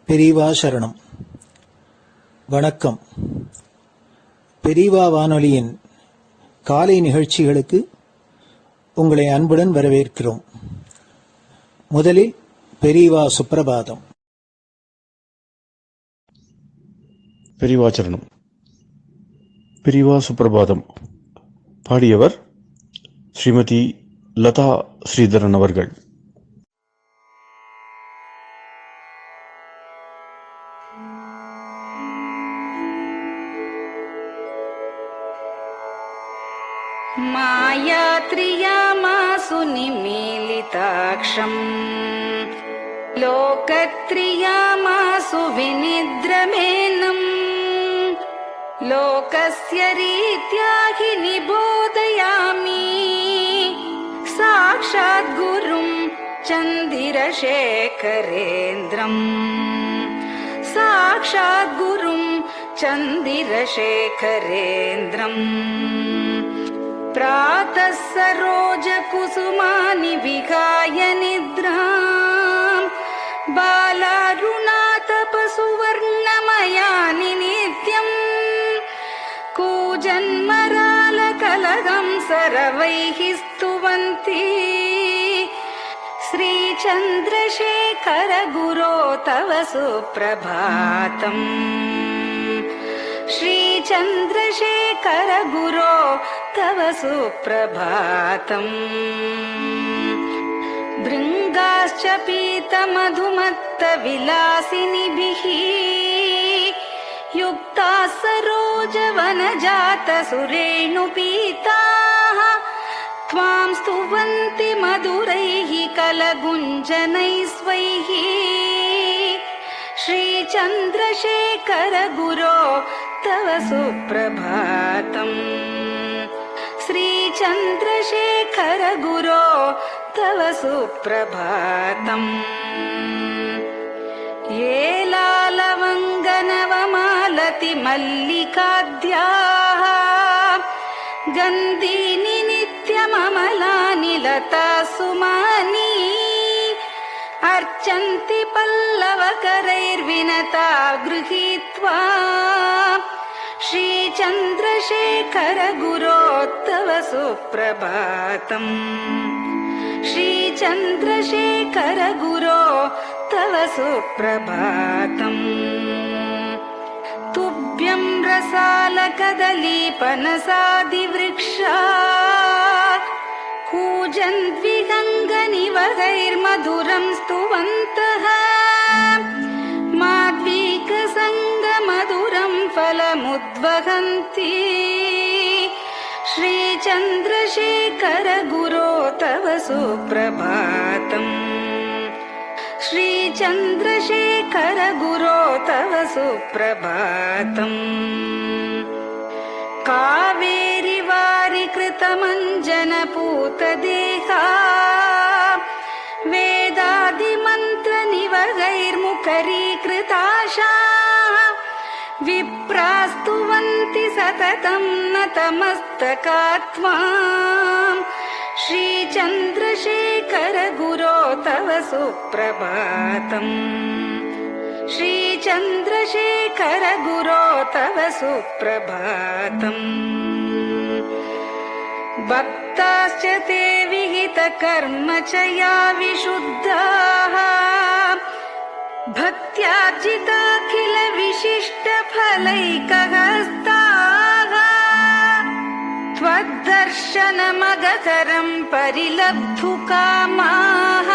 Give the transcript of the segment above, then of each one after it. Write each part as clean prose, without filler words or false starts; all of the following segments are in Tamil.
பெரியவா சரணம். வணக்கம். பெரியவா வானொலியின் காலை நிகழ்ச்சிகளுக்கு உங்களை அன்புடன் வரவேற்கிறோம். முதலில் பெரியவா சுப்பிரபாதம். பெரியவா சரணம். பெரியவா சுப்பிரபாதம் பாடியவர் ஸ்ரீமதி லதா ஸ்ரீதரன் அவர்கள். मायात्रियामासु निमीलिताक्षम् लोकत्रियामासु विनिद्रमेनम् लोकस्य रीत्या हि निबोधयामि साक्षात् गुरुं चन्दिरशेखरेन्द्रम् साक्षात् गुरुं चन्दिरशेखरेन्द्रम् प्रातः सरोजकुसुमानि विहाय निद्राम् बालारुणातपसुवर्णमयानि नित्यम् कूजन्मरालकलहं सरवैः स्तुवन्ति श्रीचन्द्रशेखर गुरो तव सुप्रभातम् श्रीचन्द्रशेखर गुरो तव सुप्रभातम् भृङ्गाश्च पीतमधुमत्तविलासिनिभिः युक्ताः सरोजवनजातसुरेणुपीताः त्वां स्तुवन्ति मधुरैः कलगुञ्जनैः स्वैः श्रीचन्द्रशेखर गुरो तव सुप्रभातम् श्रीचन्द्रशेखर गुरो तव सुप्रभातम् ये लालवङ्गनवमालति मल्लिकाद्याः गन्धीनि नित्यममलानि लता सुमानि अर्चन्ति पल्लवकरैर्विनता गृहीत्वा श्रीचन्द्रशेखर गुरो तव सुप्रभातम् श्रीचन्द्रशेखर गुरो तव सुप्रभातम् तुभ्यं रसालकदलीपनसादिवृक्षा कूजन्द्विगङ्गनिवगैर्मधुरं स्तुवन्तः माध्वीकसङ्गमधुरं फलमुद्वहन्ति श्रीचन्द्रशेखर गुरो तव सुप्रभातम् श्रीचन्द्रशेखर गुरो तव सुप्रभातम् कावेरि वारिकृतमञ्जनपूतदेहा वेदादिमन्त्रनिवगैर्मुखरीकृताशाः विप्रास्तुवन्ति सततं नतमस्तकात्माम् श्रीचन्द्रशेखर गुरो तव सुप्रभातम् श्रीचन्द्रशेखर गुरो तव सुप्रभातम् भक्ताश्च ते विहितकर्मचया विशुद्धाः भक्त्यार्जिताखिलविशिष्टफलैकहस्ताः त्वद्दर्शनमगकरं परिलब्धुकामाः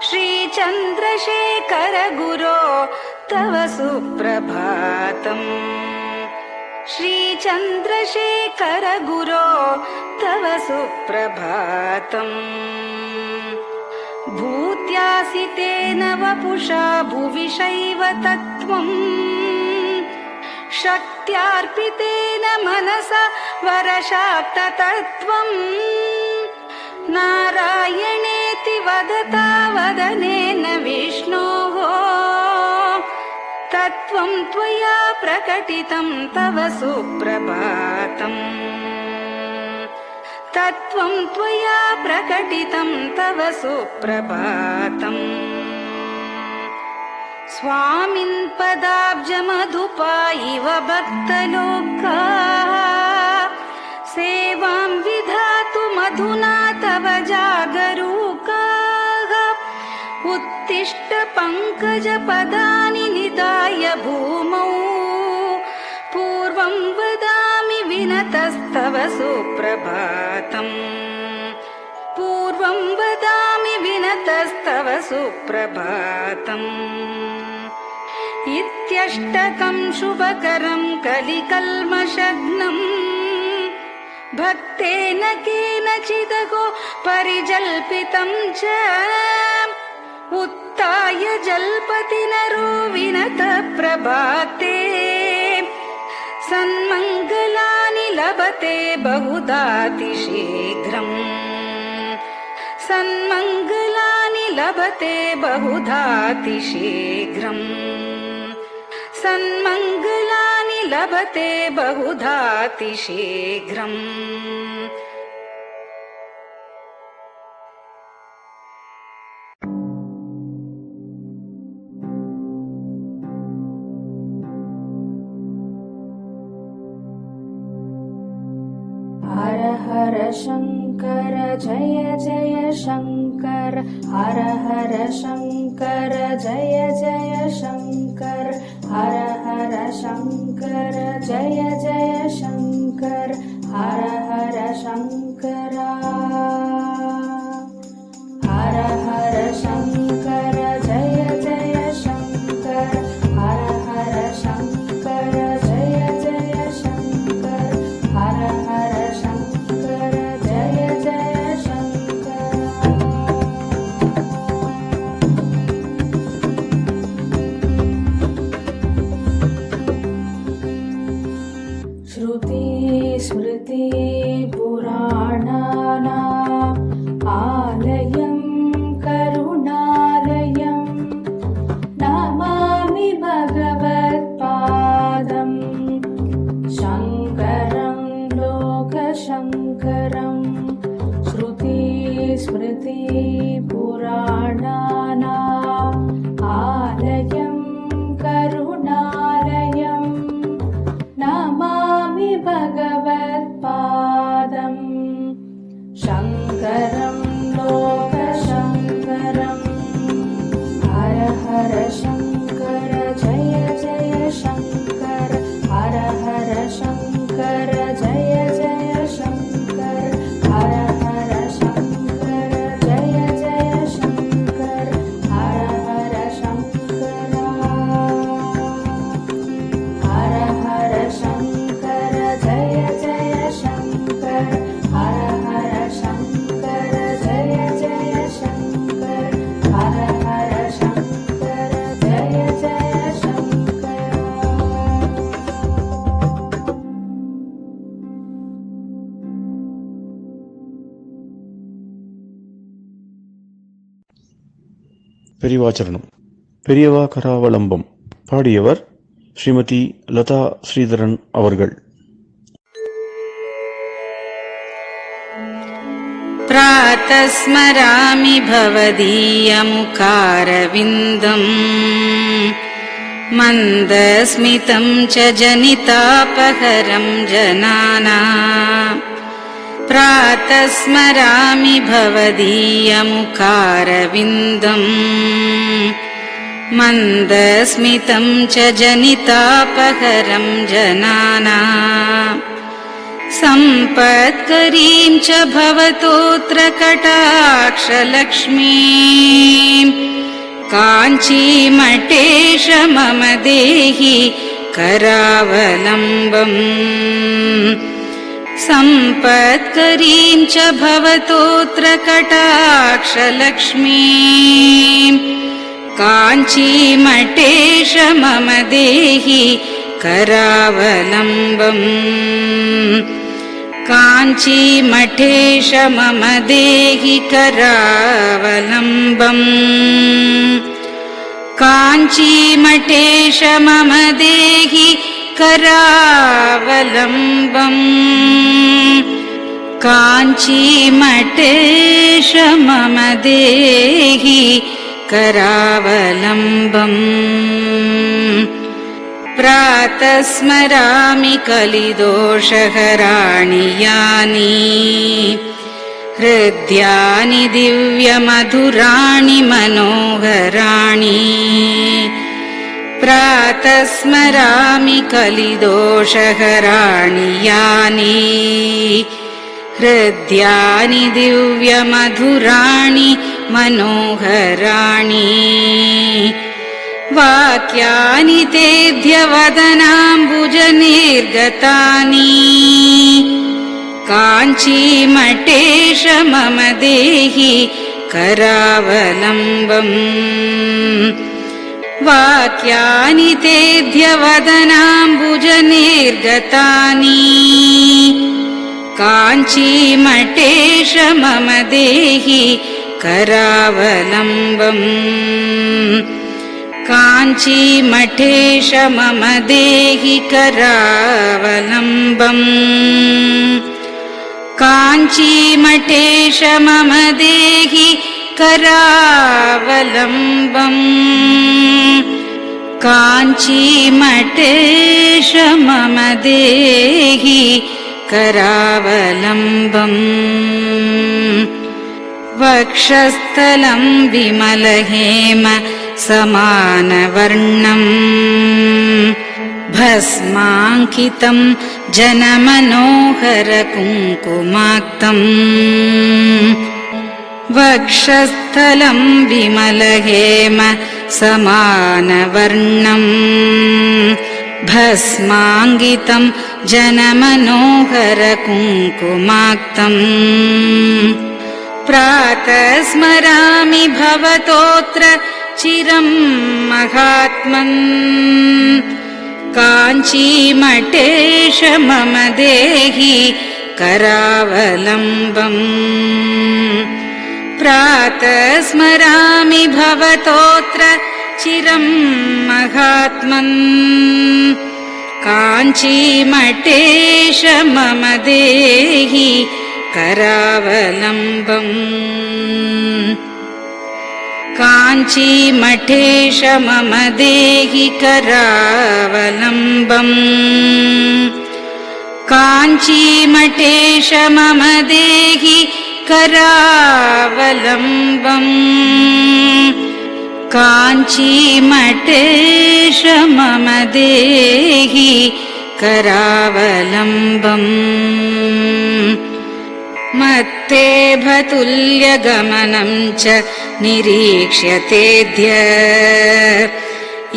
श्रीचन्द्रशेखर गुरो तव सुप्रभातम् श्रीचन्द्रशेखर गुरो तव सुप्रभातम् भूत्यासितेन वपुषा भुविशैव तत्त्वम् शक्त्यार्पितेन मनसा वरशाक्ततत्त्वम् नारायणेति वदता वदनेन विष्णोः तत्त्वं त्वया प्रकटितं तव सुप्रभातम् तत्त्वं त्वया प्रकटितं तव सुप्रभातम् स्वामिन् पदाब्जमधुपा इव भक्तलोकाः सेवां विधातुमधुना तव जागरूकाः उत्तिष्ठ पङ्कजपदानि निधाय भूमौ पूर्वं वदामि विनतस्तव सुप्रभातम् पूर्वं वदामि विनतस्तव सुप्रभातम् इत्यष्टकं शुभकरं कलिकल्मषघ्नम् भक्तेन केनचिदगो परिजल्पितं च उत्थाय जल्पति नरो विनत प्रभाते सन्मङ्गलानि लभते बहुधातिशीघ्रम् सन्मङ्गलानि लभते बहुधातिशीघ्रम् सन्मङ्गलानि लभते बहुधातिशीघ्रम् हर हर शङ्कर जय जय शङ्कर हर हर शङ्कर जय जय शङ्कर हर हर शङ्कर जय जय शङ्कर हर हर शङ्कर हर हर शङ्कर जय जय शङ्कर हर हर शङ्कर जय जय शङ्कर हर हर शङ्कर जय जय शङ्कर श्रुति स्मृति पुराणानाम् आलयं करुणालयं नमामि भगवत्पादं शङ्करं लोकशङ्करं श्रुति स्मृति पुराणानाम् आलयं करुणालयं नमामि भगवत्पादं शङ्करं लोकशङ्करम् हर हर शङ्कर जय जय शङ्कर हर हर शङ्कर जय जय शङ्कर हर हर शङ्कर जय जय शङ्कर हर हर शङ्कर हर हर शङ्कर जय जय शङ्कर हर हर शङ्कर जय जय शङ्कर हर हर शङ्कर जय जय शङ्कर பெரியவாச்சரணம். பெரியவா கராவலம்பம். பாடியவர் ஸ்ரீமதி லதா ஸ்ரீதரன் அவர்கள். प्रातः स्मरामि भवदीयमुखारविन्दम् मन्दस्मितं च जनितापहरं जनानाम् प्रातः स्मरामि भवदीयमुखारविन्दम् मन्दस्मितं च जनितापहरं जनानाम् सम्पत्करीं च भवतोऽत्र कटाक्षलक्ष्मीं काञ्चीमठेश मम देहि करावलम्बम् सम्पत्करीं च भवतोऽत्र कटाक्षलक्ष्मीं काञ्चीमठेश मम देहि करावलम्बम् काञ्चीमठेश मम देहि करावलम्बम् काञ्चीमठेश मम देहि करावलम्बम् काञ्चीमठेश मम देहि करावलम्बम् प्रातः स्मरामि कलिदोषहराणि यानि हृद्यानि दिव्यमधुराणि मनोहराणि प्रातः स्मरामि कलिदोषहराणि यानि हृद्यानि दिव्यमधुराणि मनोहराणि वाक्यानि तेऽध्यवदनाम्बुजनिर्गतानि काञ्चीमठेश मम देहि करावलम्बम् वाक्यानि तेऽध्यवदनाम्बुजनिर्गतानि काञ्चीमठेश मम देहि करावलम्बम् काञ्चीमठेश मम देहि करावलम्बम् काञ्चीमठेश मम देहि करावलम्बम् काञ्चीमठेश मम देहि करावलम्बम् वक्षस्थलं विमलहेम समानवर्णम् भस्माङ्कितं जनमनोहर कुङ्कुमाक्तम् वक्षस्थलं विमलहेम समानवर्णम् भस्माङ्कितं जनमनोहर कुङ्कुमाक्तम् प्रातः स्मरामि भवतोऽत्र चिरं महात्मन् काञ्चीमठेश मम देहि करावलम्बम् प्रातः स्मरामि भवतोऽत्र चिरं महात्मन् काञ्चीमठेश मम देहि करावलम्बम् काञ्चीमठेश मम देहि करावलम्बम् काञ्चीमठेश मम देहि करावलम्बम् काञ्चीमठेश मम देहि करावलम्बम् मत्तेभतुल्यगमनं च निरीक्ष्यतेऽद्य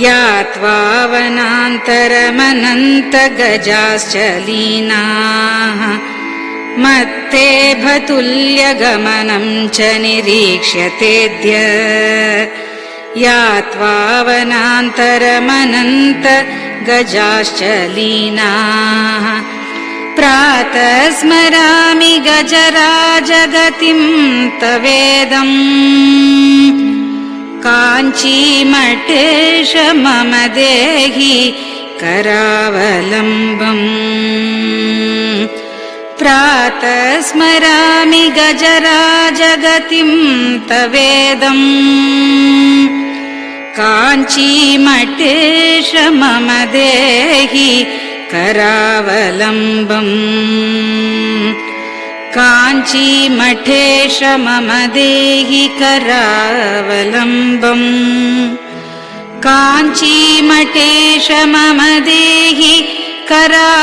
यात्वा वनान्तरमनन्तगजाश्च लीनाः मत्तेभतुल्यगमनं च निरीक्ष्यतेऽद्य यात्वा वनान्तरमनन्तगजाश्च लीनाः प्रातः स्मरामि गजराजगतिं तवेदम् काञ्चीमठेश मम देहि करावलम्बम् प्रातः स्मरामि गजराजगतिं तवेदम् काञ्चीमठेश मम देहि करावलम्बम् काञ्चीमठेश मम देहि करावलम्बम् काञ्चीमठेश मम देहि करावलम्बम्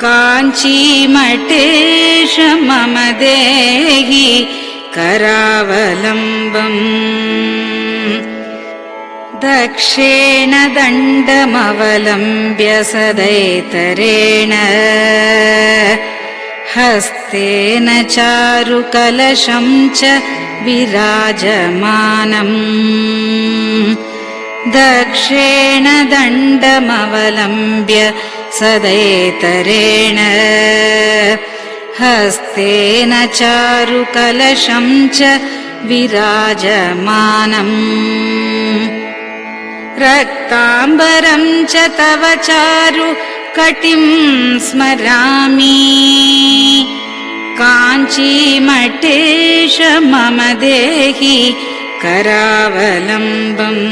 काञ्चीमठेश मम देहि करावलम्बम् दक्षेण दण्डमवलम्ब्य सदैतरेण हस्तेन चारुकलशं च विराजमानम् दक्षेण दण्डमवलम्ब्य सदैतरेण हस्तेन चारुकलशं च विराजमानम् रक्ताम्बरं च तव चारु कटिं स्मरामि काञ्चीमठेश मम देहि करावलम्बम्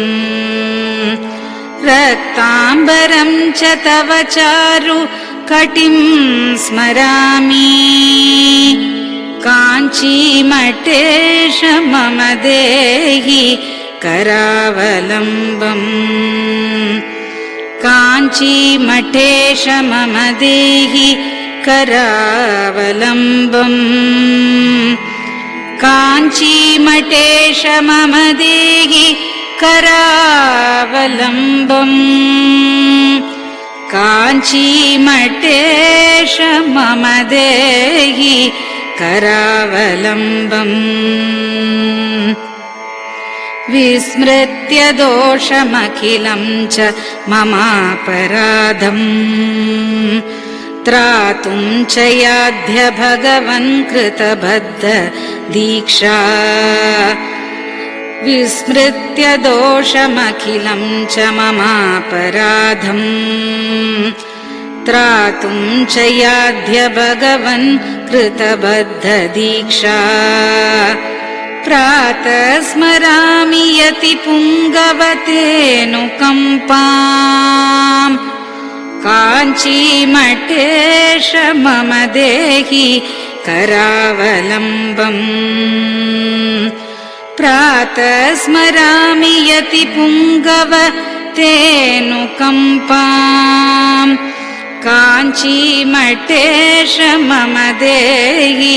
रक्ताम्बरं च तव चारु कटिं स्मरामि काञ्चीमठेश मम देहि करावलम्बम् काञ्चीमठेश मम देहि करावलम्बम् काञ्चीमठेश मम देहि करावलम्बम् काञ्चीमठेश मम देहि करावलम्बम् विस्मृत्य दोषमखिलं च ममापराधम् त्रातुं च याध्य भगवन् कृतबद्ध दीक्षा विस्मृत्य दोषमखिलं च ममापराधम् त्रातुं च याध्य भगवन् कृतबद्ध दीक्षा प्रातः स्मरामि यति पुङ्गवतेऽनुकम्पाम् काञ्चीमठेश मम देहि करावलम्बम् प्रातः स्मरामि यति पुङ्गवतेऽनुकम्पाम् काञ्चीमठेश मम देहि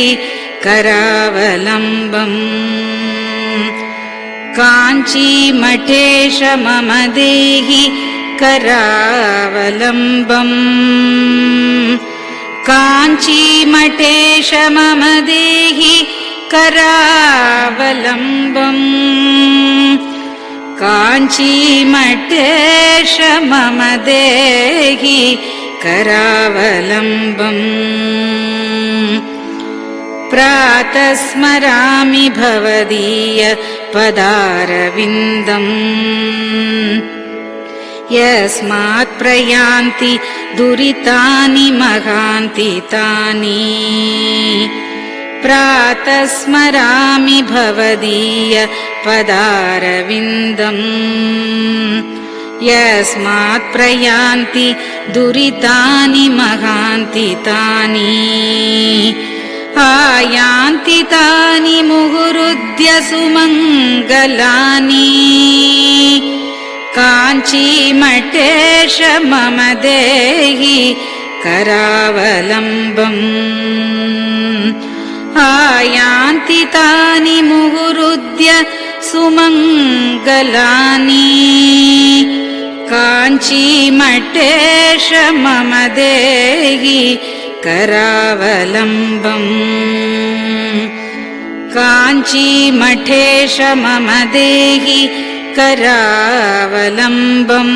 करावलम्बम् काञ्चीमठेश मम देहि करावलम्बम् काञ्चीमठेश मम देहि करावलम्बम् काञ्चीमठेश मम देहि करावलम्बम् प्रातः स्मरामि भवदीय पदारविन्दम् यस्मात् प्रयान्ति दुरितानि महान्ति तानि प्रातः स्मरामि भवदीय पदारविन्दम् यस्मात् प्रयान्ति दुरितानि महान्ति तानि आयान्ति तानि मुहुरुद्य सुमङ्गलानि काञ्चीमठेश मम देहि करावलम्बम् आयान्ति तानि मुहुरुद्य सुमङ्गलानि काञ्चीमठेश मम देहि करावलम्बम् काञ्चीमठेश मम देहि करावलम्बम्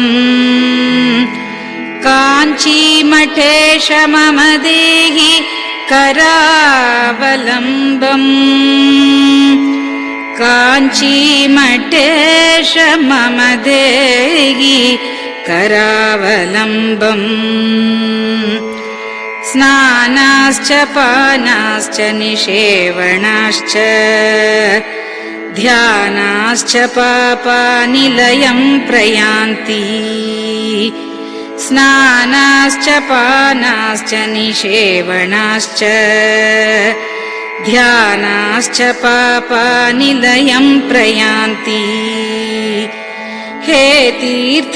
काञ्चीमठेश मम देहि करावलम्बम् काञ्चीमठेश मम देहि करावलम्बम् स्नानाश्च पानाश्च निषेवणाश्च ध्यानाश्च पापानिलयं प्रयान्ति स्नानाश्च पानाश्च निषेवणाश्च ध्यानाश्च पापानिलयं प्रयान्ति हे तीर्थपादानुसवं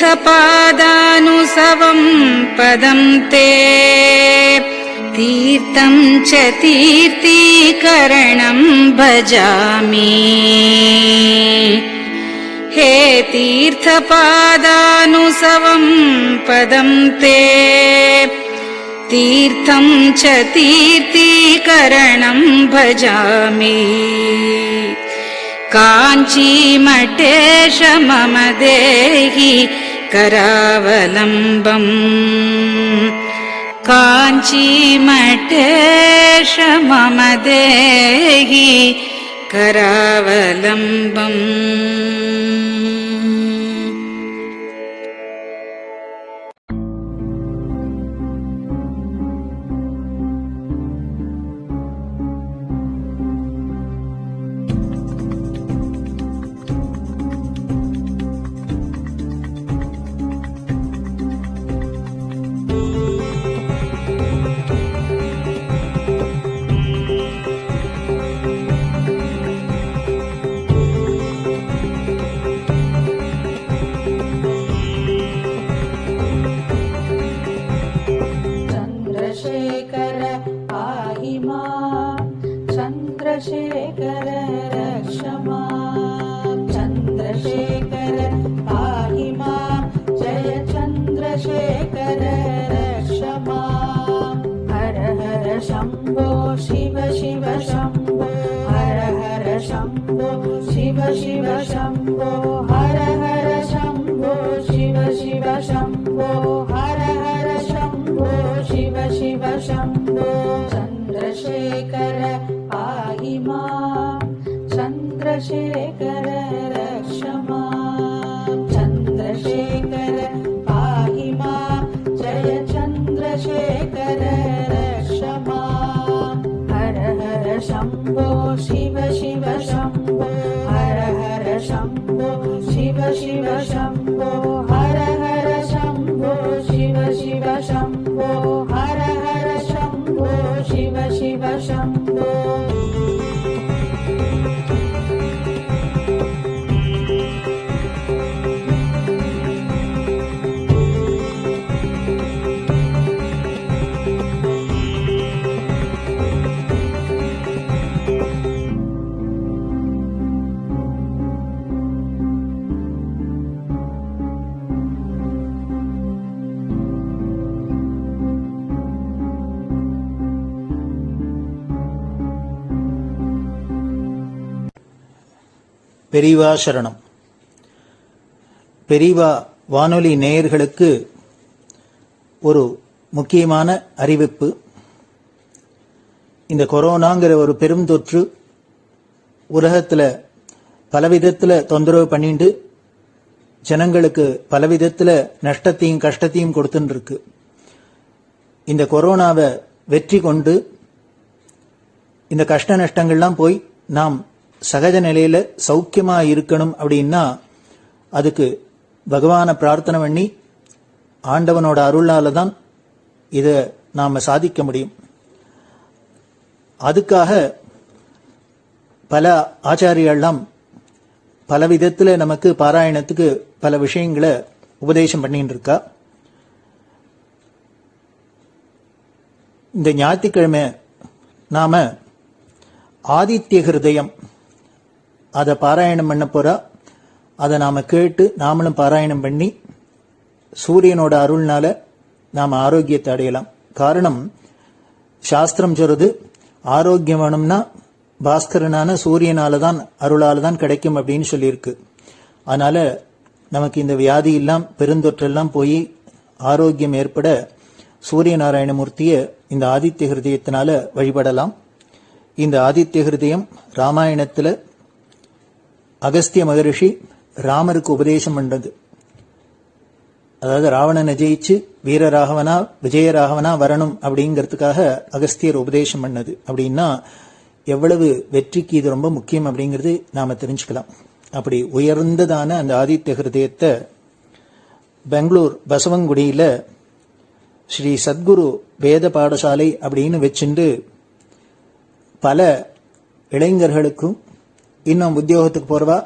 पदं ते तीर्थं च तीर्थीकरणं भजामि हे तीर्थपादानुसवं पदं ते तीर्थं च तीर्थीकरणं भजामि काञ्चीमठेश मम देहि करावलम्बम् काञ्चीमठेश मम देहि करावलम्बम् चन्द्रशेखर रक्ष माम् चन्द्रशेखर पाहि माम् जय चन्द्रशेखर रक्ष माम् हर हर शम्भो शिव शिव शम्भो हर हर शम्भो शिव शिव शम्भो हर हर शम्भो शिव शिव शम्भो हर हर शम्भो शिव शिव शम्भो चन्द्रशेखर पाहि माम् चन्द्रशेखर रक्ष माम् चन्द्रशेखर पाहि माम् जय चन्द्रशेखर रक्ष माम् हर हर शम्भो शिव शिव शम्भो हर हर शम्भो शिव शिव शम्भो हर हर शम्भो शिव शिव शम्भो हर हर शम्भो शिव शिव शम्भो பெரியவா சரணம். பெரியவா வானொலி நேயர்களுக்கு ஒரு முக்கியமான அறிவிப்பு. இந்த கொரோனாங்கிற ஒரு பெரும் தொற்று உலகத்தில் பலவிதத்தில் தொந்தரவு பண்ணிட்டு ஜனங்களுக்கு பலவிதத்தில் நஷ்டத்தையும் கஷ்டத்தையும் கொடுத்துட்டு இருக்கு. இந்த கொரோனாவை வெற்றி கொண்டு இந்த கஷ்ட நஷ்டங்கள்லாம் போய் நாம் சகஜ நிலையில சௌக்கியமா இருக்கணும் அப்படின்னா அதுக்கு பகவானை பிரார்த்தனை பண்ணி ஆண்டவனோட அருளால தான் இதை நாம சாதிக்க முடியும். அதுக்காக பல ஆச்சாரியெல்லாம் பல விதத்துல நமக்கு பாராயணத்துக்கு பல விஷயங்களை உபதேசம் பண்ணிட்டு இருக்கா. இந்த ஞாயிற்றுக்கிழமை நாம ஆதித்ய ஹிருதயம் அதை பாராயணம் பண்ண போறா. அதை நாம கேட்டு நாமளும் பாராயணம் பண்ணி சூரியனோட அருள்னால நாம ஆரோக்கியத்தை அடையலாம். காரணம் சாஸ்திரம் சொல்றது ஆரோக்கியம் வேணும்னா பாஸ்கரனான சூரியனால தான் அருளால தான் கிடைக்கும் அப்படின்னு சொல்லியிருக்கு. அதனால நமக்கு இந்த வியாதி எல்லாம் பெருந்தொற்றெல்லாம் போய் ஆரோக்கியம் ஏற்பட சூரிய நாராயணமூர்த்தியை இந்த ஆதித்ய ஹிருதயத்தினால வழிபடலாம். இந்த ஆதித்ய ஹிருதயம் ராமாயணத்துல அகஸ்திய மகரிஷி ராமருக்கு உபதேசம் பண்றது. அதாவது ராவணனை ஜெயிச்சு வீரராகவனா விஜயராகவனா வரணும் அப்படிங்கிறதுக்காக அகஸ்தியர் உபதேசம் பண்ணது. அப்படின்னா எவ்வளவு வெற்றிக்கு இது ரொம்ப முக்கியம் அப்படிங்கிறது நாம தெரிஞ்சுக்கலாம். அப்படி உயர்ந்ததான அந்த ஆதித்ய ஹிருதயத்தை பெங்களூர் பசவங்குடியில ஸ்ரீ சத்குரு வேத பாடசாலை அப்படின்னு வச்சுண்டு பல இளைஞர்களுக்கும் இன்னும் உத்தியோகத்துக்கு போறவா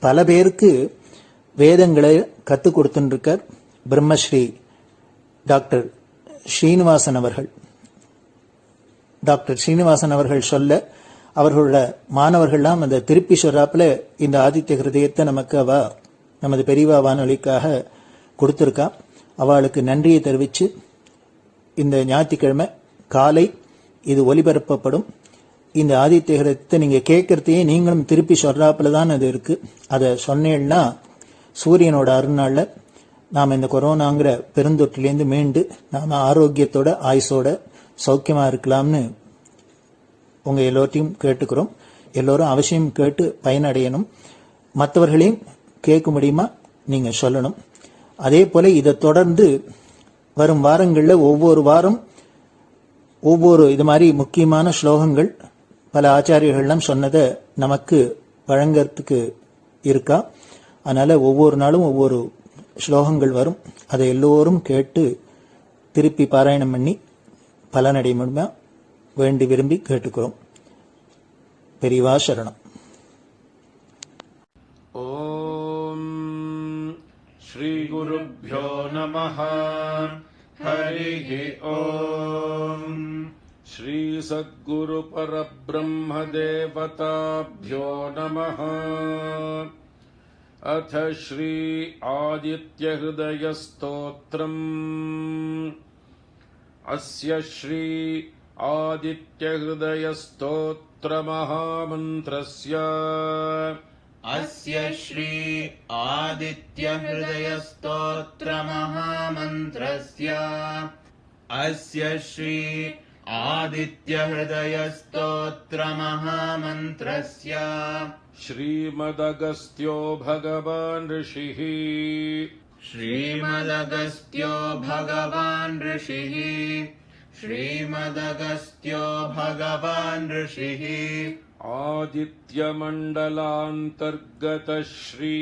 பல பேருக்கு வேதங்களை கற்றுக் கொடுத்துருக்கார் பிரம்மஸ்ரீ டாக்டர் ஸ்ரீனிவாசன் அவர்கள். டாக்டர் ஸ்ரீனிவாசன் அவர்கள் சொல்ல அவர்களோட மாணவர்கள்லாம் அந்த திருப்பி சொல்றாப்புல இந்த ஆதித்ய ஹிருதயத்தை நமக்கு அவ நமது பெரியவா வானொலிக்காக கொடுத்துருக்கா. அவளுக்கு நன்றியை தெரிவித்து இந்த ஞாயிற்றுக்கிழமை காலை இது ஒலிபரப்பப்படும். இந்த ஆதித்ய ஹிருதயத்தை நீங்க கேட்கறதையே நீங்களும் திருப்பி சொல்றாப்புல தான் அது இருக்கு. அதை சொன்னேன்னா சூரியனோட அருள்னால நாம் இந்த கொரோனாங்கிற பெருந்தொற்றிலேருந்து மீண்டு நாம ஆரோக்கியத்தோட ஆயுசோட சௌக்கியமா இருக்கலாம்னு உங்க எல்லோரையும் கேட்டுக்கிறோம். எல்லோரும் அவசியம் கேட்டு பயனடையணும். மற்றவர்களையும் கேட்க முடியுமா நீங்க சொல்லணும். அதே போல இதை தொடர்ந்து வரும் வாரங்களில் ஒவ்வொரு வாரம் ஒவ்வொரு இது மாதிரி முக்கியமான ஸ்லோகங்கள் பல ஆச்சாரியர்கள்லாம் சொன்னதை நமக்கு வழங்கறதுக்கு இருக்கா. அதனால ஒவ்வொரு நாளும் ஒவ்வொரு ஸ்லோகங்கள் வரும். அதை எல்லோரும் கேட்டு திருப்பி பாராயணம் பண்ணி பலனடைய முடியுமா வேண்டி விரும்பி கேட்டுக்கிறோம். பெரியவா சரணம். ஓம் ஸ்ரீ குருப்யோ நமஹ. ஹரிஹி ஓம். ஸ்ரீ सद्गुरु परब्रह्म देवताभ्यो नमः। अथ श्री आदित्य हृदय स्तोत्रम्। अस्य श्री आदित्य हृदय स्तोत्र महामन्त्रस्य अस्य श्री आदित्य हृदय स्तोत्र महामन्त्रस्य अस्य श्री आदित्य हृदय स्तोत्र महामन्त्रस्य श्रीमदगस्त्यो भगवान् ऋषिः श्रीमदगस्त्यो भगवान् ऋषिः श्रीमदगस्त्यो भगवान् ऋषिः आदित्यमण्डलान्तर्गत श्री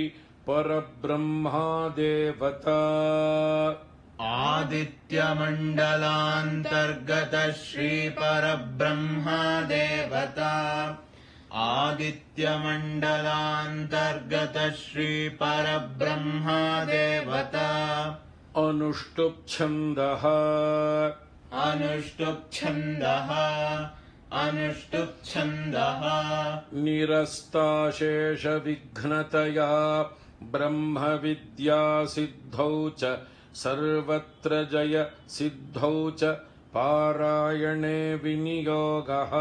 परब्रह्मा देवता आदित्यमण्डलान्तर्गत श्री परब्रह्मा देवता आदित्यमण्डलान्तर्गत श्री परब्रह्मा देवता अनुष्टुप् छन्दः अनुष्टुप् छन्दः अनुष्टुप् छन्दः निरस्ताशेषविघ्नतया ब्रह्मविद्या सिद्धौ च सर्वत्र जय सिद्धौ च पारायणे विनियोगः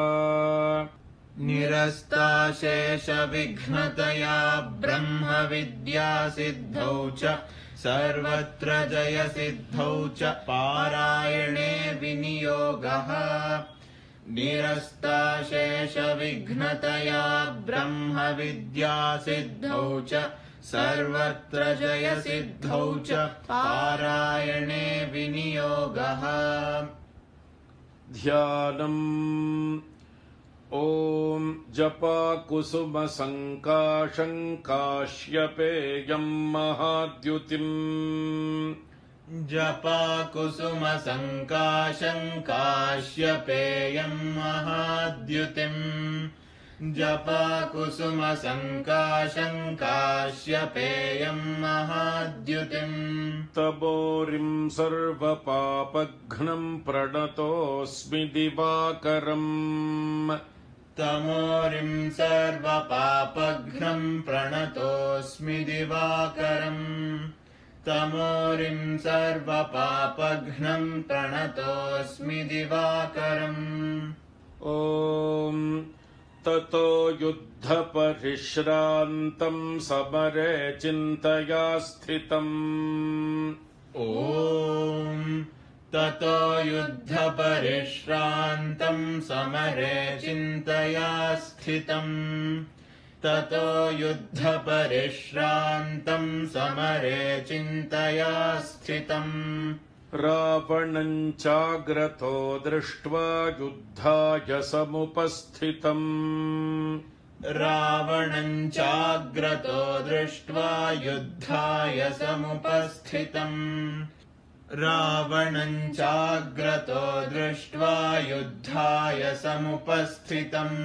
निरस्ताशेषविघ्नतया ब्रह्मविद्या सिद्धौ च सर्वत्र जय सिद्धौ च पारायणे विनियोगः निरस्ताशेषविघ्नतया ब्रह्मविद्या सिद्धौ च सर्वत्र जय सिद्धौ च पारायणे विनियोगः ध्यानम् ॐ जपाकुसुमसङ्काशं काश्यपेयं महाद्युतिम् जपाकुसुमसङ्काशं काश्यपेयं महाद्युतिम् जपाकुसुमसङ्काशं काश्यपेयं महाद्युतिम् तपोरिं सर्वपापघ्नं प्रणतोऽस्मि दिवाकरम् तमोरिं सर्वपापघ्नं प्रणतोऽस्मि दिवाकरम् तमोरिं सर्वपापघ्नं प्रणतोऽस्मि दिवाकरम् ॐ ततो युद्धपरिश्रान्तं समरे चिन्तया स्थितम् ॐ ततो युद्धपरिश्रान्तं समरे चिन्तया स्थितम् ततो युद्धपरिश्रान्तं समरे चिन्तया स्थितम् रावणं चाग्रतो दृष्ट्वा युद्धाय समुपस्थितम् रावणं चाग्रतो दृष्ट्वा युद्धाय समुपस्थितम् रावणं चाग्रतो दृष्ट्वा युद्धाय समुपस्थितम्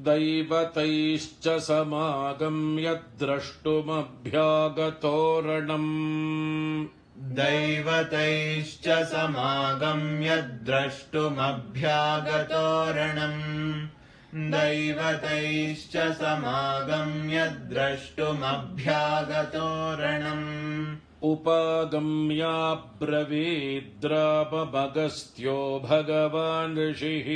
दैवतैश्च समागम्य द्रष्टुमभ्यागतोरणम् दैवतैश्च समागम्य द्रष्टुमभ्यागतोरणम् दैवतैश्च समागम्य द्रष्टुमभ्यागतोरणम् उपागम्याब्रवीद्राममगस्त्यो भगवान् ऋषिः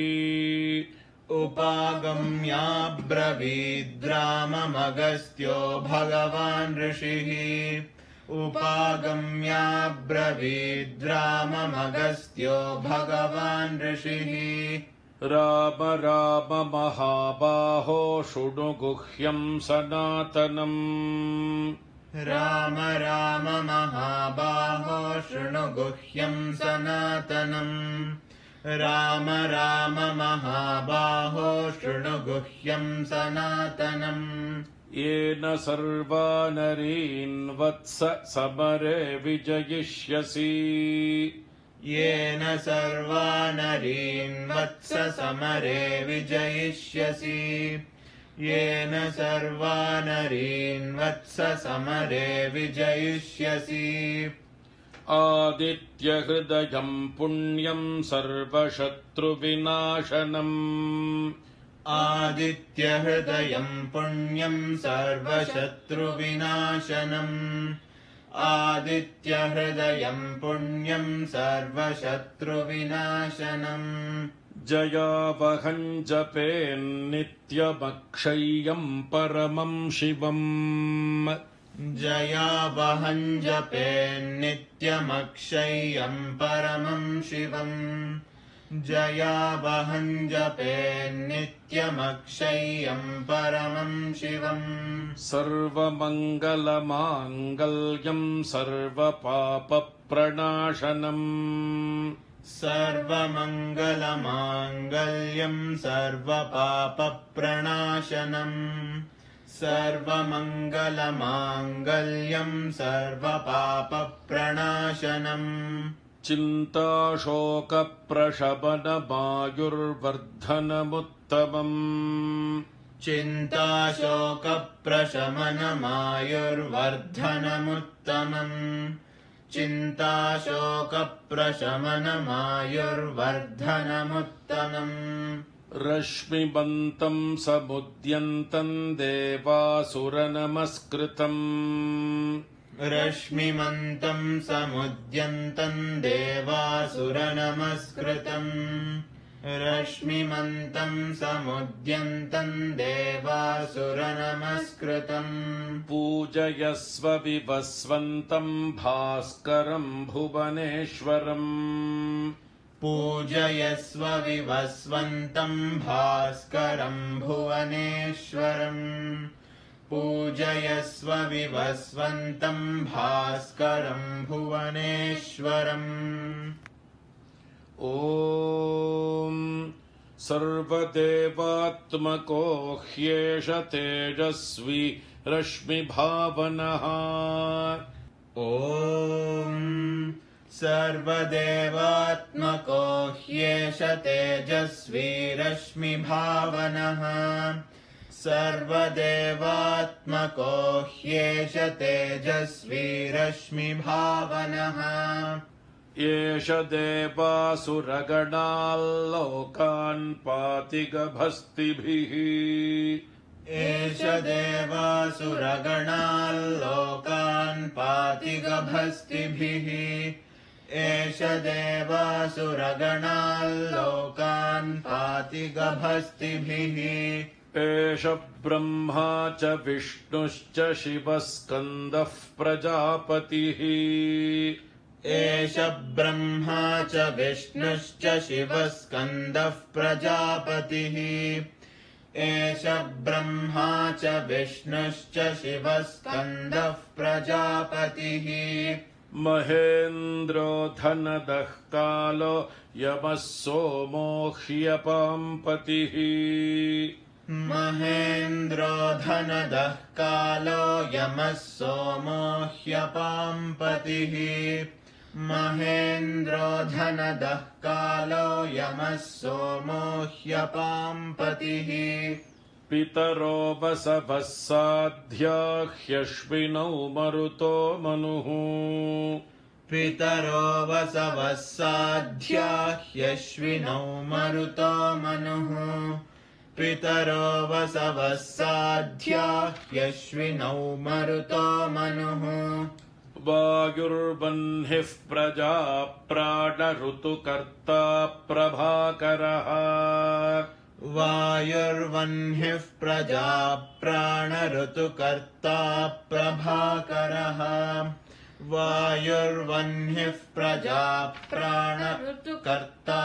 उपागम्याब्रवीद्राममगस्त्यो भगवान् ऋषिः उपागम्याब्रवीद्राममगस्त्यो भगवान् ऋषिः राम राम महाबाहो शृणु गुह्यं सनातनम् राम राम महाबाहो शृणु गुह्यं सनातनम् राम राम महाबाहो शृणु गुह्यं सनातनम् येन सर्वानरीन् वत्स समरे विजयिष्यसि येन सर्वानरीन् वत्स समरे विजयिष्यसि येन सर्वानरीन् वत्स समरे विजयिष्यसि आदित्यहृदयम् पुण्यम् सर्वशत्रुविनाशनम् आदित्यहृदयम् पुण्यम् सर्वशत्रुविनाशनम् आदित्यहृदयम् पुण्यम् सर्वशत्रुविनाशनम् जयावहम् जपेन्नित्यमक्षय्यम् परमम् शिवम् जयावहम् जपेन्नित्यमक्षय्यम् परमम् शिवम् जयावहम् जपेन्नित्यमक्षय्यम् परमम् शिवम् सर्वमङ्गलमाङ्गल्यम् सर्वपापप्रणाशनम् सर्वमङ्गलमाङ्गल्यम् सर्वपापप्रणाशनम् सर्वमङ्गलमाङ्गल्यम् सर्वपापप्रणाशनम् चिन्ताशोकप्रशमनमायुर्वर्धनमुत्तमम् चिन्ताशोकप्रशमनमायुर्वर्धनमुत्तमम् चिन्ताशोकप्रशमनमायुर्वर्धनमुत्तमम् रश्मिबन्तम् समुद्यन्तम् देवासुरनमस्कृतम् रश्मिमन्तम् समुद्यन्तम् देवासुरनमस्कृतम् रश्मिमन्तम् समुद्यन्तम् देवासुरनमस्कृतम् पूजयस्व विवस्वन्तम् भास्करम् भुवनेश्वरम् पूजयस्व विवस्वन्तम् भास्करम् भुवनेश्वरम् पूजयस्व विवस्वन्तम् भास्करम् भुवनेश्वरम् ॐ सर्वदेवात्मको ह्येष तेजस्वी रश्मिभावनः ॐ सर्वदेवात्मको ह्येष तेजस्वी रश्मिभावनः सर्वदेवात्मको ह्येष तेजस्वी रश्मिभावनः एष देवासुरगणाल्लोकान् पाति गभस्तिभिः एष देवासुरगणाल्लोकान् पाति गभस्तिभिः एष देवासुरगणाल्लोकान् पाति गभस्तिभिः एष ब्रह्मा च विष्णुश्च शिवः स्कन्दः प्रजापतिः एष ब्रह्मा च विष्णुश्च शिवः स्कन्दः प्रजापतिः एष ब्रह्मा च विष्णुश्च शिवः स्कन्दः प्रजापतिः महेन्द्रो धनदः कालो यमः सोमो ह्यपाम्पतिः महेन्द्रो धनदः कालो यमः सोमो ह्यपाम्पतिः महेन्द्रो धनदः कालो यमः सोमो ह्यपाम्पतिः पितरो वसवः साध्या ह्यश्विनौ मरुतो मनुः पितरो वसवः साध्या ह्यश्विनौ मरुतो मनुः पितरो वसवः साध्या ह्यश्विनौ मरुतो मनुः वायुर्वह्निः प्रजा प्राणऋतुकर्ता प्रभाकरः वायुर्वह्निः प्रजा प्राणऋतुकर्ता प्रभाकरः वायुर्वह्निः प्रजा प्राणऋतुकर्ता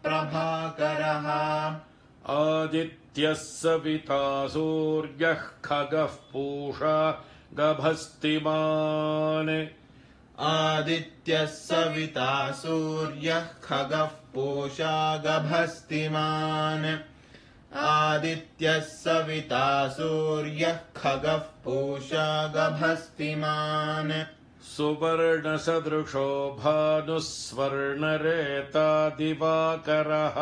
प्रभाकरः आदित्यः सविता सूर्यः खगः पूषा गभस्तिमान् आदित्यः सविता सूर्यः खगः पूषा गभस्तिमान् आदित्यः सविता सूर्यः खगः पूषा गभस्तिमान् सुवर्णसदृशो भानुस्वर्णरेता दिवाकरः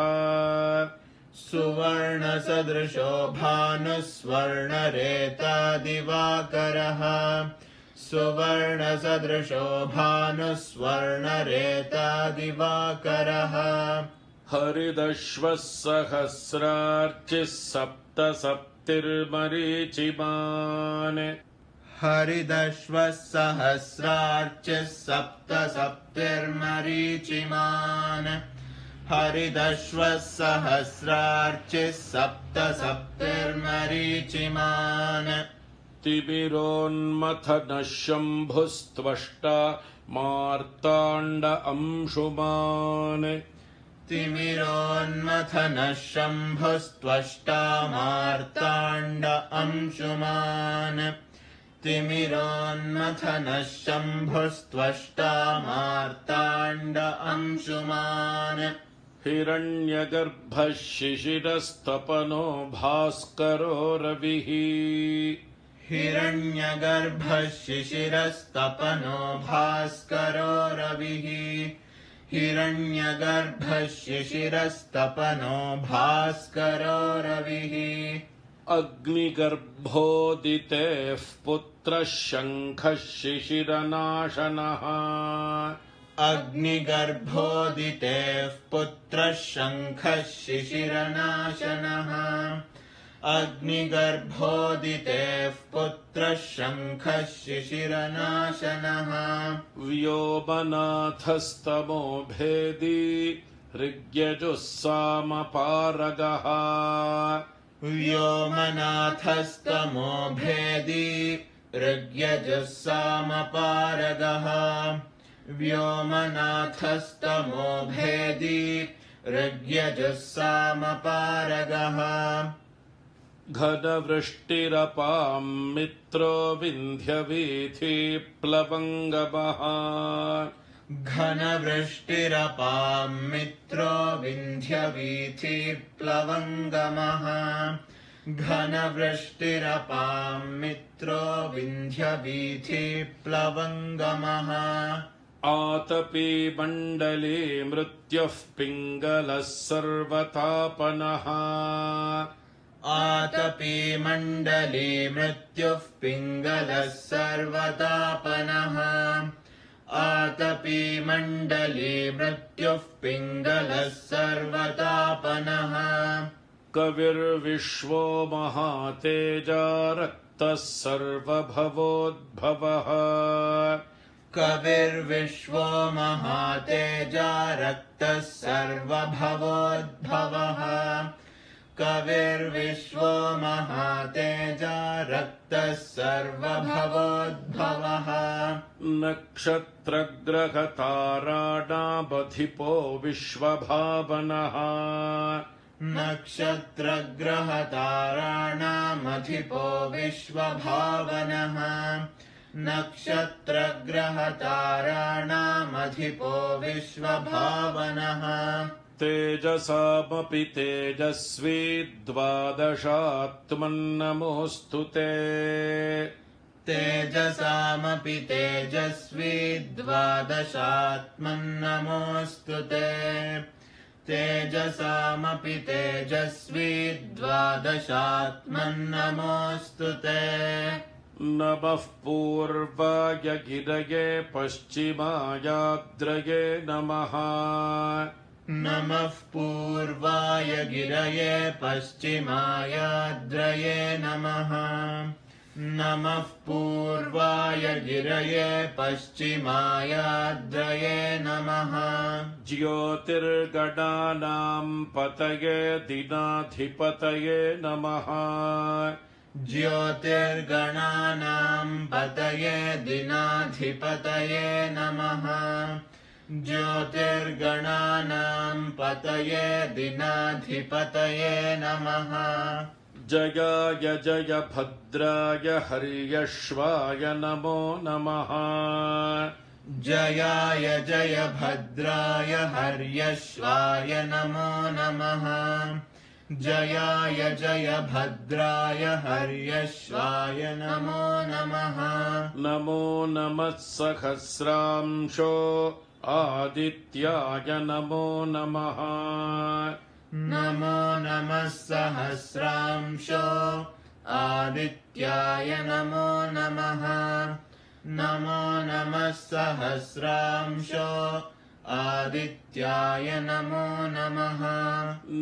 सुवर्णसदृशो भानुस्वर्णरेता दिवाकरः सुवर्णसदृशो भानुस्वर्णरेतादिवाकरः हरिदश्वः सहस्रार्चिः सप्तसप्तिर्मरीचिमान् हरिदश्वः सहस्रार्चिः सप्तसप्तिर्मरीचिमान् हरिदश्वः सहस्रार्चिः सप्तसप्तिर्मरीचिमान् तिमिरोन्मथनः शम्भुस्त्वष्टा मार्ताण्ड अंशुमान् तिमिरोन्मथनः शम्भुस्त्वष्टा मार्ताण्ड अंशुमान् तिमिरोन्मथनः शम्भुस्त्वष्टा मार्ताण्ड अंशुमान् हिरण्यगर्भः शिशिरस्तपनो भास्करो रविः हिरण्यगर्भः शिशिरस्तपनो भास्करो रविः हिरण्यगर्भः शिशिरस्तपनो भास्करो रविः अग्निगर्भोदितेः पुत्रः शङ्खः शिशिरनाशनः अग्निगर्भोदितेः पुत्रः शङ्खः शिशिरनाशनः अग्निगर्भोदितेः पुत्रः शङ्खः शिशिरनाशनः व्योमनाथस्तमो भेदी ऋग्यजुस्सामपारगः व्योमनाथस्तमो भेदी ऋग्यजुस्सामपारगः व्योमनाथस्तमो भेदी ऋग्यजुस्सामपारगः घनवृष्टिरपां मित्रो विन्ध्यवीथिप्लवङ्गमः घनवृष्टिरपां मित्रो विन्ध्यवीथिप्लवङ्गमः घनवृष्टिरपां मित्रो विन्ध्यवीथिप्लवङ्गमः आतपी मण्डले मृत्युः पिङ्गलः सर्वतापनः आतपी मण्डले मृत्युः पिङ्गलः सर्वतापनः आतपी मण्डले मृत्युः पिङ्गलः सर्वतापनः कविर्विश्वो महातेजा रक्तः सर्वभवोद्भवः कविर्विश्वो महातेजा रक्तः सर्वभवोद्भवः कविर्विश्वो महातेजा रक्तः सर्वभवोद्भवः नक्षत्रग्रहताराणामधिपो विश्वभावनः नक्षत्रग्रहताराणामधिपो विश्वभावनः नक्षत्रग्रहताराणामधिपो विश्वभावनः तेजसामपि तेजस्वी द्वादशात्मन्नमोऽस्तु ते तेजसामपि तेजस्वी द्वादशात्मन्नमोऽस्तु ते तेजसामपि तेजस्वी द्वादशात्मन्नमोऽस्तु ते नमः पूर्वाय गिरये पश्चिमायाद्रये नमः नमः पूर्वाय गिरये पश्चिमायाद्रये नमः नमः पूर्वाय गिरये पश्चिमायाद्रये नमः ज्योतिर्गणानां पतये दिनाधिपतये नमः ज्योतिर्गणानां पतये दिनाधिपतये नमः ज्योतिर्गणानां पतये दिनाधिपतये नमः जयाय जय भद्राय हर्यश्वाय नमो नमः जयाय जय भद्राय हर्यश्वाय नमो नमः जयाय जय भद्राय हर्यश्वाय नमो नमः नमो नमः सहस्रांशो आदित्याय नमो नमः नमो नमः सहस्रांशो आदित्याय नमो नमः नमो नमः सहस्रांशो आदित्याय नमो नमः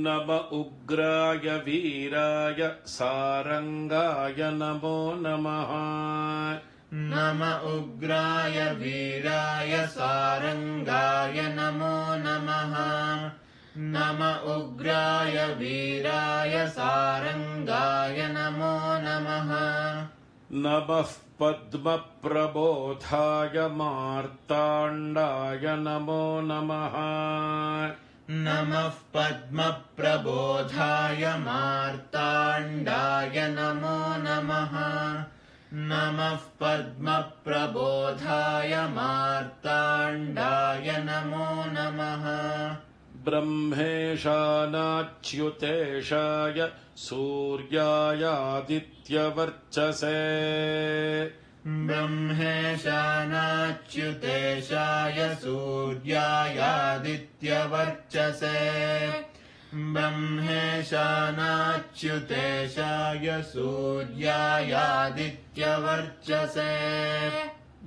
नम उग्राय वीराय सारंगाय नमो नमः नम उग्राय वीराय सारंगाय नमो नमः नम उग्राय वीराय सारंगाय नमो नमः नमः पद्मप्रबोधाय मार्ताण्डाय नमो नमः नमः पद्मप्रबोधाय मार्ताण्डाय नमो नमः नमः पद्मप्रबोधाय मार्ताण्डाय नमो नमः ब्रह्मेशानाच्युतेशाय सूर्यायादित्यवर्चसे ब्रह्मेशानाच्युतेशाय सूर्यायादित्यवर्चसे ब्रह्मेशानाच्युतेशाय सूर्यायादित्यवर्चसे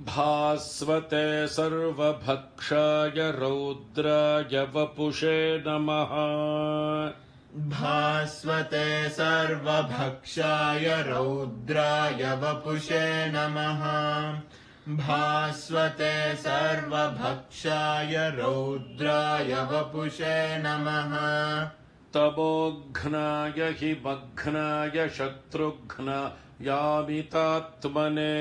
भास्वते सर्वभक्षाय रौद्राय वपुषे नमः भास्वते सर्वभक्षाय रौद्राय वपुषे नमः भास्वते सर्वभक्षाय रौद्राय वपुषे नमः तमोघ्नाय हिमघ्नाय शत्रुघ्नायामितात्मने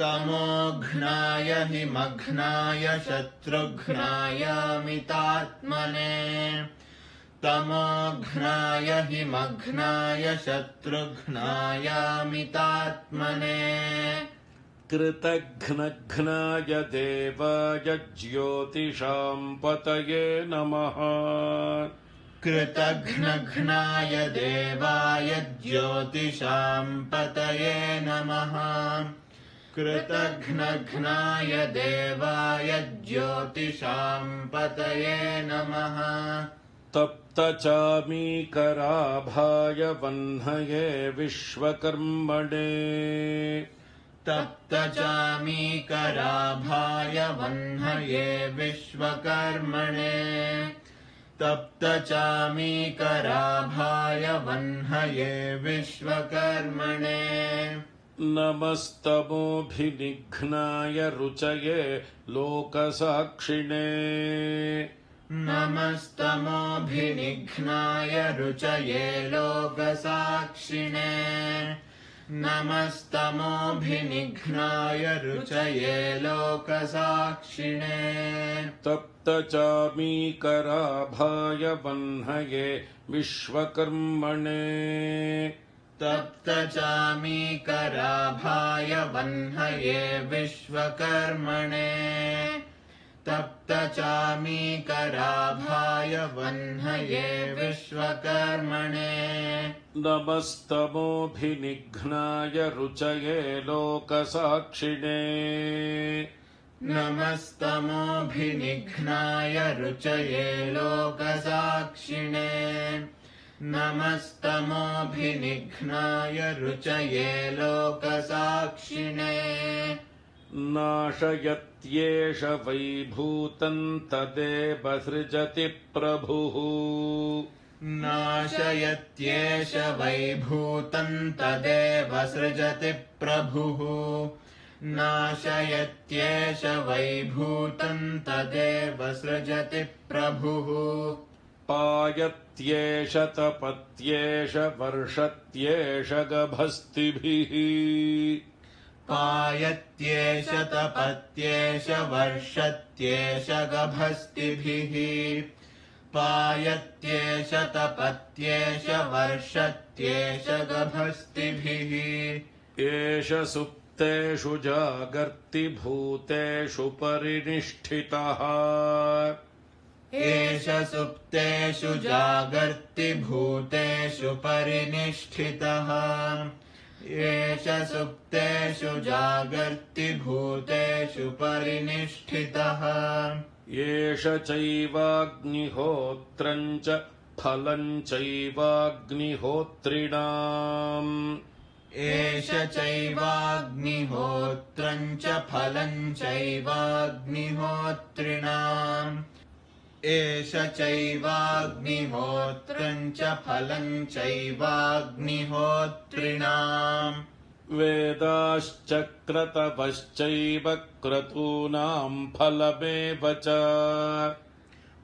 तमोघ्नाय हिमघ्नाय शत्रुघ्नायामितात्मने तमोघ्नाय हिमघ्नाय शत्रुघ्नायामितात्मने कृतघ्नघ्नाय देवाय ज्योतिषां पतये नमः कृतघ्नघ्नाय देवाय ज्योतिषां पतये नमः कृतघ्नघ्नाय देवाय ज्योतिषां पतये नमः तप्तचामीकराभाय वह्नये विश्वकर्मणे तप्तचामीकराभाय वह्नये विश्वकर्मणे तप्तचामीकराभाय वह्नये विश्वकर्मणे नमस्तमोभिनिघ्नाय रुचये लोकसाक्षिणे नमस्तमोभिनिघ्नाय रुचये लोकसाक्षिणे नमस्तमोभिनिघ्नाय रुचये लोकसाक्षिणे तप्तचामीकराभाय वह्नये विश्वकर्मणे तप्तचामीकराभाय वह्नये विश्वकर्मणे तप्तचामीकराभाय वह्नये विश्वकर्मणे नमस्तमोभिनिघ्नाय रुचये लोकसाक्षिणे नमस्तमोभिनिघ्नाय रुचये लोकसाक्षिणे नमस्तमोभिनिघ्नाय रुचये लोकसाक्षिणे नाशयत्येष वैभूतं तदेव सृजति प्रभुः नाशयत्येष वैभूतं तदेव सृजति प्रभुः नाशयत्येष वैभूतं तदेव सृजति प्रभुः पायत्येष तपत्येष वर्षत्येष गभस्तिभिः पायत्येष तपत्येष वर्षत्येष गभस्तिभिः पायत्येष तपत्येष वर्षत्येष गभस्तिभिः एष सुप्तेषु जागर्ति भूतेषु परिनिष्ठितः एष सुप्तेषु जागर्ति भूतेषु परिनिष्ठितः एष सुप्तेषु जागर्ति भूतेषु परिनिष्ठितः एष चैवाग्निहोत्रं च फलं चैवाग्निहोत्रिणाम् एष चैवाग्निहोत्रम् च फलम् चैवाग्निहोत्रिणाम् एष चैवाग्निहोत्रम् च फलम् चैवाग्निहोत्रिणाम् वेदाश्चक्रतपश्चैव क्रतूनाम् फलमेव च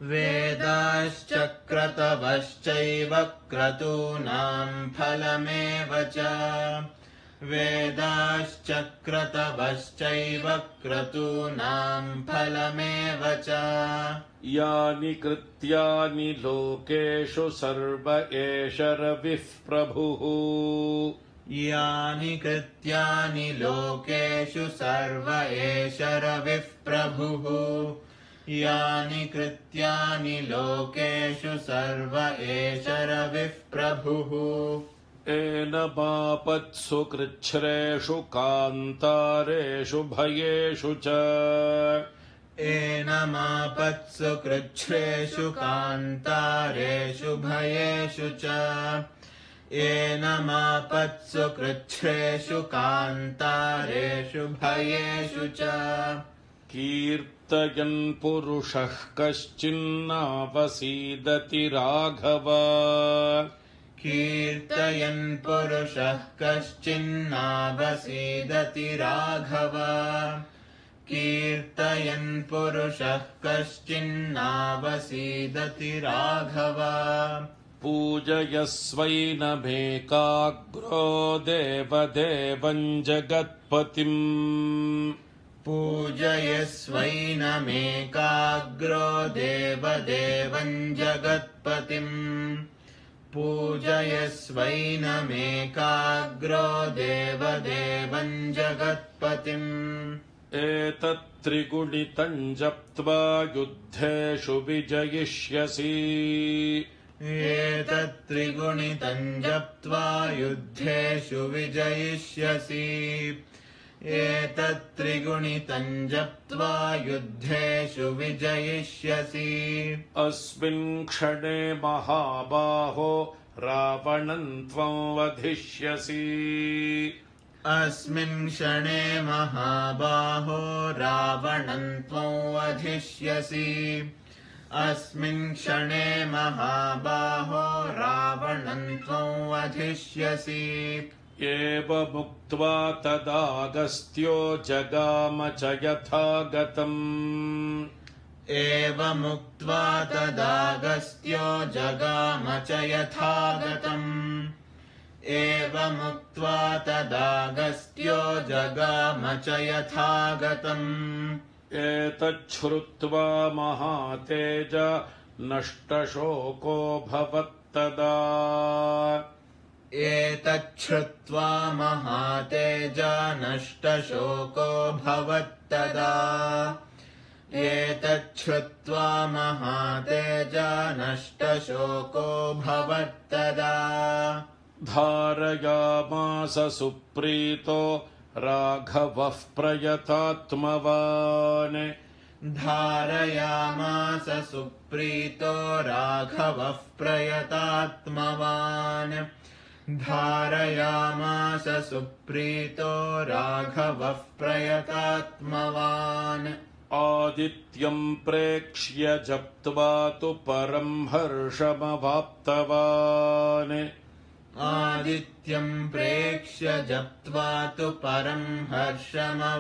वेदाश्चक्रतपश्चैव क्रतूनाम् फलमेव च वेदाश्चक्रतपश्चैव क्रतूनाम् फलमेव च यानि कृत्यानि लोकेषु सर्व एष रविः प्रभुः यानि कृत्यानि लोकेषु सर्व एष रविः प्रभुः यानि कृत्यानि लोकेषु सर्व एष रविः प्रभुः एनमापत्सु कृच्छ्रेषु कान्तारेषु भयेषु च एनमापत्सु कृच्छ्रेषु कान्तारेषु भयेषु च एनमापत्सु कृच्छ्रेषु कान्तारेषु भयेषु च कीर्तयन् पुरुषः कश्चिन्नावसीदति राघव कीर्तयन् पुरुषः कश्चिन्नावसीदति राघव कीर्तयन् पुरुषः कश्चिन्नावसीदति राघव पूजयस्वैनमेकाग्रो देवदेवम् जगत्पतिम् पूजयस्वैनमेकाग्रो देवदेवम् जगत्पतिम् पूजयस्वैनमेकाग्रो देवदेवम् जगत्पतिम् एतत्त्रिगुणितम् जप्त्वा युद्धेषु विजयिष्यसि एतत्त्रिगुणितम् जप्त्वा युद्धेषु विजयिष्यसि एतत्त्रिगुणितम् जप्त्वा युद्धेषु विजयिष्यसि अस्मिन् क्षणे महाबाहो रावणम् त्वम् वधिष्यसि अस्मिन् क्षणे महाबाहो रावणम् त्वम् वधिष्यसि अस्मिन् क्षणे महाबाहो रावणम् त्वम् वधिष्यसि एवमुक्त्वा तदागस्त्यो जगाम च यथागतम् एवमुक्त्वा तदागस्त्यो जगाम च यथागतम् एवमुक्त्वा तदागस्त्यो जगाम च यथागतम् एतच्छ्रुत्वा महातेज नष्टशोको भवत्तदा एतच्छ्रुत्वा महातेजा नष्टशोको भवत्तदा एतच्छ्रुत्वा महातेजा नष्टशोको भवत्तदा धारयामास सुप्रीतो राघवः प्रयतात्मवान् धारयामास सुप्रीतो राघवः प्रयतात्मवान् धारयामास सुप्रीतो राघवः प्रयतात्मवान् आदित्यम् प्रेक्ष्य जप्त्वा तु परम् हर्षमवाप्तवान् आदित्यम् प्रेक्ष्य जप्त्वा तु परम् हर्षमवाप्तवान्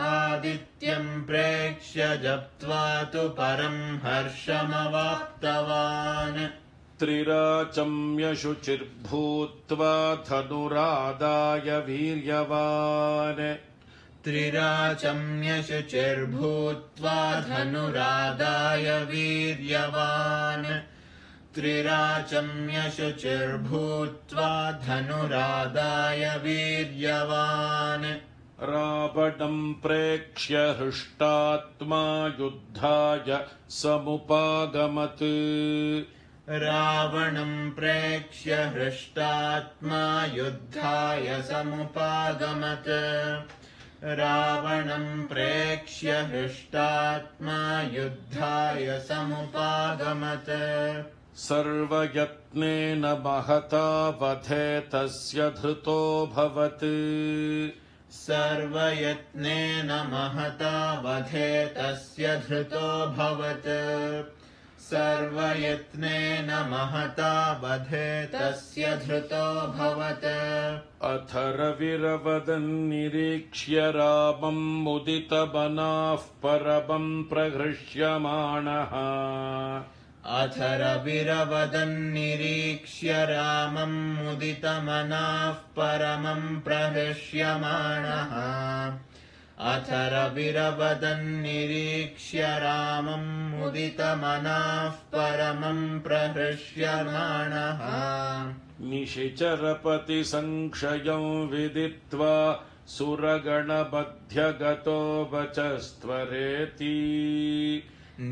आदित्यम् प्रेक्ष्य जप्त्वा तु परम् हर्षमवाप्तवान् त्रिराचम्यशुचिर्भूत्वा धनुरादाय वीर्यवान् त्रिराचम्यशुचिर्भूत्वा धनुरादाय वीर्यवान् त्रिराचम्यशुचिर्भूत्वा धनुरादाय वीर्यवान् रावणम् प्रेक्ष्य हृष्टात्मा युद्धाय समुपागमत् रावणम् प्रेक्ष्य हृष्टात्मा युद्धाय समुपागमत् रावणम् प्रेक्ष्य हृष्टात्मा युद्धाय समुपागमत् सर्वयत्नेन महता वधे तस्य धृतोऽभवत् सर्वयत्नेन महता वधे तस्य धृतोऽभवत् सर्वयत्नेन महता वधे तस्य धृतोऽभवत् अथरविरवदन्निरीक्ष्य रामम् मुदितमनाः परमम् प्रहृष्यमाणः अथरविरवदन्निरीक्ष्य रामम् मुदितमनाः परमम् प्रहृष्यमाणः अथरविरवदन्निरीक्ष्य रामम् मुदितमनाः परमम् प्रहृष्यमाणः निशिचरपतिसंक्षयम् विदित्वा सुरगणमध्यगतो वचस्त्वरेति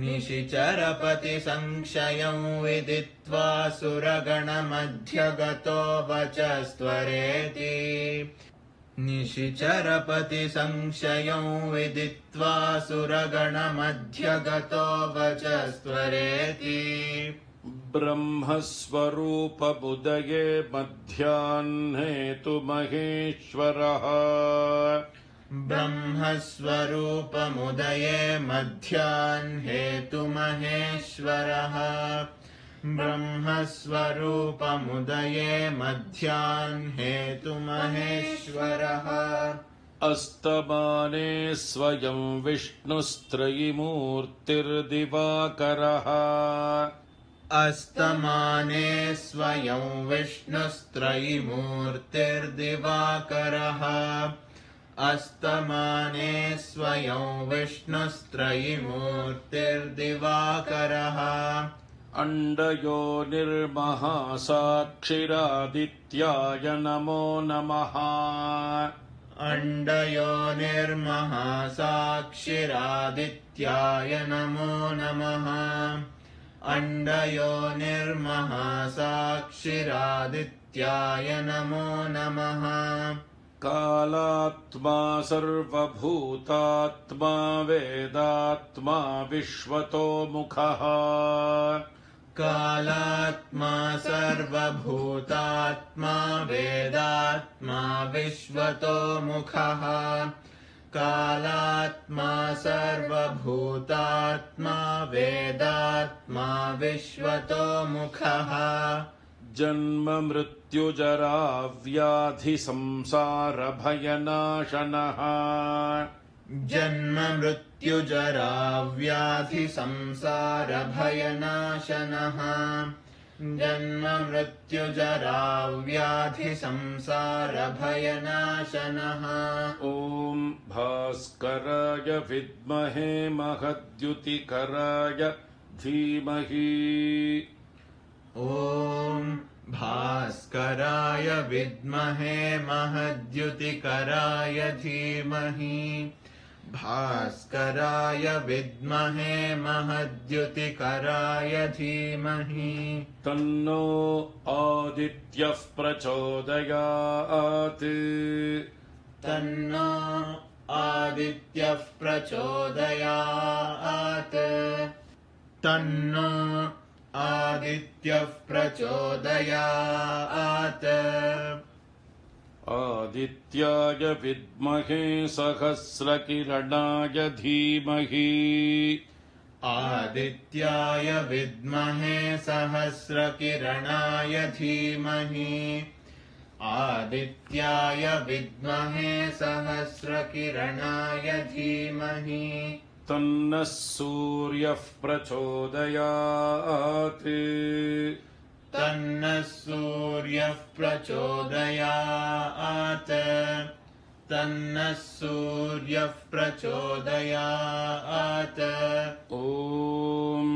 निशिचरपतिसंक्षयम् विदित्वा सुरगणमध्यगतो वचस्त्वरेति निशिचरपतिसंक्षयम् विदित्वा सुरगणमध्यगतो वचस्त्वरेति ब्रह्मस्वरूपमुदये मध्याह्ने तु महेश्वरः ब्रह्मस्वरूपमुदये मध्याह्ने तु महेश्वरः ब्रह्मस्वरूपमुदये मध्याह्ने तु महेश्वरः अस्तमाने स्वयं विष्णुस्त्रयीमूर्तिर्दिवाकरः अस्तमाने स्वयं विष्णुस्त्रयीमूर्तिर्दिवाकरः अस्तमाने स्वयं विष्णुस्त्रयीमूर्तिर्दिवाकरः अण्डयोनिर्महासाक्षिरादित्याय नमो नमः अण्डयोनिर्महासाक्षिरादित्याय नमो नमः अण्डयोनिर्महासाक्षिरादित्याय नमो नमः कालात्मा सर्वभूतात्मा वेदात्मा विश्वतोमुखः कालात्मा सर्वभूतात्मा वेदात्मा विश्वतोमुखः कालात्मा सर्वभूतात्मा वेदात्मा विश्वतोमुखः जन्म मृत्युजरा व्याधि संसार भयनाशनः जन्म मृत्युजरा व्याधि संसार भयनाशनः जन्म मृत्युजरा व्याधि संसार भयनाशनः ॐ भास्कराय विद्महे महद्युतिकराय धीमहि ॐ भास्कराय विद्महे महद्युतिकराय धीमहि भास्कराय विद्महे महद्युतिकराय धीमहि तन्नो आदित्यः प्रचोदयात् तन्नो आदित्यः प्रचोदयात् तन्नो आदित्यः प्रचोदयात् आदित्याय विद्महे सहस्रकिरणाय धीमहि आदित्याय विद्महे सहस्रकिरणाय धीमहि आदित्याय विद्महे सहस्रकिरणाय धीमहि तन्नः सूर्यः प्रचोदयात् तन्नः सूर्यः प्रचोदयात् तन्नः सूर्यः प्रचोदयात् ॐ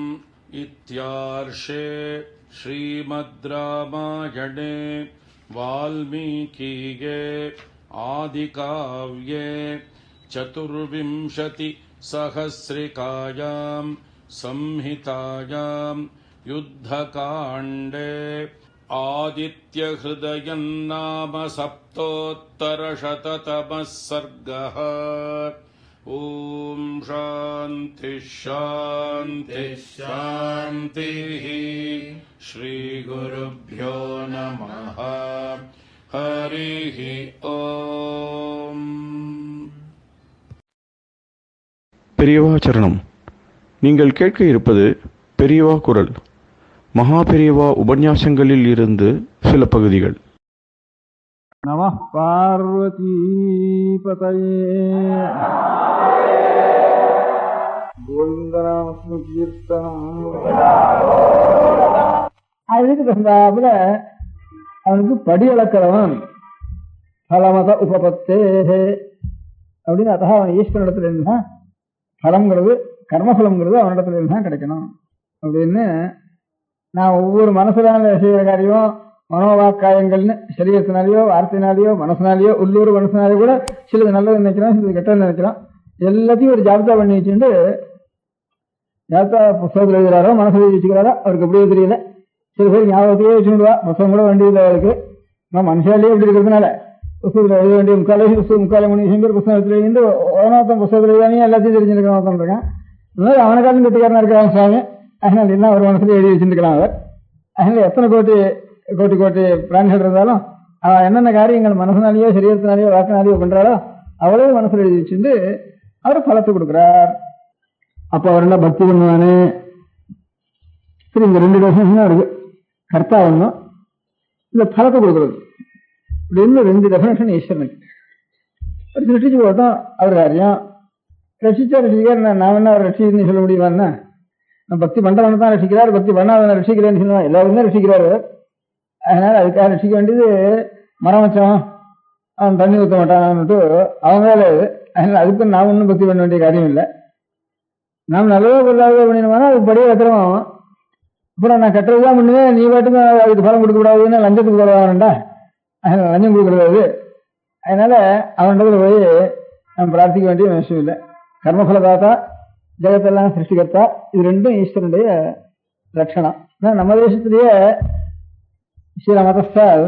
इत्यार्षे श्रीमद् रामायणे वाल्मीकीये आदिकाव्ये चतुर्विंशतिसहस्रिकायां संहितायां युद्धकाण्डे आदित्यहृदयं नाम सप्तोत्तरशततमः सर्गः ஓம் சாந்தி ஷாந்தி ஷாந்தி. ஸ்ரீ குருப்யோ நமஹ. ஹரிஹி ஓம். பெரியவா சரணம். நீங்கள் கேட்க இருப்பது பெரியவா குரல். மகா பெரியவா உபன்யாசங்களில் இருந்து சில பகுதிகள். நமः பார்வதீபதயே. கோவிந்தநாமஸ்மகீர்த்தனம். அதுக்கு தகுந்தாப்புல அவனுக்கு படி அளக்கிறவன் பலமத உபபத்தே அப்படின்னு. அத்தக அவன் ஈஸ்வரனிடத்துல இருந்தா பலம்ங்கிறது கர்மபலம்ங்கிறது அவனிடத்துல இருந்தா கிடைக்கணும் அப்படின்னு. நான் ஒவ்வொரு மனசுலான செய்கிற காரியம் மனோவாக்காயங்கள்னு சரீரத்தினாலேயோ வார்த்தையினாலேயோ மனசினாலேயோ உள்ளூர் மனசினாலேயோ கூட சிலது நல்லது நினைக்கிறோம், சிலது கெட்டது நினைக்கிறோம். எல்லாத்தையும் ஒரு ஜாபிதா பண்ணி வச்சுட்டு ஜாபிதா புத்தகத்தில் எழுதுறாரோ மனசில் எழுதி வச்சுக்கிறாரோ அவருக்கு எப்படியோ தெரியல. சில பேர் ஞாபகத்தையே வச்சுடுவா, புத்தகம் கூட வேண்டியது அவருக்கு. நம்ம மனுஷாலேயே எப்படி இருக்கிறதுனால புத்தகத்தில் எழுத வேண்டிய முக்காலே 3 பேர் புத்தகம் எடுத்து எழுதிட்டு ஓனோத்தம் புத்தகத்தில் எழுதானே எல்லாத்தையும் தெரிஞ்சுருக்கான் இருக்கான். அதனால அவனுக்காலும் கெட்டிக்காரனா இருக்கிறான் சுவாமி. அதனால என்ன ஒரு மனசுல எழுதி வச்சுருக்கலாம் அவர். அதனால எத்தனை கோட்டி பிராணிகள் இருந்தாலும் அவன் என்னென்ன காரியங்கள் மனசினாலேயோ சரீரத்தினாலேயோ வாக்கினாலேயோ பண்றாளோ அவளே மனசுல எழுதி வச்சுட்டு அவர் பலத்தை கொடுக்குறார். அப்ப அவர் என்ன பக்தி பண்ணுவானு? சரி, இந்த 2 டெஃபினேஷன் தான் இருக்கு. கர்த்தா ஒண்ணும், இந்த பலத்தை கொடுக்குறது அப்படின்னு 2 டெஃபினேஷன் ஈஸ்வரனுக்கு. ஒரு சிருஷ்டிச்சு போட்டோம் அவர் காரியம். ரசிச்சார் நான் என்ன அவர் ரசிக்கிறேன்னு சொல்ல முடியுமான்னா? பக்தி பண்றவனை தான் ரசிக்கிறார், பக்தி பண்ணாதவனை ரசிக்கிறேன்னு சொல்லுவான். எல்லாருமே ரசிக்கிறாரு. அதனால அதுக்காக ரசிக்க வேண்டியது மரம் வச்சவன் அவன் தண்ணி ஊற்ற மாட்டான்ட்டு அவங்க வேலை. அதனால அதுக்கு நாம் ஒன்றும் பக்தி பண்ண வேண்டிய காரியம் இல்லை. நாம் நல்லதோ பொருளாதோ பண்ணினோம்னா அதுக்கு படியே வைக்கிறோம். அப்புறம் நான் கட்டுறதுதான் பண்ணுவேன், நீ பாட்டுக்கு அதுக்கு பலம் கொடுக்க கூடாதுன்னு லஞ்சத்துக்கு போடுவான்டா. அதனால லஞ்சம் கொடுக்கறது. அதனால அவனிடத்துல போய் நம்ம பிரார்த்திக்க வேண்டிய விஷயம் இல்லை. கர்மபலதாத்தா, ஜெகத்தெல்லாம் சிருஷ்டிகர்த்தா, இது 2 ஈஸ்வரனுடைய லட்சணம். நம்ம தேசத்திலேயே சில மதஸ்தால்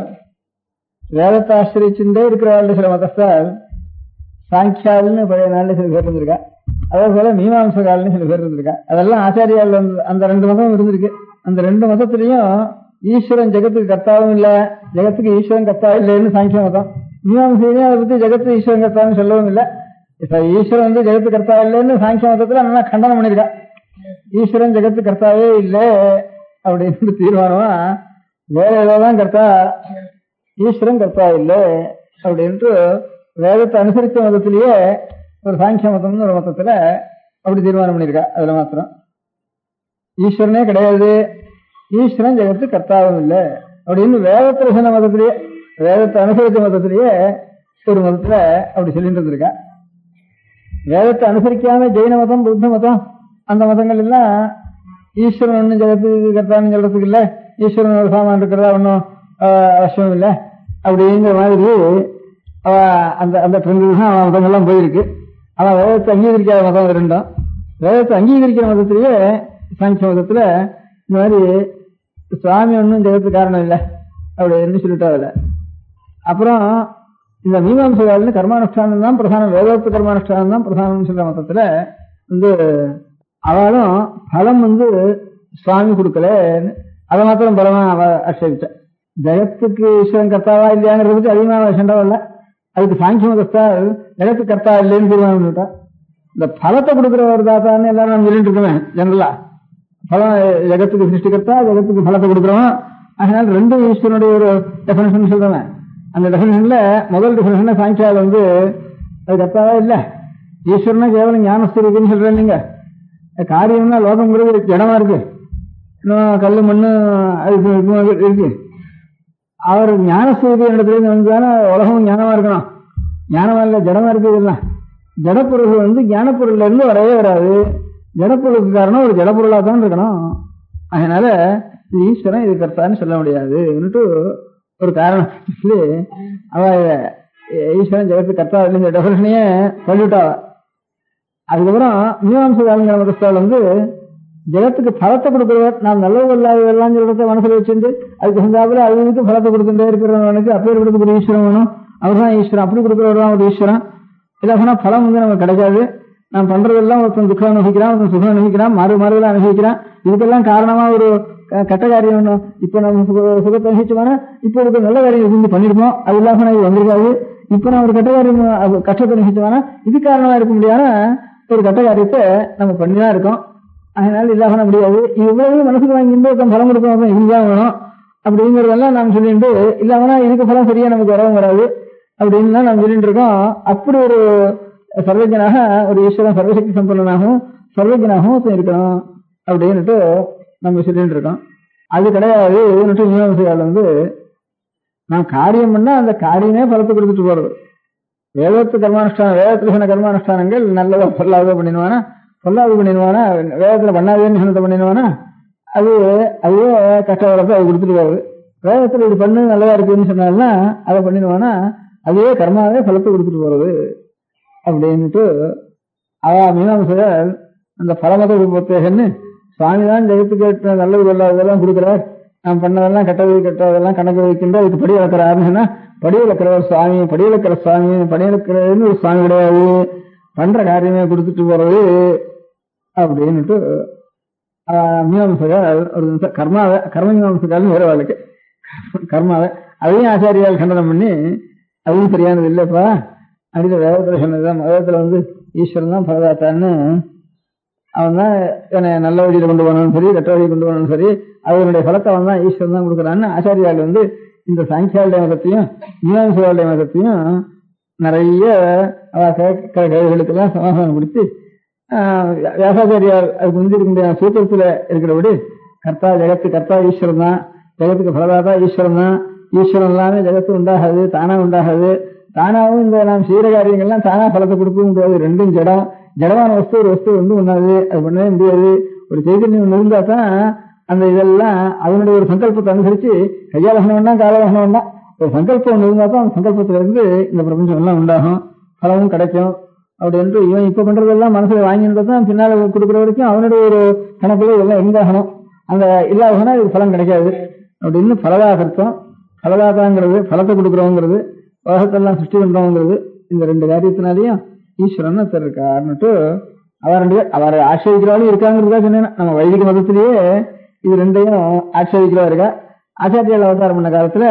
வேதத்தை ஆசிரிச்சுட்டே இருக்கிறவர்கள், சில மதஸ்தால் சாங்கியால்னு பழைய நாள்ல சில பேர் இருந்திருக்கா. அதே போல மீமாம்சகால்னு சில பேர் இருந்திருக்கா. அதெல்லாம் ஆச்சாரியால் அந்த 2 மதம் இருந்திருக்கு. அந்த 2 மதத்திலையும் ஈஸ்வரன் ஜெகத்துக்கு கர்த்தாவும் இல்ல, ஜெகத்துக்கு ஈஸ்வரன் கர்த்தா இல்லைன்னு சாங்கிய மதம். மீமாம்சையிலையும் அதை பத்தி ஜெகத்து ஈஸ்வரன் கர்த்தான்னு சொல்லவும் இல்லை. இப்ப ஈஸ்வரன் ஜெகத்து கர்த்தா இல்லைன்னு சாங்கிய மதத்துல நல்லா கண்டனம் பண்ணிருக்கா. ஈஸ்வரன் ஜெகத்து கர்த்தாவே இல்லை அப்படின்னு தீர்மானமா வேற ஏதோதான் கர்த்தா, ஈஸ்வரன் கர்த்தா இல்லை அப்படின்ட்டு வேதத்தை அனுசரித்த மதத்திலேயே ஒரு சாங்கிய மதம்னு ஒரு மதத்துல அப்படி தீர்மானம் பண்ணிருக்கா. அதுல மாத்திரம் ஈஸ்வரனே கிடையாது, ஈஸ்வரன் ஜெகத்து கர்த்தாவும் இல்லை அப்படின்னு வேதத்துல சொன்ன மதத்திலேயே, வேதத்தை அனுசரித்த மதத்திலேயே ஒரு மதத்துல அப்படி சொல்லிட்டு இருந்திருக்கா. வேதத்தை அனுசரிக்காம ஜெயின மதம், புத்த மதம், அந்த மதங்கள் எல்லாம் ஈஸ்வரன் ஒன்னும் ஜெகத்துக்கு கர்த்தான்னு சொல்றதுக்கு இல்லை, ஈஸ்வரன் ஒரு சாமான் இருக்கிறதா ஒன்றும் அவசியம் இல்லை அப்படிங்கிற மாதிரி அந்த அந்த ட்ரெண்டு தான் மதங்கள்லாம் போயிருக்கு. ஆனால் வேதத்தை அங்கீகரிக்காத மதம் 2. வேதத்தை அங்கீகரிக்கிற மதத்திலேயே சாங்கிய மதத்துல இந்த மாதிரி சுவாமி ஒன்றும் ஜெகத்துக்கு காரணம் இல்லை அப்படின்னு சொல்லிட்டாவில்ல. அப்புறம் இந்த மீமாம்சகால்னு கர்மானுஷ்டானம் தான் பிரதானம், வேதோக்த கர்மானுஷ்டானம் தான் பிரதானம்னு சொல்ற மதத்துல அவளும் பலம் சுவாமி கொடுக்கல, அதை மாத்திரம் பலமா அவ ஆட்சேபிச்ச. ஜெகத்துக்கு ஈஸ்வரன் கர்த்தாவா இல்லையாங்கிறத பத்தி அதிகமாக சண்டை. அதுக்கு சாங்கிய மதத்தால் ஜெகத்துக்கு கர்த்தா இல்லைன்னு தீர்மானம் பண்ணிவிட்டா. இந்த பலத்தை கொடுக்குற ஒரு தாத்தான்னு எல்லாரும் நம்ம சொல்லிட்டு இருக்கோம் ஜெனரலா. பலம் ஜெகத்துக்கு சிருஷ்டிகர்த்தா, ஜெகத்துக்கு பலத்தை கொடுக்குறோம். அதனால 2 ஈஸ்வரனுடைய ஒரு டெஃபினேஷன் சொல்றேன். அந்த டெஃபினேஷன்ல முதல் டெஃபினேஷன் சாங்கியால் அது கர்த்தாவா இல்லை, ஈஸ்வரனா கேவலம் ஞானஸ்வரூபின்னு சொல்றேன். நீங்க காரியம்னா லோகம்ங்கிறது இடமா இருக்கு, இன்னும் கல்லு மண்ணு இருக்கு. அவர் ஞானஸ்வரூபி இடத்துல வந்துதானே உலகமும் ஞானமா இருக்கணும். ஞானமா இல்ல ஜடமா இருக்கு. இதெல்லாம் ஜடப்பொருள் ஞானப்பொருள்ல இருந்து வரவே வராது. ஜடப்பொருளுக்கு காரணம் ஒரு ஜடப்பொருளா தான் இருக்கணும். அதனால ஈஸ்வரன் இது கர்த்தான்னு சொல்ல முடியாது ஒரு காரணம் சொல்லி அவ ஈஸ்வரன் ஜெகத்து கர்த்தா இல்லைங்கிற டெஃபினேஷனையே சொல்லிவிட்டா. அதுக்கப்புறம் மீமாம்சகாலங்கிற மதஸ்தால் ஜெகத்துக்கு பலத்தை கொடுக்கிறவர், நாம் நல்லது இல்லாததெல்லாம் சொல்றத மனசுல வச்சிருந்து அதுக்கு சொந்தாப்புல அதுக்கு பலத்தை கொடுத்துட்டே இருக்கிறவனுக்கு அப்பேர் கொடுக்கக்கூடிய ஈஸ்வரன் வேணும். அவர் தான் ஈஸ்வரன், அப்படி கொடுக்கிறவர் தான் ஒரு ஈஸ்வரன். இல்லாசனா பலம் நமக்கு கிடைக்காது. நான் பண்றதெல்லாம் ஒருத்தன் துக்கம் அனுபவிக்கிறான், ஒருத்தன் சுகம் அனுபவிக்கிறான், மாறுதலாம் அனுபவிக்கிறான். இதுக்கெல்லாம் காரணமா ஒரு கெட்ட காரியம் ஒண்ணும். இப்ப நம்ம சுகத்தை அனுபவிச்சோம்னா இப்ப ஒரு நல்ல காரியம் இருந்து பண்ணிருப்போம், அது இல்லாம நான் இது வந்திருக்காது. இப்ப நான் ஒரு கெட்ட காரியம் கஷ்டத்தை அனுபவிச்சோம்னா இது காரணமா இருக்க முடியாத ஒரு கெட்ட காரியத்தை நம்ம பண்ணிதான் இருக்கோம். அதனால இல்லாம முடியாது. இவ்வளவு மனசுக்கு வாங்கிட்டு ஒருத்தன் பலம் கொடுக்கணும், இதுதான் வேணும் அப்படிங்கறதெல்லாம் நாம் சொல்லிட்டு இல்லாமனா இதுக்கு பலம் சரியா நமக்கு வரவும் வராது அப்படின்னு தான் நாம் சொல்லிட்டு இருக்கோம். அப்படி ஒரு சர்வஜனாக ஒரு ஈஸ்வரன் சர்வசக்தி சம்பன்னனாகவும் சர்வஜனாகவும் இருக்கணும் அப்படின்னுட்டு நம்ம சொல்லிட்டு இருக்கோம். அது கிடையாது. மீமாம்சையால் நான் காரியம் பண்ணா அந்த காரியமே பலத்தை கொடுத்துட்டு போறது. வேதத்து கர்மானுஷ்டானம், வேதத்துல சொன்ன கர்மானுஷ்டானங்கள் நல்லதா பொல்லாதோ பண்ணிடுவானா, பொல்லாது பண்ணிடுவானா, வேதத்துல பண்ணாதேன்னு சொன்னதை பண்ணிடுவானா, அதுவே கஷ்ட வளர்த்து அது கொடுத்துட்டு போகுது. வேதத்துல இது பண்ணு நல்லதா இருக்குன்னு சொன்னால்னா அதை பண்ணிடுவானா, அதுவே கர்மாவே பலத்தை கொடுத்துட்டு போறது அப்படின்ட்டு மீமாம்சையால் அந்த பலமத உபத்தேகன்னு சுவாமிதான் ஜெகத்துக்கு நல்லது கொள்ளாததெல்லாம் கொடுக்குறார், நான் பண்ணதெல்லாம் கெட்டதெல்லாம் கணக்கு வைக்கின்ற அதுக்கு படி இழக்கிறாருன்னு சொன்னா, படி இழக்கிறவர் சுவாமி, படி இழக்கிற சுவாமி, படி இழக்கிறன்னு ஒரு சுவாமி கிடையாது, பண்ற காரியமே கொடுத்துட்டு போறது அப்படின்னுட்டு மீமாம்சையால் ஒரு கர்ம மீமாம்சையால் வேற வாழ்க்கை கர்மாவை அதையும் ஆச்சாரியால் கண்டனம் பண்ணி அதுவும் சரியானது இல்லப்பா அப்படின்னு வேதத்துல சொன்னதுதான். வேதத்துல ஈஸ்வரன் தான் பரதாத்தான்னு, அவன் தான் என்னை நல்ல வழியில கொண்டு போனாலும் சரி கெட்ட வழியை கொண்டு போனாலும் சரி அவனுடைய பலத்தை அவன் தான் ஈஸ்வரன் தான் கொடுக்குறான்னு ஆச்சாரியால் இந்த சாங்கியாளுடைய மதத்தையும் மீமாம்சையாளுடைய மதத்தையும் நிறைய கேள்விகளுக்கெல்லாம் சமாதானம் கொடுத்து வியாசாச்சாரியார் அதுக்கு இருக்க சூத்திரத்துல இருக்கிறபடி கர்த்தா ஜெகத்து கர்த்தா ஈஸ்வரன் தான், ஜெகத்துக்கு பலதாதா ஈஸ்வரன் தான், ஈஸ்வரன் எல்லாமே ஜெகத்து உண்டாகாது, தானா உண்டாகாது, தானாவும் இந்த நாம் செய்யற காரியங்கள்லாம் தானா பலத்தை கொடுக்கவும் முடியாது. ரெண்டும் ஜடமான வஸ்து ஒரு வஸ்து ஒண்ணாது, அது பண்ணவே முடியாது. ஒரு சைதன்யம் இருந்தா தான் அந்த இதெல்லாம் அதனுடைய ஒரு சங்கல்பத்தை அனுசரிச்சு கையாலகணம் வேண்டாம் காலகணம் வேண்டாம், ஒரு சங்கல்பம் ஒன்று இருந்தா தான் அந்த சங்கல்பத்துல இருந்து இந்த பிரபஞ்சம் எல்லாம் உண்டாகும், பலமும் கிடைக்கும் அப்படின்ட்டு இவன் இப்ப பண்றதெல்லாம் மனசுல வாங்கினதான் பின்னால கொடுக்குற வரைக்கும் அவனுடைய ஒரு கணக்குல இதெல்லாம் இருந்தாகணும். அந்த இல்லாதனா இது பலம் கிடைக்காது அப்படின்னு பலதாகர்த்தம். பலதாதாங்கிறது பலத்தை கொடுக்குறவங்கிறது, உலகத்தெல்லாம் சிருஷ்டி பண்றவங்கிறது, இந்த ரெண்டு காரியத்தினாலையும் ஈஸ்வரன் இருக்காருன்னுட்டு அவர் ஆட்சேபிக்கிறவாலும் இருக்காங்கிறதா சொன்னேன். நம்ம வைதிக மதத்திலேயே இது ரெண்டையும் ஆட்சேபிக்கிறவா இருக்கா. ஆச்சாரியால் அவதாரம் பண்ண காலத்துல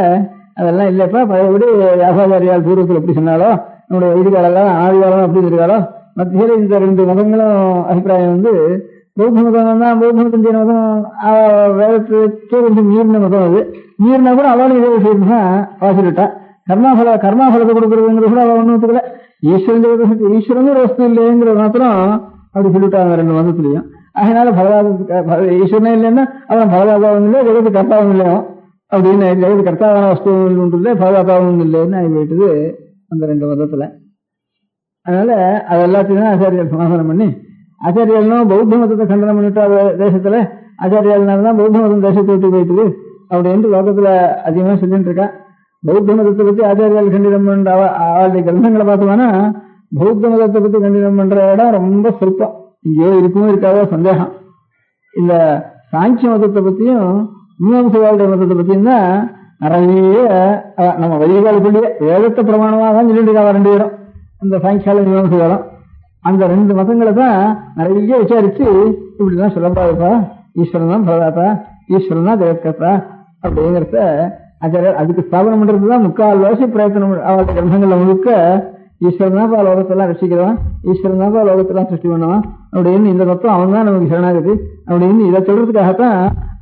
அதெல்லாம் இல்லப்பா, பழையபடி வியாசாச்சாரியால் பூர்வத்தில் எப்படி சொன்னாலோ நம்முடைய வைதிகாலெல்லாம் ஆதிகாலம் அப்படி இருக்காளோ மத்தியில இந்த ரெண்டு மதங்களும் அபிப்பிராயம் பௌத்த மதம் தான். பௌத்த மதம் ஜெயின மதம் வேதத்துக்கே கொஞ்சம் மீறின மதம். அது மீறினா கூட அவளும் இதே விஷயத்து தான் வாசிட்டா. கர்மாபலத்தை கொடுக்கறதுங்கிற கூட அவள் ஒன்றும் ஒத்துக்கல. ஈஸ்வரன் ஒரு வஸ்து இல்லைங்கிற மாத்திரம் அப்படி சொல்லிட்டாங்க ரெண்டு மதத்திலையும். அதனால ஈஸ்வரனே இல்லைன்னா அவன் பலதாதாவும் இல்லை, ஜெகத்து கர்த்தாவும் இல்லையோ அப்படின்னு, ஜெகத்து கர்த்தாவான வஸ்துவும் ஒன்று இல்லை, பலதாதாவும் இல்லைன்னு ஆகி போயிட்டுது அந்த ரெண்டு மதத்துல. அதனால அது எல்லாத்தையும் ஆச்சாரியால் சமாதானம் பண்ணி, ஆச்சாரியாலும் பௌத்த மதத்தை கண்டனம் பண்ணிட்டா தேசத்துல, ஆச்சாரியால்னால்தான் பௌத்த மதம் தேசத்தை விட்டு போயிட்டுது அப்படின்ட்டு லோகத்துல அதிகமா சொல்லிட்டு இருக்கா. பௌத்த மதத்தை பத்தி ஆச்சாரியால் கண்டினம் பண்ற அவளுடைய கிரந்தங்களை பார்த்தோம்னா பௌத்த மதத்தை பத்தி கண்டினம் பண்ற இடம் ரொம்ப சொற்பம், இங்கேயோ இருக்குமோ இருக்காதோ சந்தேகம். இந்த சாங்கிய மதத்தை பத்தியும் மீமாம்சையாளுடைய மதத்தை பத்தியும் தான் நிறைய நம்ம வழிகாலுக்குள்ளேயே வேதத்தை பிரமாணமாக தான் சொல்லிட்டு இருக்கா ரெண்டு பேரும், இந்த சாங்கியால மீமாம்சையாலும். அந்த ரெண்டு மதங்களை தான் நிறைய விசாரிச்சு இப்படிதான் சொல்லப்படாதுப்பா, ஈஸ்வரன் தான் பரதாத்தா, ஈஸ்வரன் தான் ஜெகத்கர்த்தா அப்படிங்கிறத ஆச்சாரியர் அதுக்கு ஸ்தாபனம் பண்றதுதான் முக்கால் வாசி பிரயத்தனம். அவருடைய கிரந்தங்கள்ல முழுக்க ஈஸ்வரன் தான் லோகத்தெல்லாம் ரசிக்கிறவன், ஈஸ்வரன் தான் லோகத்தெல்லாம் சிருஷ்டி பண்ணுவான் அப்படின்னு இந்த தத்துவம் அவன் தான் நமக்கு சரணாகுது அப்படின்னு இதை சொல்றதுக்காகத்தான்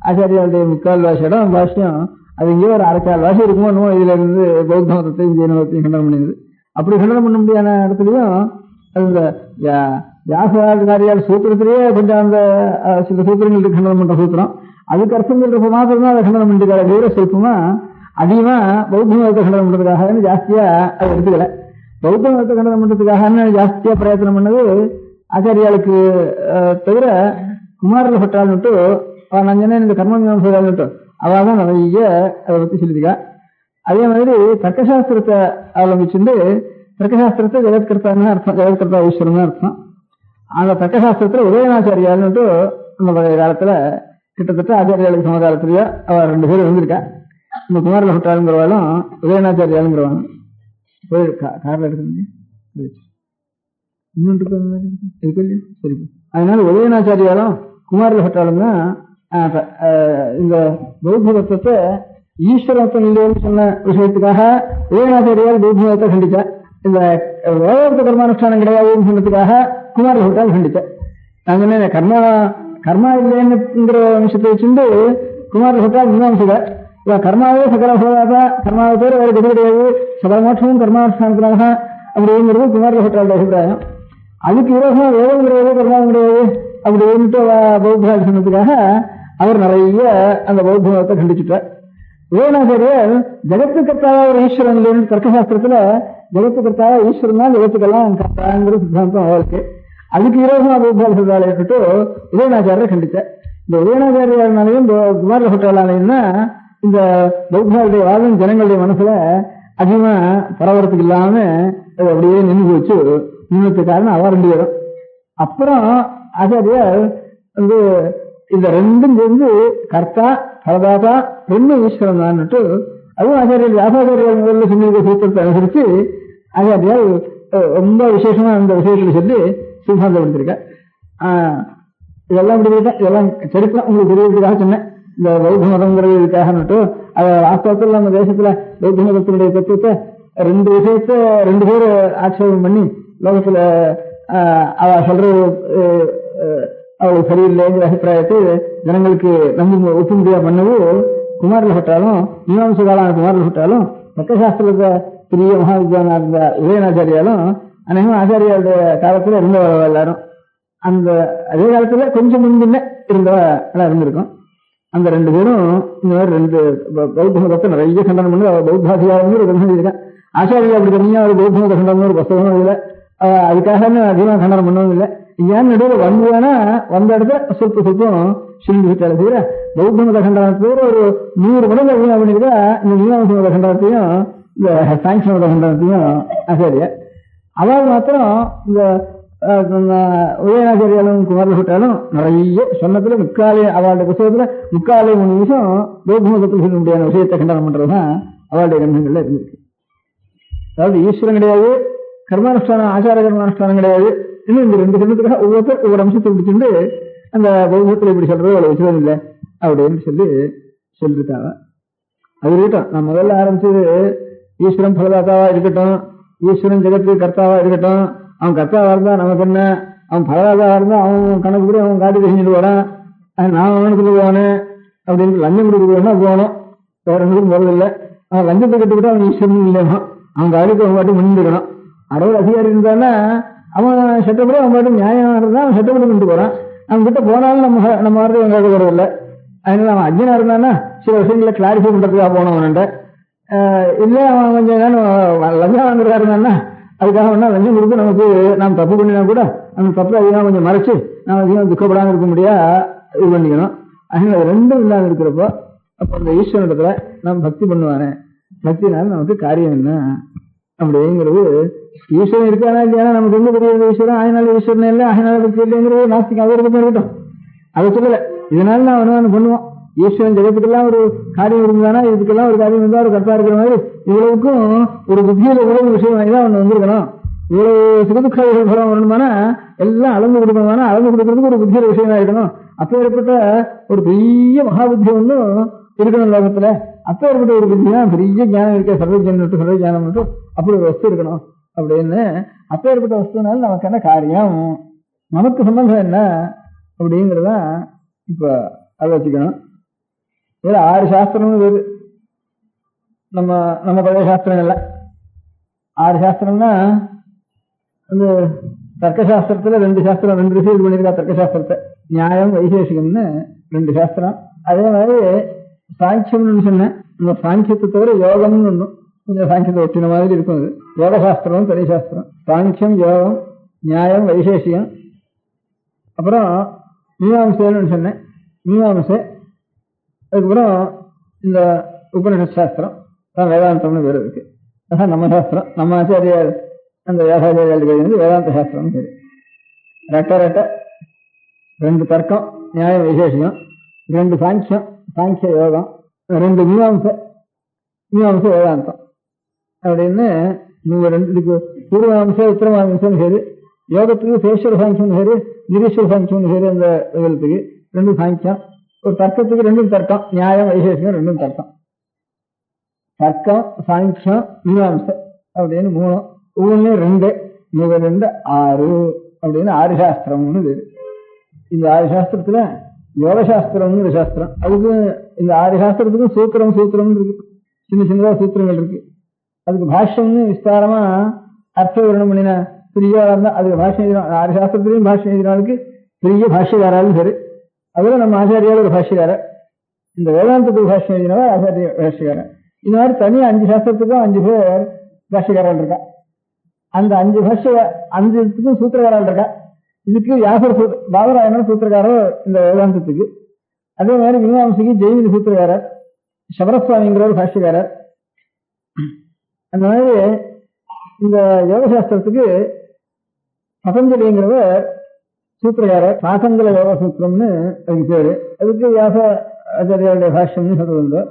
ஆச்சாரியாருடைய முக்கால் வாசி இடம் பாஷ்யம். அது இங்கே ஒரு அரைக்கால் வாசி இருக்குமோ இதுல இருந்து பௌத்த மதத்தையும் ஜெயின மதத்தையும் கண்டனம் பண்ணிடுது. அப்படி கண்டனம் பண்ண முடியாத இடத்துலயும் அந்த வியாசாரியால் சூத்திரத்திலேயே கொஞ்சம் அந்த சில சூத்திரங்களுக்கு கண்டனம் பண்ற சூத்திரம், அதுக்கு அர்த்தம் சொல்றப்ப மாத்திரம் தான் அதை கண்டனம் பண்ணிருக்காரு. வேற சொல்பமா அதிகமா பௌத்த மதத்தை கண்டனம் பண்றதுக்காக ஜாஸ்தியா அதை எடுத்துக்கல. பௌத்த மதத்தை கண்டனம் பண்றதுக்காக ஜாஸ்தியா பிரயத்தனம் பண்ணது ஆச்சாரியாளுக்கு தவிர குமாரில் பட்டாள்னுட்டு நான் சொன்னேன், இந்த கர்ம மீமாம்சையாள்னுட்டு அவள் தான் நிறைய அதை பத்தி சொல்லியிருக்கா. அதே மாதிரி தர்க்கசாஸ்திரத்தை அவலம்பிச்சுட்டு தர்க்கசாஸ்திரத்தை ஜெகத்கர்த்தான்னு அர்த்தம், ஜெகத்கர்த்தா ஈஸ்வரன் அர்த்தம். அந்த தர்க்கசாஸ்திரத்துல உதயநாச்சாரியால்னுட்டு அந்த பழைய காலத்துல கிட்டத்தட்ட ஆச்சாரியாளுக்கு சமகாலத்திலேயே அவ ரெண்டு பேரும் இருந்திருக்கா. இந்த குமாரில் பட்டாளுங்கிறவாலும் உதயநாச்சாரியாளுங்கிறவாலும் போய் காரில் எடுக்க இன்னொன்று இருக்கு இல்லையா? சரி. அதனால உதயநாச்சாரியாலும் குமார பட்டாலும் தான் இந்த பௌத்த தத்துவத்தை ஈஸ்வரத்தம் இல்லைன்னு சொன்ன விஷயத்துக்காக உதயநாச்சாரியால் பௌத்த மதத்தை கண்டித்தார். இந்த வேதாந்த கர்மானுஷ்டானம் கிடையாதுன்னு சொன்னதுக்காக குமார பட்டால் கண்டித்தார். நான் சொன்னேன் கர்மா இல்லைங்கிற விஷயத்தை வச்சுட்டு குமார பட்டால் மீமாம்சகர். கர்மாவே சகல சோதாதா, கர்மாவை பேர் வேறு கதி கிடையாது, சகல மோட்சமும் கர்மானுஷ்டானத்தினாக அப்படிங்கிறது குமார பட்டாளோட அபிப்பிராயம். அதுக்கு விரோதமா வேதம் கிடையாது, கர்மாவும் கிடையாது அப்படின்ட்டு பௌத்த சொன்னதுக்காக அவர் நிறைய அந்த பௌத்த மதத்தை கண்டிச்சுட்டார். உதயநாச்சாரியர் ஜெகத்து கர்த்தாவா ஒரு ஈஸ்வரன் இல்லைன்னு தர்க்கசாஸ்திரத்துல ஜெகத்து கர்த்தாவா ஈஸ்வரன் தான் ஜெகத்துக்கெல்லாம் கர்த்தாங்கிற சித்தாந்தம் அவருக்கு. அதுக்கு விரோதமா பௌத்தாலேட்டு உதயநாச்சாரியரை கண்டித்தார். இந்த உதயநாச்சாரியாலையும் குமார பட்டாளாலையும் தான் இந்த பௌத்தாளுடைய வாதம் ஜனங்களுடைய மனசுல அதிகமா பரவறதுக்கு இல்லாம அது அப்படியே நின்று போச்சு. நின்னதுக்கு காரணம் அவ ரெண்டு பேரும். அப்புறம் ஆச்சாரியார் வந்து இந்த ரெண்டும் சேர்ந்து கர்த்தா பரதாதா ரெண்டு ஈஸ்வரன் தான்ட்டு அதுவும் ஆச்சாரியர் வியாசாச்சாரியார் முதல்ல சொன்ன சூத்திரத்தை அனுசரிச்சு ஆச்சாரியார் ரொம்ப விசேஷமா அந்த விஷயத்துல சொல்லி சித்தாந்தப்படுத்திருக்க. இதெல்லாம் இப்படி இதெல்லாம் சரித்திரம் உங்களுக்கு தெரியறதுக்காக சொன்னேன். இந்த பௌத்த மதங்கிறது இதுக்காக வாஸ்தவத்தில் நம்ம தேசத்துல பௌத்த மதத்தினுடைய தத்துவத்தை ரெண்டு விஷயத்த ரெண்டு பேர் ஆட்சேபம் பண்ணி லோகத்துல அவ சொல்றது அவளுக்கு சரியில்லைங்கிற அபிப்பிராயத்தை ஜனங்களுக்கு நம்பி ஒப்புமுடியா பண்ணவும் குமாரில் பட்டாலும் மீமாம்சகாலான குமாரில் பட்டாலும் தர்க்கசாஸ்திரத்தை பெரிய மகாவித்வானா இருந்த உதயநாச்சாரியாலும் அநேகமா ஆச்சாரியாருடைய காலத்துல இருந்தவ எல்லாரும் அந்த அதே காலத்துல கொஞ்சம் முன்ன இருந்தவ எல்லாம் இருந்திருக்கும். அந்த ரெண்டு பேரும் இந்த மாதிரி ரெண்டு பௌத்த மதத்தை நிறைய கண்டனம் பண்ணி அவர் பௌத்தாசியாரம் ஒரு கண்டனம் இருக்கேன். ஆச்சாரியா அப்படி தனியா ஒரு பௌத்த மத கண்டனம் ஒரு புத்தகம் இல்லை. அதுக்காக அதிகமாக கண்டனம் பண்ணவும் இல்லை. ஏன் நடுவில் வந்ததுன்னா வந்த இடத்துல சொற்பம் சொல்லி விட்டாலும் செய்யற பௌத்த மத கண்டனத்தோட ஒரு 100 மடங்கு அதிகமாக பண்ணிக்கிட்டா இந்த மீமாம்ச மத கண்டனத்தையும் இந்த சாங்கிய மத கண்டனத்தையும் ஆச்சாரியா அதாவது மாத்திரம் இந்த உதயநாச்சாரியாலும் குமாரில் விட்டாலும் நிறைய சொன்னதுல முக்காலே அவளுடைய புத்தகத்துல 3/4 நிமிஷம் பௌத்த மதத்தில் சொல்ல முடியாத விஷயத்தை கண்டனம் பண்றதுதான் அவளுடைய கண்டனங்கள்ல இருந்திருக்கு. அதாவது ஈஸ்வரன் கிடையாது, கர்மானுஷ்டானம் ஆச்சார கர்மானுஷ்டானம் கிடையாது. இன்னும் இந்த ரெண்டு சொன்னதுக்காக ஒவ்வொருத்தர் ஒவ்வொரு அம்சத்தை பிடிச்சிட்டு அந்த பௌத்தத்தில் இப்படி சொல்றது அவ்வளவு விஷயம் இல்லை அப்படின்னு சொல்லிருக்காங்க. அது இருக்கட்டும். நான் முதல்ல ஆரம்பிச்சது ஈஸ்வரன் பலதாத்தாவா இருக்கட்டும், ஈஸ்வரன் ஜெகத்துக்கு கர்த்தாவா இருக்கட்டும். அவன் கர்த்தாவா இருந்தா நமக்கு என்ன, அவன் பலதாத்தாவா இருந்தா அவன் கணக்கு கூட அவன் காட்டி செஞ்சுட்டு வரான். நான் அவனுக்கு போவானு அப்படின்னு லஞ்சம் கொடுக்குறோம்னா போகணும், வேற எதுவும் போறதில்லை. அவன் லஞ்சத்தை கட்டுக்கிட்டு அவன் ஈஸ்வரன் இல்லையா, அவன் காரியத்தை அவன் பாட்டு முடிஞ்சிருக்கணும். அறுபது அதிகாரி இருந்தான்னா அவன் சட்டப்படி அவன் பாட்டு நியாயம் இருந்தா அவன் சட்டப்படி பண்ணிட்டு போறான். அவன் கிட்ட போனாலும் நம்ம வார்த்தை அவன் கேட்க போறதில்லை. அதனால அவன் அஜ்ஜனா இருந்தான்னா சில விஷயங்களை கிளாரிஃபை பண்றதுக்காக போனவன்ட்ட இல்ல அவன் கொஞ்சம் லஞ்சம் வாங்குறதா இருந்தான்னா அதுக்காக வேணா லஞ்சம் கொடுத்து நமக்கு நாம் தப்பு பண்ணினா கூட அந்த தப்பு அதிகமாக கொஞ்சம் மறைச்சு நாம் அதிகமாக துக்கப்படாம இருக்க முடியா இது பண்ணிக்கணும். அதனால ரெண்டும் இல்லாம இருக்கிறப்போ அப்ப அந்த ஈஸ்வரத்துல நாம் பக்தி பண்ணுவானே, பக்தினால நமக்கு காரியம் என்ன அப்படிங்கிறது. ஈஸ்வரன் இருக்கானா இல்லையா நமக்கு எந்த பெரிய ஈஸ்வரன் ஆயினால ஈஸ்வரன் இல்லை ஆயினால பக்தி இல்லைங்கிறது நாஸ்திகம் அது இருக்கட்டும். அதை சொல்லல. இதனால நான் ஒன்று பண்ணுவோம். ஈஸ்வரன் ஜெகத்துக்கெல்லாம் ஒரு காரியம் இருந்தானா இதுக்கெல்லாம் ஒரு காரியம் இருந்தா ஒரு கர்த்தா இருக்கிற மாதிரி இவ்வளவுக்கும் ஒரு புத்தியில இவ்வளவு விஷயம் தான் ஒண்ணு வந்திருக்கணும். இவ்வளவு சுகதுக்க பலம் வரணுமானா எல்லாம் அளந்து கொடுக்கணுமானா அளந்து கொடுக்கறதுக்கு ஒரு புத்தியில விஷயம் இருக்கணும். அப்ப ஏற்பட்ட ஒரு பெரிய மகாபுத்தி ஒன்றும் இருக்கணும் லோகத்துல. அப்ப ஏற்பட்ட ஒரு புத்தி தான் பெரிய ஞானம் இருக்க, சர்வ ஞானம் அப்படி ஒரு வஸ்து இருக்கணும் அப்படின்னு. அப்ப ஏற்பட்ட வஸ்துனால நமக்கு என்ன காரியம், நமக்கு சம்பந்தம் என்ன அப்படிங்கிறதா இப்ப அதை வச்சுக்கணும். இதுல 6 சாஸ்திரம்னு வேறு நம்ம பழைய சாஸ்திரங்கள்ல 6 சாஸ்திரம்னா அந்த தர்க்கசாஸ்திரத்துல 2 சாஸ்திரம் 2 விஷயம் இது பண்ணிருக்கா. தர்க்கசாஸ்திரத்தை நியாயம் வைசேஷிகம்னு 2 சாஸ்திரம். அதே மாதிரி சாங்கியம்னு சொன்னேன். இந்த சாங்கியத்தை தவிர யோகம்னு ஒண்ணும் கொஞ்சம் சாங்கியத்தை ஒட்டின மாதிரி இருக்கும். அது யோக சாஸ்திரம் தனி சாஸ்திரம். சாங்கியம் யோகம் நியாயம் வைசேஷியம். அப்புறம் மீமாம்சைன்னு சொன்னேன். மீமாம்சை அதுக்கப்புறம் இந்த உபநிஷத் சாஸ்திரம் தான் வேதாந்தம்னு பேர் இருக்கு. அதான் நம்ம சாஸ்திரம். நம்ம ஆச்சாரியார் அந்த வியாசாச்சாரியால் வேதாந்த சாஸ்திரம் பேரு. ரெட்ட 2 தர்க்கம் நியாயம் விசேஷம், 2 சாங்கியம் சாங்கிய யோகம், 2 மீமாம்ச வேதாந்தம் அப்படின்னு நீங்க 2 இதுக்கு பூர்வாம்சம் உத்தரமாம்சம் சரி. யோகத்துக்கு சேஸ்வர சாங்கியம் பேரு, நிரீஸ்வர சாங்கியம் பேரு. அந்த யோகத்துக்கு ரெண்டும் சாங்கியம். ஒரு தர்க்கத்துக்கு ரெண்டும் தர்க்கம், நியாயம் வைசேஷம் ரெண்டும் தர்க்கம். தர்க்கம், சாங்கியம், மீமாம்சை அப்படின்னு 3. ஒவ்வொன்றும் 2, 2 6 அப்படின்னு 6 சாஸ்திரம்னு பேரு. இந்த 6 சாஸ்திரத்துல யோக சாஸ்திரம்னு ஒரு சாஸ்திரம். அதுக்கு இந்த 6 சாஸ்திரத்துக்கும் சூத்திரம் இருக்கு. சின்ன சின்னதா சூத்திரங்கள் இருக்கு. அதுக்கு பாஷ்யம்னு விஸ்தாரமா அர்த்த விவரணம் பண்ணின பெரிய இருந்தா அதுக்கு பாஷ்யம் எழுதினா 6 சாஸ்திரத்திலையும் பாஷ்யம் எழுதினாலுக்கு பெரிய பாஷ்யக்காராலும் சரி. அதுல நம்ம ஆச்சாரியால் ஒரு பாஷ்யக்காரர், இந்த வேதாந்தத்துக்கு பாஷ்யம் எழுதினவா ஆச்சாரிய பாஷ்யக்காரர். இந்த மாதிரி தனியா 5 சாஸ்திரத்துக்கும் 5 பேர் பாஷ்யக்காரர்கள் இருக்கா. அந்த 5 இதுக்கும் சூத்திரக்காரர்கள் இருக்கா. இதுக்கு வியாசர் பாதராயணர் சூத்திரக்காரர் இந்த வேதாந்தத்துக்கு. அதே மாதிரி மீமாம்சைக்கு ஜெய்மினி சூத்திரக்காரர், சபரசுவாமிங்கிற ஒரு பாஷ்யக்காரர். அந்த மாதிரி இந்த யோகசாஸ்திரத்துக்கு பதஞ்சலிங்கிறவர் சூத்திரக்காரர். சாகங்கல யோக சூத்திரம்னு அதுக்கு பேரு. அதுக்கு வியாச ஆச்சாரியாளுடைய பாஷ்யம்னு சொல்றது.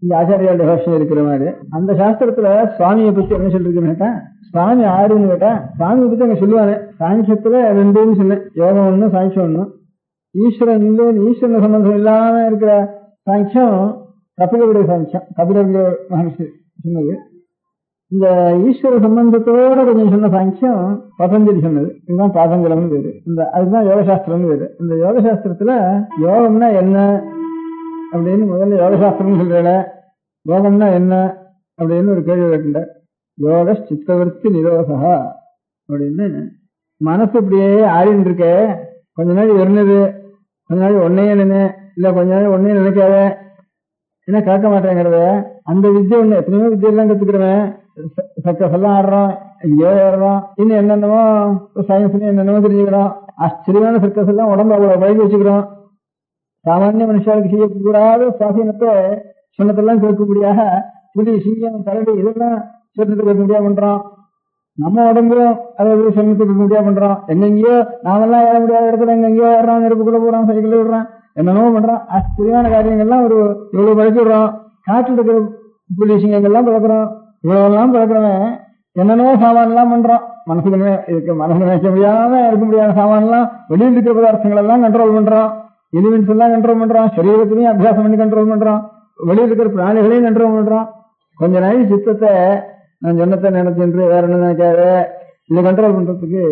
இங்க ஆச்சாரியாளுடைய பாஷ்யம் இருக்கிற மாதிரி அந்த சாஸ்திரத்துல சுவாமியை பத்தி என்ன சொல்லிருக்குன்னு கேட்டா, சுவாமி 6ன்னு கேட்டா சுவாமியை பத்தி அங்க சொல்லுவாங்க. சாங்கியத்துல 2ன்னு சொன்னேன், யோகம் 1, சாங்கியம் 1. ஈஸ்வரன் ஈஸ்வரன் சம்பந்தம் இல்லாம இருக்கிற சாங்கியம் கபிலருடைய சாங்கியம், கபிலருடைய மகர்ஷி சொன்னது. இந்த ஈஸ்வர சம்பந்தத்தோட கொஞ்சம் சொன்ன சாங்கியம் பதஞ்சலி சொன்னது. இதுதான் பாதஞ்சலம்னு பேரு. இந்த அதுதான் யோகசாஸ்திரம்னு பேரு. இந்த யோகசாஸ்திரத்துல யோகம்னா என்ன அப்படின்னு முதல்ல யோகசாஸ்திரம்னு சொல்றேன். யோகம்னா என்ன அப்படின்னு ஒரு கேள்வி கேட்டுட்ட. யோக சித்தவர்த்தி நிரோதா அப்படின்னு. மனசு இப்படியே ஆடின்னு இருக்க, கொஞ்ச நாள் இருந்தது, கொஞ்ச நாள் ஒன்னையே நினை, இல்ல கொஞ்ச நாள் ஒன்னையே நினைக்காத, என்ன கேட்க மாட்டேங்கிறத. அந்த வித்தியை ஒண்ணு எத்தனையோ வித்தியெல்லாம் கத்துக்கிறவன், சக்கஸ் எல்லாம் ஆடுறோம், எங்கேயோ ஏறுறோம், இன்னும் என்னென்னமோ சயின்ஸ்ல என்னென்னமோ தெரிஞ்சுக்கிறோம். ஆச்சரியமான சர்க்கஸ் எல்லாம் உடம்பு அவ்வளவு பழகி வச்சுக்கிறோம். சாமானிய மனுஷாவுக்கு செய்யக்கூடாத சுவாசீனத்தை சொன்னதெல்லாம் கேட்கக்கூடியாக புலி, சிங்கம், கரடி இதெல்லாம் சொன்னத்தை கேட்க முடியாது பண்றோம். நம்ம உடம்பும் அதாவது சொன்னத்தை கேட்க முடியாது பண்றோம். எங்கெங்கயோ நாமெல்லாம் ஏற முடியாத இடத்துல எங்கெங்கயோ ஏறான், நெருப்புக்குள்ள போறான், சைக்கிள் விடுறான், என்னென்னமோ பண்றான். ஆச்சரியமான காரியங்கள்லாம் ஒரு இவ்வளவு பழக்கி விடுறோம். காட்டில் இருக்கிற புலி, சிங்கங்கள்லாம் பழக்கிறோம். இவ்வளவெல்லாம் பழக்கிறவன் என்னென்னவோ சாமான் எல்லாம் பண்றோம். மனசுக்கு இதுக்கு மனசு நினைக்க முடியாம இருக்க முடியாத சாமான் எல்லாம், வெளியில் இருக்கிற பதார்த்தங்கள் எல்லாம் கண்ட்ரோல் பண்றோம். எலிமெண்ட்ஸ் எல்லாம் கண்ட்ரோல் பண்றோம். சரீரத்திலையும் அபியாசம் பண்ணி கண்ட்ரோல் பண்றோம். வெளியில் இருக்கிற பிராணிகளையும் கண்ட்ரோல் பண்றோம். கொஞ்ச நாள் சித்தத்தை நான் சொன்னத்தை நினைச்சென்று வேற என்ன நினைக்காத. இதை கண்ட்ரோல் பண்றதுக்கு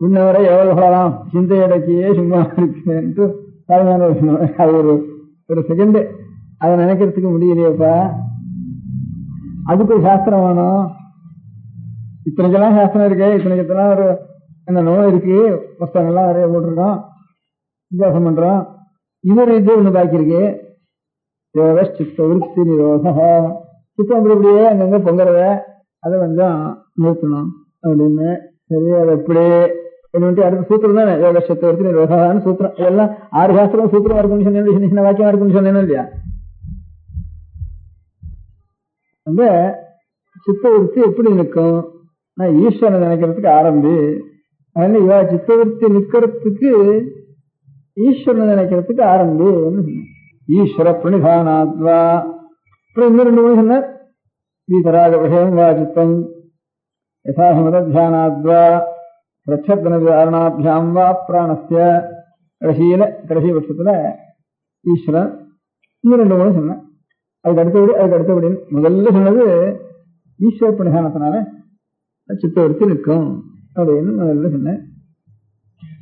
முன்னவரை எவ்வளவு சொல்லலாம், சிந்தை அடக்கியே சும்மா இருக்கு தலைமையான விஷயம். அது ஒரு செகண்ட் அதை நினைக்கிறதுக்கு முடியலையப்பா. அதுக்கு ஒரு சாஸ்திரம் வேணும். இத்தனைக்கெல்லாம் சாஸ்திரம் இருக்கு, இத்தனைக்கெல்லாம் ஒரு என்ன நோய் இருக்கு, புஸ்தகங்கள்லாம் நிறைய போட்டிருக்கோம், வித்தியாசம் பண்றோம். இன்னொரு இது ஒண்ணு பாக்கி இருக்கு. யோக சித்த விருத்தி நிரோத. சித்தம் இப்படியே அங்கங்க பொங்குறத அதை கொஞ்சம் நிறுத்தணும் அப்படின்னு. சரி, அதை எப்படி அடுத்த சூத்திரம் தானே யோக சித்த விருத்தி நிரோதான்னு சூத்திரம். இதெல்லாம் 6 சாஸ்திரம் சூத்திரம் இருக்குன்னு சொன்னேன், சின்ன சின்ன வாக்கியம் இருக்குன்னு சொன்னேன் இல்லையா. அந்த சித்தவிருத்தி எப்படி நிற்கும்? நான் ஈஸ்வரனை நினைக்கிறதுக்கு ஆரம்பி. அதனால இவ சித்தவிருத்தி நிக்கிறதுக்கு ஈஸ்வரனை நினைக்கிறதுக்கு ஆரம்பி. ஈஸ்வர பிரணிதானாத்வா. அப்புறம் இன்னும் 2 மணி சொன்னார். வீதராக விஷயம் வா சித்தம் யசாசமத தியானாத்வா பிரச்சத்தன தாரணாபியாம் வா பிராணஸ்ய. கடைசி பட்சத்துல ஈஸ்வரன். இன்னும் 2 மணி சொன்னேன். அதுக்கு அடுத்தபடி முதல்ல சொன்னது ஈஸ்வர பிரணிதானத்தினால சித்தவருத்தி நிற்கும் அப்படின்னு முதல்ல சொன்னேன்.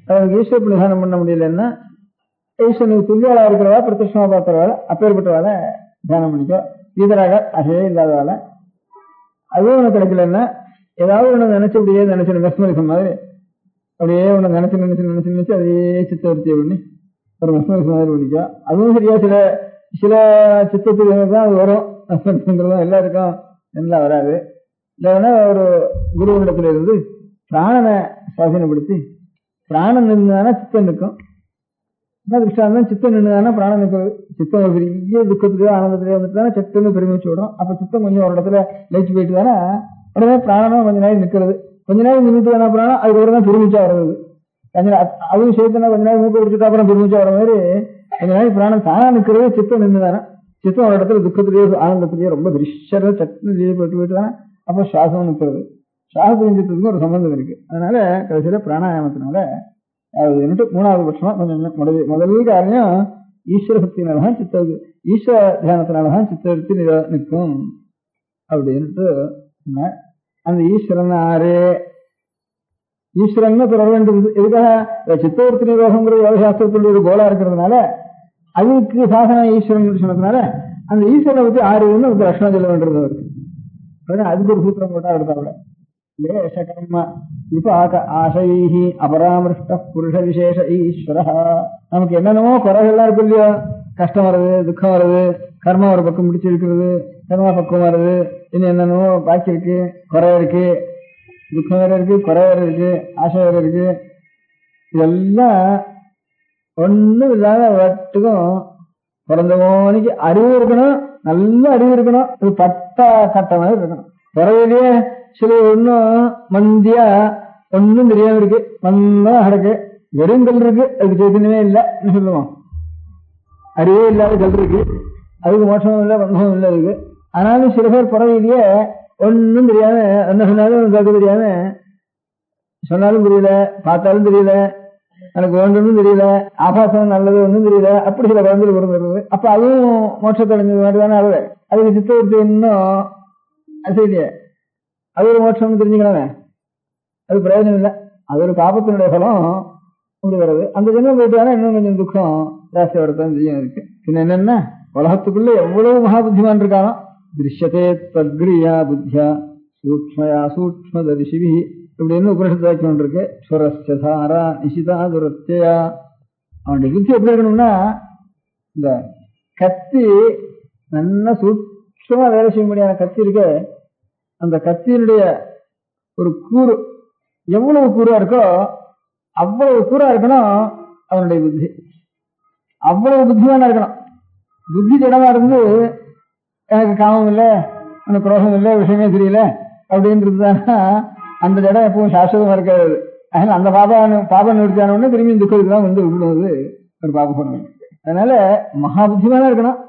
அவனுக்கு ஈஸ்வர பிரணிதானம் பண்ண முடியலன்னா ஈஸ்வரனுக்கு துல்லியாளா இருக்கிறவா, பிரத்யட்சமா பார்க்கிறவாள், அப்பேற்பட்டவாள தியானம் பண்ணிக்கோ. இதராக அசையே இல்லாதவாள. அதுவும் உனக்கு கிடைக்கலன்னா ஏதாவது ஒண்ணு நினைச்சு அப்படியே நினைச்சு மெஸ்மரிசம் மாதிரி அப்படியே ஒண்ணு நினைச்சு அதே சித்தவருத்தியை பண்ணி ஒரு மெஸ்மரிசம் மாதிரி பண்ணிக்கோ. அதுவும் சரியா சில சித்தத்துக்கு தான் அது வரும். எல்லாருக்கும் நல்லா வராது. இல்லைன்னா ஒரு குருவிடத்துல இருந்து பிராணனை சுவாசீனப்படுத்தி பிராணம் நின்றுதானா சித்தம் நிற்கும். திருஷ்டாந்தம் சித்தம் நின்றுதானா பிராணம் நிற்கிறது. சித்தம் ஒரு பெரிய துக்கத்திலேயோ ஆனந்தத்திலேயோ வந்துட்டு சித்தம் பெருமிச்சு விடும். அப்ப சித்தம் கொஞ்சம் ஒரு இடத்துல லயிச்சு போயிட்டு தானே உடனே பிராணம் கொஞ்ச நேரம் நிற்கிறது. கொஞ்ச நேரம் நின்றுட்டு தானே பிராணம் அதுக்கப்புறம் தான் பெருமிச்சா வருது. அதுவும் சேர்த்துனா கொஞ்ச நேரம் மூக்க பிடிச்சிட்டு அப்புறம் பெருமிச்சா வர மாதிரி கொஞ்ச நேரம் பிராணம் தானா நிற்கிறது. சித்தம் நின்றுதானே சித்தம் ஒரு இடத்துல துக்கத்திலேயோ ஆனந்தத்திலேயோ ரொம்ப திருஷ்டர சட்னு போயிட்டு தான் அப்ப சுவாசம் நிற்கிறது. சாஸ்திரம் சித்தத்துக்கும் ஒரு சம்பந்தம் இருக்கு. அதனால கடைசியில பிராணாயாமத்தினால அது மூணாவது பட்சமா கொஞ்சம் முதல் காரியம் ஈஸ்வர சக்தினாலதான் சித்த ஈஸ்வர தியானத்தினாலதான் சித்தவருத்தி நிற்கும் அப்படின்ட்டு அந்த ஈஸ்வரன் ஆறு ஈஸ்வரன் வர வேண்டியது. எதுக்காக சித்தவருத்தி நிரோகங்கிற யோகசாஸ்திரத்தினுடைய ஒரு கோலா இருக்கிறதுனால அதுக்கு சாசன ஈஸ்வரன் சொன்னதுனால அந்த ஈஸ்வரனை பத்தி ஆறுன்னு ஒரு லட்சணம் சொல்ல வேண்டியது இருக்கு. அதுக்கு ஒரு சூத்திரம் போட்டா எடுத்தாவிட லேசகர்ம விபாக ஆசைஹி அபராமிருஷ்ட புருஷ விசேஷ ஈஸ்வர. நமக்கு என்னென்னமோ குறைகள்லாம் இருக்கு இல்லையா, கஷ்டம் வருது, துக்கம் வருது, கர்மம் ஒரு பக்கம் பிடிச்சி இருக்கிறது, கர்மா பக்கம் வருது, இன்னும் என்னென்னமோ பாக்கி இருக்கு, குறை இருக்கு, துக்கம் வேற இருக்கு, குறை வேற இருக்கு, ஆசை வேற இருக்கு. இதெல்லாம் ஒண்ணும் இல்லாத வட்டுக்கும் பிறந்தவனுக்கு அறிவு இருக்கணும், நல்ல அறிவு இருக்கணும், இது பட்டா கட்ட மாதிரி இருக்கணும். குறையிலேயே சில ஒன்னும் மந்தியா ஒன்னும் தெரியாம இருக்கு, மந்தா கிடக்கு, வெறும் கல் இருக்கு, அதுக்கு சைத்தன்யமே இல்லைன்னு சொல்லுவோம். அறிவே இல்லாத கல் இருக்கு, அதுக்கு மோட்சமும் இல்லை, பந்தமும் இல்லை அதுக்கு. ஆனாலும் சில பேர் புறவையிலேயே ஒன்னும் தெரியாம, என்ன சொன்னாலும் கேட்க தெரியாம, சொன்னாலும் தெரியல, பார்த்தாலும் தெரியல, எனக்கு வேண்டும்னு தெரியல, ஆபாசம் நல்லது ஒன்றும் தெரியல, அப்படி சில குழந்தைகள் பிறந்துருது. அப்ப அதுவும் மோட்சத்தை அடைஞ்சது மாதிரி தானே ஆகுது. அதுக்கு சித்தவருத்தி இன்னும் அசையிலையே, அது ஒரு மோட்சம்னு தெரிஞ்சுக்கலாமே, அது பிரயோஜனம் இல்லை, அது ஒரு பாபத்தினுடைய பலம் அப்படி வருது. அந்த ஜென்மம் போயிட்டானா இன்னும் கொஞ்சம் துக்கம் ஜாஸ்தி வரத்தான் செய்யும் இருக்கு. பின்ன என்னன்னா உலகத்துக்குள்ள எவ்வளவு மகா புத்திமான் இருக்கானோ, திருஷ்யத்தே தக்ரியா புத்தியா சூக்மயா சூக்ம தரிசிவி இப்படின்னு உபனிஷத்து வாக்கியம் இருக்கு. சுரஸ்தாரா நிஷிதா துரத்தியா. அவனுடைய புத்தி எப்படி இருக்கணும்னா, இந்த கத்தி நல்ல சூட்சமா வேலை செய்ய முடியாத கத்தி இருக்கு, அந்த கத்தியினுடைய ஒரு கூறு எவ்வளவு கூறா இருக்கோ அவ்வளவு கூறா இருக்கணும் அவனுடைய புத்தி. அவ்வளவு புத்திமானா இருக்கணும். புத்தி ஜடமா இருந்து எனக்கு காமம் இல்லை, எனக்கு குரோகம் இல்லை, விஷயமே தெரியல அப்படின்றதுதானா அந்த ஜடம் எப்பவும் சாஸ்வதமா இருக்காது. அதனால அந்த பாபம் நிறுத்தியான திரும்பி துக்கத்துக்கு தான் வந்து விடுவது ஒரு பாபம். அதனால மகா புத்திமானா இருக்கணும்.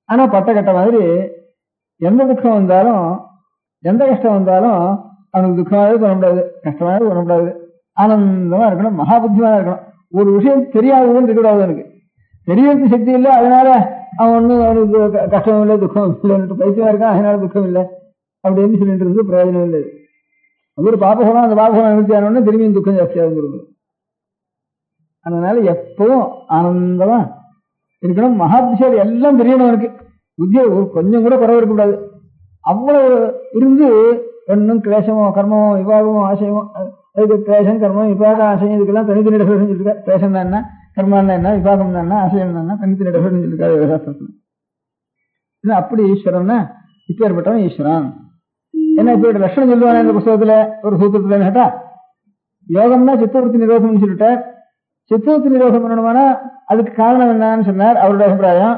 ஆனா பட்ட கட்ட மாதிரி எந்த துக்கம் வந்தாலும் எந்த கஷ்டம் வந்தாலும் அவனுக்கு துக்கமாவே பண்ணக்கூடாது, கஷ்டமாவே பண்ணக்கூடாது, ஆனந்தமா இருக்கணும், மகா புத்திமானா இருக்கணும். ஒரு விஷயம் தெரியாததுன்னு இருக்கக்கூடாது. எனக்கு தெரியறது சக்தி இல்லை, அதனால அவன் ஒன்னும் அவனுக்கு கஷ்டம் இல்லை, துக்கம் இல்லைன்னு பைத்தியமா இருக்கான், அதனால துக்கம் இல்லை அப்படின்னு சொல்லிட்டு இருந்து பிரயோஜனம் இல்லை. அது ஒரு பாபகோணம், அந்த பாபகோணம் நிறுத்தியானோன்னு திரும்பியும் துக்கம் ஜாஸ்தியாக இருந்துருது. அதனால எப்பவும் ஆனந்தமா இருக்கணும். மகா புத்திசாலி எல்லாம் தெரியணும். அவனுக்கு புத்தியை கொஞ்சம் கூட குறைவு இருக்கக்கூடாது. அவ்வளவு இருந்து ஒன்னும் கிளேசமோ கர்மமோ விபாகமோ ஆசையமோ, அதுக்கு கிளேசம் கர்மம் விபாக ஆசையம் இதுக்கெல்லாம் தனித்தனி டெஃபரன்ஸ் சொல்லியிருக்கா. கிளேசம் தான் என்ன, கர்மம் தான் என்ன, விபாகம் தான் என்ன, ஆசையம் தான் என்ன, தனித்தனி டெஃபரன்ஸ் சொல்லியிருக்காரு யோகசாஸ்திரத்துல. அப்படி ஈஸ்வரன்னா இப்ப ஏற்பட்டவன் ஈஸ்வரன் என்ன இப்ப லட்சணம் சொல்லுவானே இந்த புத்தகத்துல ஒரு சூத்திரத்துல கேட்டா, யோகம்னா சித்தவருத்தி நிரோகம்னு சொல்லிட்டார். சித்தவருத்தி நிரோகம் பண்ணணுமானா அதுக்கு காரணம் என்னன்னு சொன்னார். அவருடைய அபிப்பிராயம்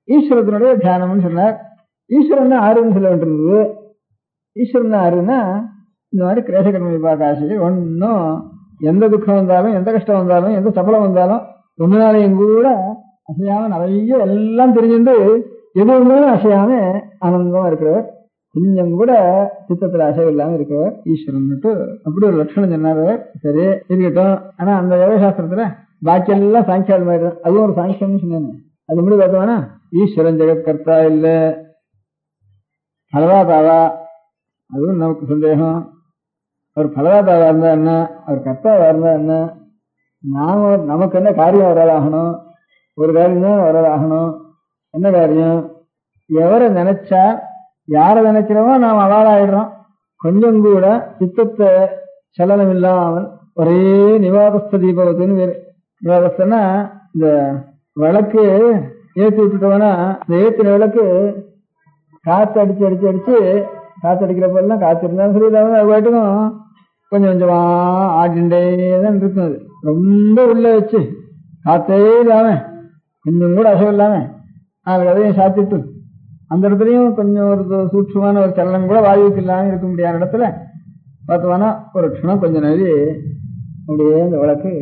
ஈஸ்வரத்தினுடைய தியானம்னு சொன்னார். ஈஸ்வரன் ஆறுன்னு சொல்ல வேண்டியிருந்தது. ஈஸ்வரன் ஆறுன்னா இந்த மாதிரி கிரேசகர்ம விபாக ஆசை ஒன்னும் எந்த துக்கம் வந்தாலும் எந்த கஷ்டம் வந்தாலும் எந்த சபலம் வந்தாலும் ஒன்னாலையும் கூட அசையாம நிறைய எல்லாம் தெரிஞ்சுட்டு எது இருந்தாலும் அசையாம ஆனந்தமா இருக்கிறவர், கொஞ்சம் கூட சித்தத்துல அசைவு இல்லாம இருக்கிறவர் ஈஸ்வரன்ட்டு அப்படி ஒரு லட்சணம் சொன்னார். சரி இருக்கட்டும். ஆனா அந்த யோகசாஸ்திரத்துல பாக்கி எல்லாம் சாங்கியால் மாதிரி தான், அதுவும் ஒரு சாங்கியம்னு சொன்னாங்க. அது எப்படி பார்த்தோம்னா ஈஸ்வரன் ஜெகத்கர்த்தா இல்ல பலவாதாவா, அதுவும் நமக்கு சந்தேகம். அவர் பலவாதாவா இருந்தா என்ன, அவர் கர்த்தாவா இருந்தா என்ன, நமக்கு என்ன காரியம் வரலாகணும், ஒரு காரியம் தான் வரலாகணும். என்ன காரியம், எவரை நினைச்சா யாரை நினைக்கிறோமோ நாம் அவாளாயிடுறோம். கொஞ்சம் கூட சித்தத்தை சலனம் இல்லாமல் ஒரே நிவாதஸ்த தீபவத்துன்னு வேறு. நிவாதஸ்தன்னா இந்த விளக்கு ஏற்றி விட்டுட்டோம்னா இந்த ஏற்றின விளக்கு காத்து அடிச்சு அடிச்சு அடிச்சு காத்து அடிக்கிறப்பெல்லாம் காத்து இருந்தாலும் சரி இல்லாமல் அது பாட்டுக்கும் கொஞ்சம் கொஞ்சமா ஆடிண்டே தான் இருக்கும். அது ரொம்ப உள்ள வச்சு காத்தே இல்லாம கொஞ்சம் கூட அசைவு இல்லாம நாலு கதையும் சாத்திட்டு அந்த இடத்துலயும் கொஞ்சம் ஒரு சூட்சமான ஒரு சலனம் கூட வாயுக்கு இல்லாம இருக்க முடியாத இடத்துல பார்த்தோம்னா ஒரு க்ஷணம் கொஞ்சம் நெறி அப்படியே அந்த விளக்கு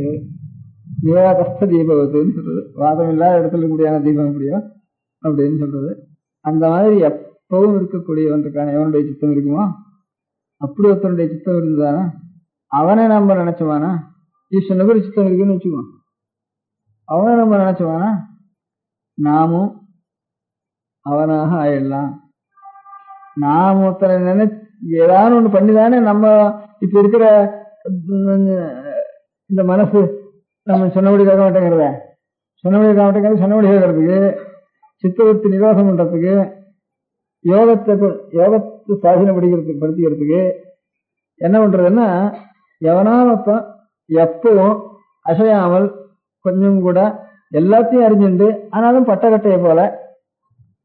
நிவாதஸ்த தீபவத்துன்னு சொல்றது. வாதம் இல்லாத இடத்துல இருக்கக்கூடியான தீபம் முடியும் அப்படின்னு சொல்றது. அந்த மாதிரி எப்பவும் இருக்கக்கூடியவன் இருக்கான எவனுடைய சித்தம் இருக்குமோ அப்படி ஒருத்தருடைய சித்தம் இருந்தானா அவனை நம்ம நினைச்சவானா? ஈஸ்வரனுக்கு ஒரு சித்தம் இருக்குன்னு வச்சுக்கோ, அவனை நம்ம நினைச்சவானா? நாமும் அவனாக ஆயிடலாம். நாம் ஒருத்தரை ஏதாவது ஒண்ணு பண்ணிதானே நம்ம இப்ப இருக்கிற இந்த மனசு நம்ம சொன்னபடி கேட்க மாட்டேங்கிறத, சொன்னபடி கேட்க மாட்டேங்கிறது, சொன்னபடி கேட்கறதுக்கு, சித்தவൃத்தி நிரோதம் பண்றதுக்கு, யோகத்தை சாதனை படுத்திக்கிறதுக்கு என்ன பண்றதுன்னா, எவனாலும் எப்பவும் அசையாமல் கொஞ்சம் கூட எல்லாத்தையும் அறிஞ்சுண்டு ஆனாலும் பட்டக்கட்டையை போல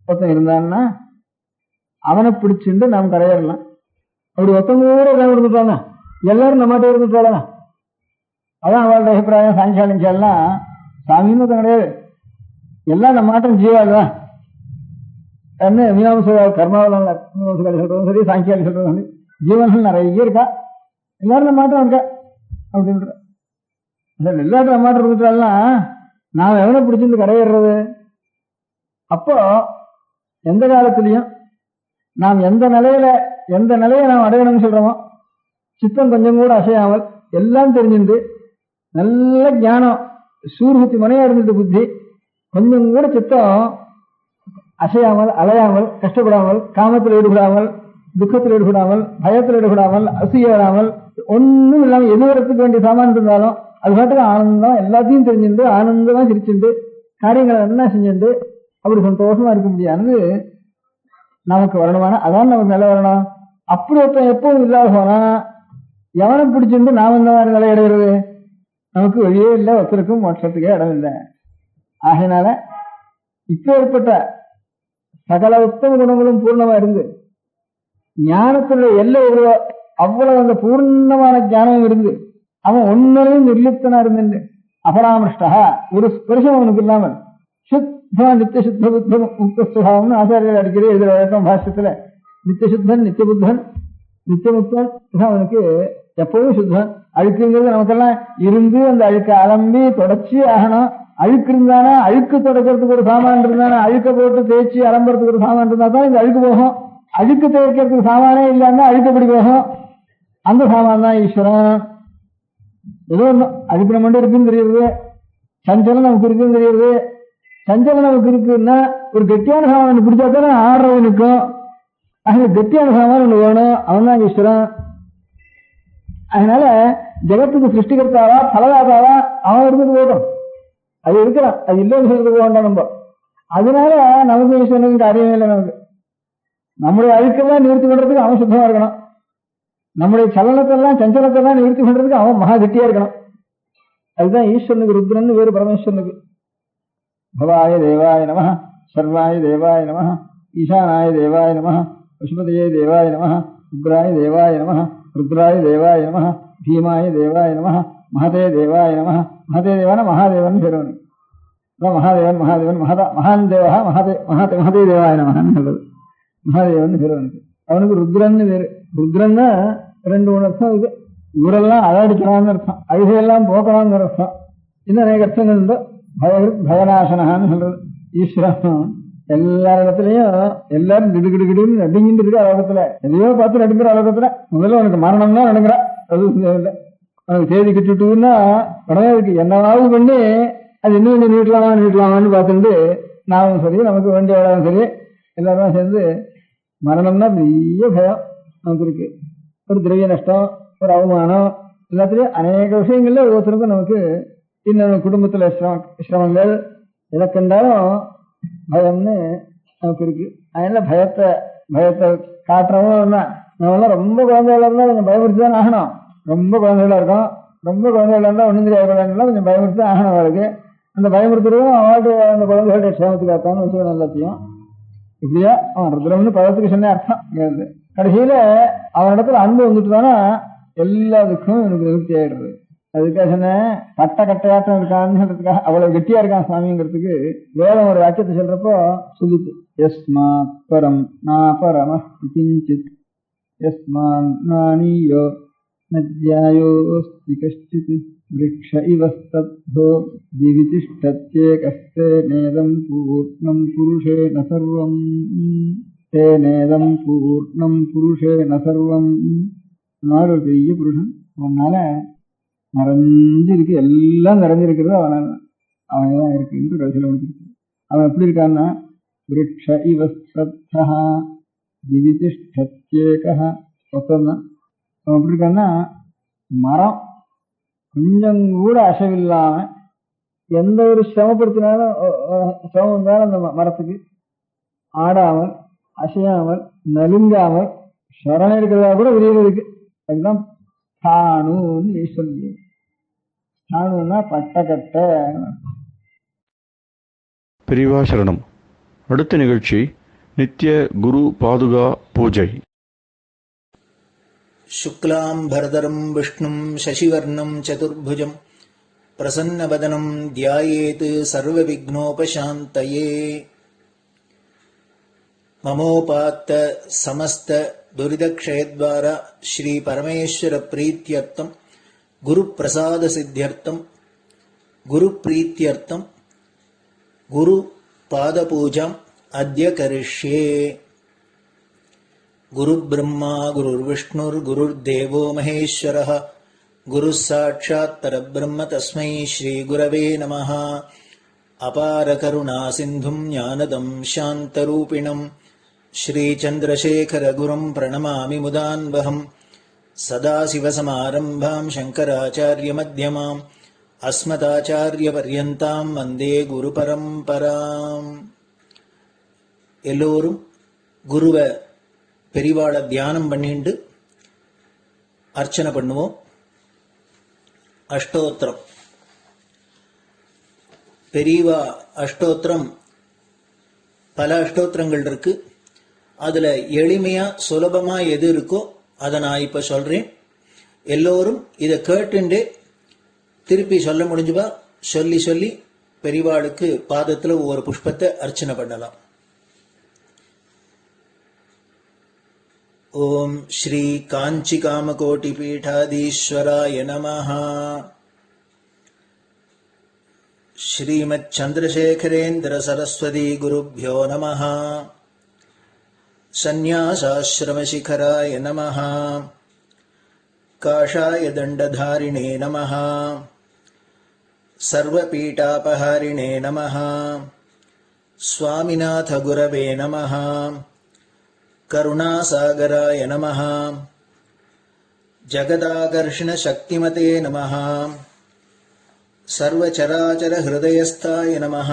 ஒருத்தன் இருந்தான்னா அவனை பிடிச்சுண்டு நாம் கரையேறலாம். அப்படி ஒருத்தவங்க கூட இருந்துட்டாங்க, எல்லாரும் நம்மகிட்ட இருந்துட்டாளா? அதான் அவளோட அபிப்பிராயம். சாயங்காலம் சாமின்னு கிடையாது, எல்லாம் நம்ம மாட்டம் ஜீவாதான் என்ன மீமாம்ச கர்மாவெல்லாம் மீமாம்சகாரி சொல்றதும் சரி, சாங்கியாலி சொல்றதும் சரி, ஜீவன்கள் நிறைய இருக்கா, எல்லாரும் நம்ம மாட்டம் இருக்கா அப்படின்ற எல்லாரும் நம்ம மாட்டம் இருந்துட்டாள்னா நாம் எவனை பிடிச்சிருந்து கரையேறது? அப்போ எந்த காலத்திலையும் நாம் எந்த நிலையை நாம் அடையணும்னு சொல்றோமோ, சித்தம் கொஞ்சம் கூட அசையாமல் எல்லாம் தெரிஞ்சுட்டு நல்ல ஞானம் சூர்வத்தி மனையா இருந்துட்டு புத்தி கொஞ்சம் கூட சித்தம் அசையாமல் அலையாமல் கஷ்டப்படாமல் காமத்தில் ஈடுபடாமல் துக்கத்தில் ஈடுபடாமல் பயத்தில் ஈடுபடாமல் அசையாடாமல் ஒன்னும் இல்லாமல் எதிர்த்துக்க வேண்டிய சாமான் இருந்தாலும் அது பாட்டுக்கு ஆனந்தம் எல்லாத்தையும் தெரிஞ்சுட்டு ஆனந்தமா சிரிச்சுட்டு காரியங்களை என்ன செஞ்சுட்டு அப்படி சந்தோஷமா இருக்க முடியாது நமக்கு வரணுமான. அதான் நமக்கு நிலை வரணும். அப்படி ஒருத்தன் எப்பவும் இல்லாத போனா எவனை பிடிச்சிருந்து நாம் இந்த மாதிரி நிலை அடைகிறது? நமக்கு வழியே இல்லை, ஒருத்தருக்கும் மோட்சத்துக்கே இடம் இல்லை. ஆகையினால இப்ப ஏற்பட்ட சகல உத்தம குணங்களும் பூர்ணமா இருந்து ஞானத்தினுடைய எல்லை எவ்வளோ அவ்வளவு அந்த பூர்ணமான ஞானம் இருந்து அவன் ஒன்னையும் நிர்லிப்தனா இருந்து அபராமிருஷ்டா ஒரு ஸ்பர்ஷம் அவனுக்கு இல்லாமல் நித்திய சுத்த புத்தம் முக்தஸ்வபாவம்னு ஆச்சாரியர்கள் அடிக்கடி எழுதுற வழக்கம் பாஷ்யத்துல. நித்தியசுத்தன் நித்திய புத்தன் நித்தியமுக்தன் அவனுக்கு எப்பவும் சுத்தன். அழுக்குங்கிறது நமக்கெல்லாம் இருந்து அந்த அழுக்க அலம்பி தொடச்சி ஆகணும். அழுக்கு இருந்தானா அழுக்கு தொடக்கிறதுக்கு ஒரு சாமான் இருந்தானா அழுக்க போட்டு தேய்ச்சி அலம்புறதுக்கு ஒரு சாமான் இருந்தா தான் இந்த அழுக்கு போகும். அழுக்கு தேய்க்கிறதுக்கு சாமானே இல்லாம அழுக்கப்படி போகும். அந்த சாமான் தான் ஈஸ்வரன். ஏதோ ஒன்றும் அழுக்கு நம்ம இருக்குன்னு தெரியுது, சஞ்சலம் நமக்கு இருக்குன்னு தெரியுது. சஞ்சலம் நமக்கு இருக்குன்னா ஒரு கெட்டியான சாமான் பிடிச்சா தானே ஆடுறவனுக்கும். ஆக கெட்டியான சாமான் ஒண்ணு வேணும், அவன் தான் ஈஸ்வரன். அதனால ஜெகத்துக்கு சிருஷ்டிகர்த்தாவா பலதாதாவா அவன் இருந்துட்டு போட்டோம். அது இருக்கிறான், அது இல்லைன்னு சொல்றது வேண்டாம் நம்ம. அதனால நமக்கு ஈஸ்வரனுக்கு காரியமே இல்லை. நமக்கு நம்முடைய அழுக்கெல்லாம் நிவர்த்தி பண்றதுக்கு அவன் சுத்தமா இருக்கணும். நம்முடைய சலனத்தெல்லாம் சஞ்சலத்தெல்லாம் நிவர்த்தி பண்றதுக்கு அவன் மகா கெட்டியா இருக்கணும். அதுதான் ஈஸ்வரனுக்கு ருத்ரன் வேறு பரமேஸ்வரனுக்கு. பவாய தேவாய நம, சர்வாய தேவாய நம, ஈசானாய தேவாய நம, பசுபதியே தேவாய நம, உக்ராய தேவாய நம, ருத்ராய தேவாய நம, பீமாய தேவாய நம, மகதே தேவாய நம. மகதே தேவான மகாதேவன் பேரவனுக்கு. மகாதேவன் மகாதேவன் மகான் தேவா மகதே தேவாய நமன்னு சொல்றது. மகாதேவன் பேரவனுக்கு. அவனுக்கு ருத்ரன்னு பேரு. ருத்ரன்னா ரெண்டு மூணு அர்த்தம் இருக்கு. ஊரெல்லாம் அழடிக்கலாம்னு அர்த்தம், அழுகையெல்லாம் போக்கலாம்னு அர்த்தம். இன்னும் அநேக அர்த்தங்கள் உண்டு. பயநாசனகான்னு சொல்றது. ஈஸ்வரன் எல்லா இடத்துலயும் எல்லாரும் திடுகிடுகிடுன்னு நடுங்கிட்டு இருக்கு. அலோகத்துல எதையோ பார்த்து நடுங்கிற அலோகத்துல முதல்ல உனக்கு மரணம் தான் நடுங்கிற. அது உனக்கு தேதி கட்டுட்டுன்னா உடனே இருக்கு என்னவாவது பண்ணி அது இன்னும் கொஞ்சம் நீட்டலாமான்னு பார்த்துட்டு நாமும் சரி நமக்கு வேண்டிய இடம் சரி எல்லாருமே சேர்ந்து மரணம்னா பெரிய பயம் நமக்கு இருக்கு. ஒரு திரவிய நஷ்டம், ஒரு அவமானம், எல்லாத்துலயும் அநேக விஷயங்கள்ல ஒவ்வொருத்தருக்கும் நமக்கு இன்னும் குடும்பத்துல சிரமங்கள் எதை கண்டாலும் பயம்னு நமக்கு இருக்கு. அதனால பயத்தை காட்டுறவங்க நம்மளாம் ரொம்ப குழந்தைகளா இருந்தா கொஞ்சம் பயமுறுத்திதான் ஆகணும். ரொம்ப குழந்தைகளா இருக்கும், ரொம்ப குழந்தைகளா இருந்தா ஒன்னும் தெரியாத கொஞ்சம் பயமுறுத்தி ஆகணும். அவளுக்கு அந்த பயமுறுத்துறதும் அவளுக்கு அந்த குழந்தைகளுடைய க்ஷேமத்துக்காகத்தான்னு விஷயம் எல்லாத்தையும் இப்படியா அவன் ருத்ரம்னு பதத்துக்கு சொன்ன அர்த்தம். கடைசியில அவனிடத்துல அன்பு வந்துட்டுதானா எல்லாத்துக்கும் எனக்கு நிவர்த்தி ஆயிடுறது. அதுக்காக சொன்ன கட்டையாட்டம் இருக்கான்னு சொல்றதுக்காக அவ்வளவு கெட்டியா இருக்கான் சுவாமிங்கிறதுக்கு வேதம் ஒரு வாக்கியத்தை சொல்றப்போ சொல்லிட்டு யஸ்மாத் பரம் நாபரம கிஞ்சித் யஸ்மான் நானியோ நத்யாயோஸ்தி கஷ்டித் விருக்ஷ இவ ஸ்தப்தோ திவிதிஷ்டத்யேகஸ்தே நேதம் பூர்ணம் புருஷேன சர்வம் தே நேதம் பூர்ணம் புருஷேன சர்வம் அந்த மாதிரி ஒரு பெரிய புருஷன். அவனால நிறைஞ்சிருக்கு, எல்லாம் நிறைஞ்சிருக்கிறது அவன் தான் இருக்குன்னு கடைசியில் முடிச்சிருக்கு. அவன் எப்படி இருக்கான்னா விருட்ச இவ ஸ்ரத்தா திவிதிஷ்டத்யேகः சொத்தம்தான். அவன் எப்படி இருக்கான்னா மரம் கொஞ்சம் கூட அசைவில்லாம எந்த ஒரு சிரமப்படுத்தினாலும் சிரமம் இருந்தாலும் அந்த மரத்துக்கு ஆடாமல் அசையாமல் நலுங்காமல் சரணம் இருக்கிறதா கூட விரிவதுக்கு. அதுதான் ஸ்தானுன்னு ஈஸ்வரன். ஸ்தானுன்னா பட்டக்கட்ட. பெரியவா சரணம். அடுத்த நிகழ்ச்சி நித்திய குரு பாதுகா பூஜை. शुक्लां भरदरं विष्णुं शशिवर्णं चतुर्भुजं प्रसन्नवदनं ध्यायेत् सर्वविघ्नोपशान्तये. ममोपात्त समस्त दुरितक्षयद्वारा श्री परमेश्वर प्रीत्यर्थं गुरुप्रसाद सिद्ध्यर्थं गुरुप्रीत्यर्थं गुरुपादपूजाम् अद्य करिष्ये. गुरुब्रह्मा गुरुर्विष्णुर्गुरुर्देवो महेश्वरः गुरुः साक्षात् परब्रह्म तस्मै श्रीगुरवे नमः. अपारकरुणासिन्धुं ज्ञानदं शान्तरूपिणं श्रीचन्द्रशेखरगुरुं प्रणमामि मुदान्वहम्. सदाशिवसमारम्भां शङ्कराचार्यमध्यमाम् अस्मदाचार्यपर्यन्तां वन्दे गुरुपरम्पराम्. எல்லோரும் குருவை பெரிவாளை தியானம் பண்ணிண்டு அர்ச்சனை பண்ணுவோம். அஷ்டோத்திரம். பெரியவா அஷ்டோத்திரம் பல அஷ்டோத்திரங்கள் இருக்கு. அதுல எளிமையா சுலபமா எது இருக்கோ அதை நான் இப்ப சொல்றேன். எல்லோரும் இதை கேட்டுண்டே திருப்பி சொல்ல முடிஞ்சுபா சொல்லி சொல்லி பெரிவாளுக்கு பாதத்துல ஒவ்வொரு புஷ்பத்தை அர்ச்சனை பண்ணலாம். ஓம் ஸ்ரீ காஞ்சி காமகோட்டி பீடாதீஸ்வராய நமஹ. ஸ்ரீமத் சந்திரசேகரேந்திர சரஸ்வதி குருभ्यो நமஹ. சந்நியாசாஸ்ரமசிகராய நமஹ. காஷாய தண்டதாரிணே நமஹ. சர்வபீடாபஹாரிணே நமஹ. स्वामिनाथ गुरवे नमः. करुणासागराय नमः. जगदाकर्षण शक्तिमते नमः. सर्वचराचर हृदयस्थाय नमः.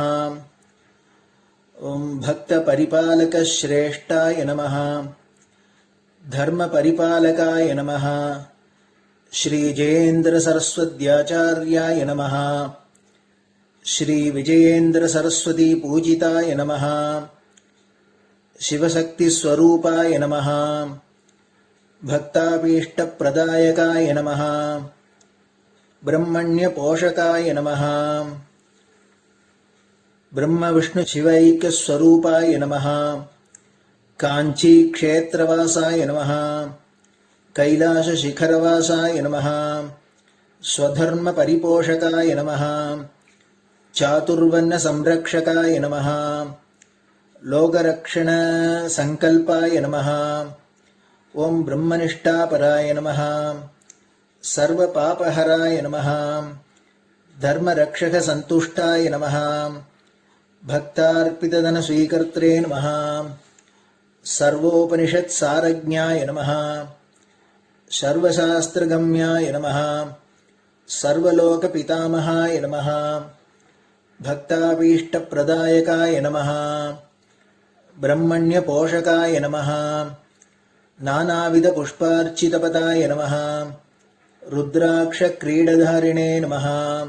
ओम भक्त परिपालक श्रेष्ठाय नमः. धर्म परिपालकाय नमः. श्री जयेन्द्र सरस्वत्याचार्याय नमः. श्री विजयेन्द्र सरस्वती पूजिताय नमः. शिवशक्ति स्वरूपाय नमः. भक्ताभीष्ट प्रदायकाय नमः. ब्रह्मण्य पोषकाय नमः. ब्रह्म विष्णु शिवैक्य स्वरूपाय नमः. कांची क्षेत्रवासाय नमः. कैलाश शिखरवासाय नमः. स्वधर्म परिपोषकाय नमः. चातुर्वर्ण संरक्षकाय नमः. लोकरक्षण संकल्पाय नमः. ओम ब्रह्मनिष्ठापराय नमः. सर्वपापहराय नमः. धर्मरक्षक संतुष्टाय नमः. भक्तार्पितधन स्वीकर्त्रे नमः. सर्वोपनिषत् सारज्ञाय नमः. सर्वशास्त्रगम्याय नमः. सर्वलोक पितामहाय नमः. भक्ताभीष्ट प्रदायकाय नमः. ब्रह्मण्य पोषकाय नमः. नानाविध पुष्पार्चितपदाय नमः. रुद्राक्ष क्रीडधारिणे नमः.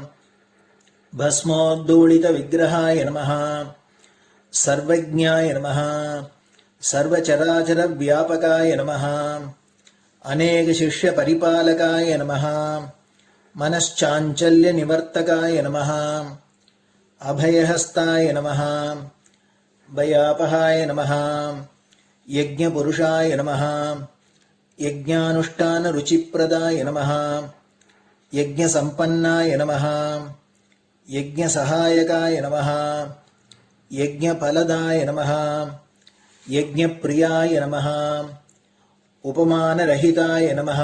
भस्मोद्धूलित विग्रहाय नमः. सर्वज्ञाय नमः. सर्वचराचर व्यापकाय नमः. अनेक शिष्य परिपालकाय नमः. मनश्चाञ्चल्य निवर्तकाय नमः. अभयहस्ताय नमः. भयापहाय नमः. यज्ञपुरुषाय नमः. यज्ञानुष्ठान रुचिप्रदाय नमः. यज्ञसम्पन्नाय नमः. यज्ञसहायकाय नमः. यज्ञफलदाय नमः. यज्ञप्रियाय नमः. उपमानरहिताय नमः।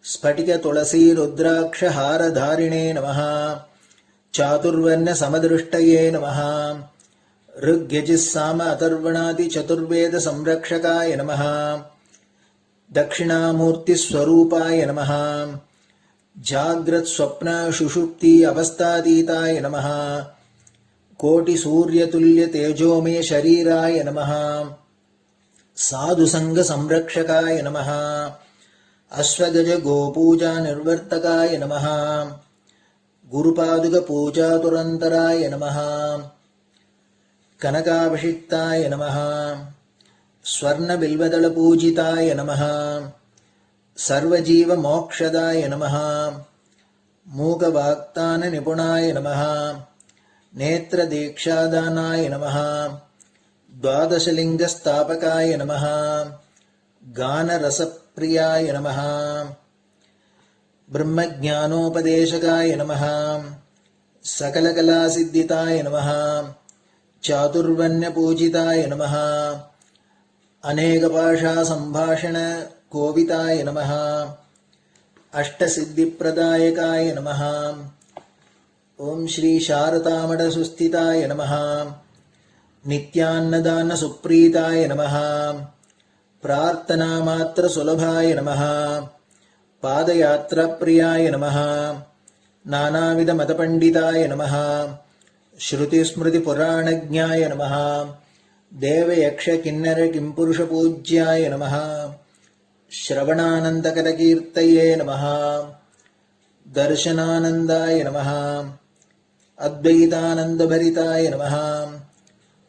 स्फटिकतुलसीरुद्राक्षहारधारिणे नमः। चातुर्वर्ण्यसमदृष्टये नमः। ऋग्यजुस्साम अथर्वणादिचतुर्वेदसंरक्षकाय नमः। दक्षिणामूर्तिस्वरूपाय नमः। जाग्रत्स्वप्नसुषुप्ति अवस्थातीताय नमः। कोटिसूर्यतुल्यतेजोमय शरीराय नमः। साधुसङ्गसंरक्षकाय नमः। अश्वगजगोपूजानिर्वर्तकाय नमः। गुरुपादुकपूजातुरन्तराय नमः। कनकाभिषिक्ताय नमः। स्वर्णबिल्वदलपूजिताय नमः। सर्वजीवमोक्षदाय नमः। मूकवाक्ताननिपुणाय नमः। नेत्रदीक्षादानाय नमः। द्वादशलिङ्गस्थापकाय नमः। गानरसप्रियाय नमः। ब्रह्मज्ञानोपदेशकाय नमः। सकलकलासिद्धिताय नमः। चातुर्वर्ण्यपूजिताय नमः। अनेकभाषासम्भाषणकोविताय नमः। अष्टसिद्धिप्रदायकाय नमः। ॐ श्री शारदामठसुस्थिताय नमः। नित्यान्नदानसुप्रीताय नमः। प्रार्थनामात्रसुलभाय नमः। पादयात्राप्रियाय नमः। नानाविधमतपण्डिताय नमः। श्रुतिस्मृतिपुराणज्ञाय नमः। देवयक्षकिन्नरकिम्पुरुषपूज्याय नमः। श्रवणानन्दकरकीर्तये नमः। दर्शनानन्दाय नमः। अद्वैतानन्दभरिताय नमः।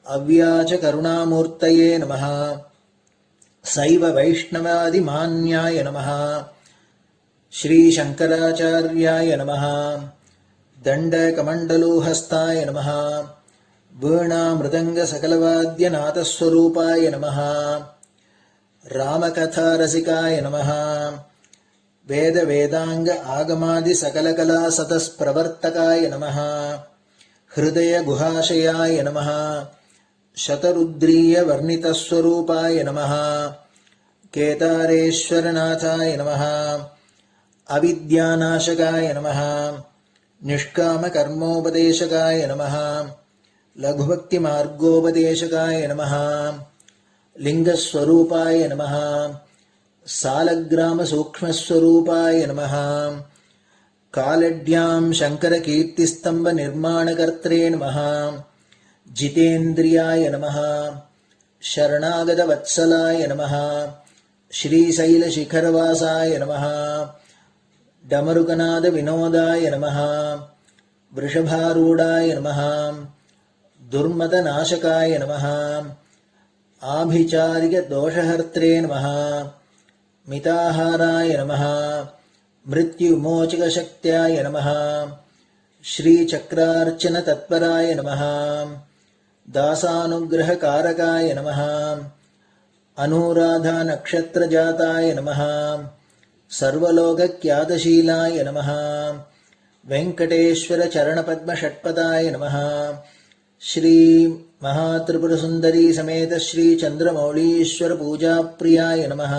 अव्याचकरुणामूर्तये नमः। शैव वैष्णवादिमान्याय नमः। श्रीशङ्कराचार्याय नमः। दण्डकमण्डलोहस्ताय नमः। वीणामृदङ्गसकलवाद्यनाथस्वरूपाय नमः। रामकथारसिकाय नमः। वेदवेदाङ्ग आगमादिसकलकलासतस्प्रवर्तकाय नमः। हृदयगुहाशयाय नमः। शतरुद्रीयवर्णितस्वरूपाय नमः। केदारेश्वरनाथाय नमः। अविद्यानाशकाय नमः। निष्कामकर्मोपदेशकाय नमः। लघुभक्तिमार्गोपदेशकाय नमः। लिङ्गस्वरूपाय नमः। सालग्रामसूक्ष्मस्वरूपाय नमः। कालड्यां शङ्करकीर्तिस्तम्भनिर्माणकर्त्रे नमः। जितेन्द्रियाय नमः। शरणागतवत्सलाय नमः। श्रीशैलशिखरवासाय नमः। डमरुकनादविनोदाय नमः। वृषभारूढाय नमः। दुर्मदनाशकाय नमः। आभिचारिकदोषहर्त्रे नमः। मिताहाराय नमः। मृत्युमोचकशक्त्याय नमः। श्रीचक्रार्चनतत्पराय नमः। दासानुग्रहकारकाय नमः। अनुराधानक्षत्रजाताय नमः। सर्वलोकख्यातशीलाय नमः। वेङ्कटेश्वरचरणपद्मषट्पदाय नमः। श्री महात्रिपुरसुन्दरी समेत श्रीचन्द्रमौळीश्वरपूजाप्रियाय नमः।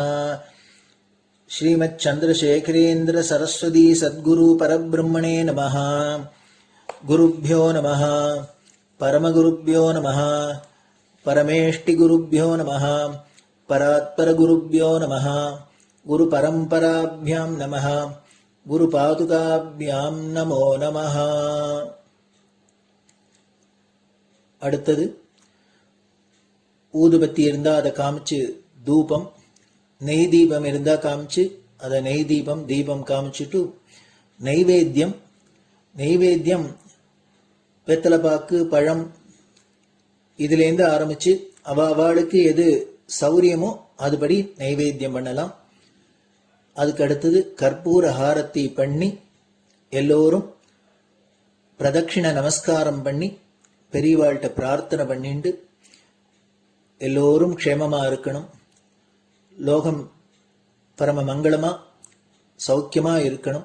श्रीमच्चन्द्रशेखरेन्द्र सरस्वती सद्गुरु परब्रह्मणे नमः। गुरुभ्यो नमः। परमगुरुभ्यो नमः। परमेष्टिगुरुभ्यो नमः। परात्परगुरुभ्यो नमः। गुरुपरम्पराभ्यां नमः। गुरुपादुकाभ्यां नमो நமः. அடுத்தது ஊதுபத்தி இருந்தா அதை காமிச்சு தூபம், நெய் தீபம் இருந்தா காமிச்சு அதை நெய் தீபம் தீபம் காமிச்சுட்டு நைவேத்தியம் நைவேத்தியம் வெத்தலைப்பாக்கு பழம் இதுலேருந்து ஆரம்பிச்சு அவளுக்கு எது சௌரியமோ அதுபடி நைவேத்தியம் பண்ணலாம். அதுக்கு அடுத்தது கற்பூர ஹாரத்தி பண்ணி எல்லோரும் பிரதட்சிண நமஸ்காரம் பண்ணி பெரியவாள்கிட்ட பிரார்த்தனை பண்ணிண்டு எல்லோரும் க்ஷேமமா இருக்கணும், லோகம் பரம மங்களமா சௌக்கியமா இருக்கணும்,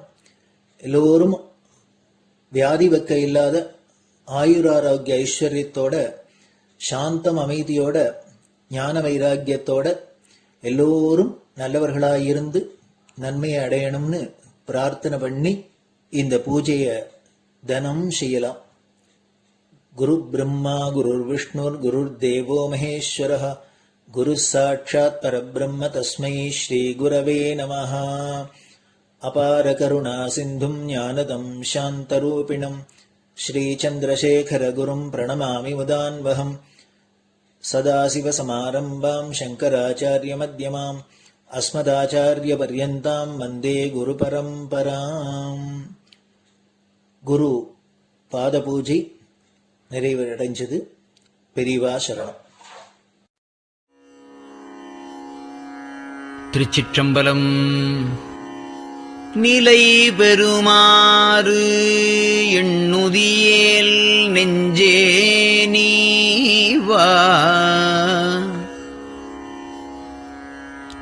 எல்லோரும் வியாதி வெக்க இல்லாத ஆயுராரோக்கிய ஐஸ்வர்யத்தோட சாந்தம் அமைதியோட ஞான வைராக்கியத்தோட எல்லோரும் நல்லவர்களாயிருந்து நன்மையை அடையணும்னு பிரார்த்தனை பண்ணி இந்த பூஜையை தினம் செய்யலாம். குரு பிரம்மா குருர் விஷ்ணுர் குருர் தேவோ மகேஸ்வரः குரு சாட்சாத் பரபிரம்ம தஸ்மை ஸ்ரீ குரவே நமः. அபார கருணா சிந்தும் ஞானதம் சாந்தரூபிணம் ஸ்ரீச்சந்திரசேகர குரும் பிரணமாமி முதான்வகம். சதாசிவசமாரம்பாம் சங்கராச்சார்யமத்யமாம் அஸ்மதாச்சார்யபர்யந்தாம் வந்தே குரு பரம்பராம். குரு பாத பூஜை நிறைவடைஞ்சது. பெரியவா சரணம். திருச்சிற்றம்பலம். நிலை பெறுமாறு எண்ணுதியேல் நெஞ்சே நீவா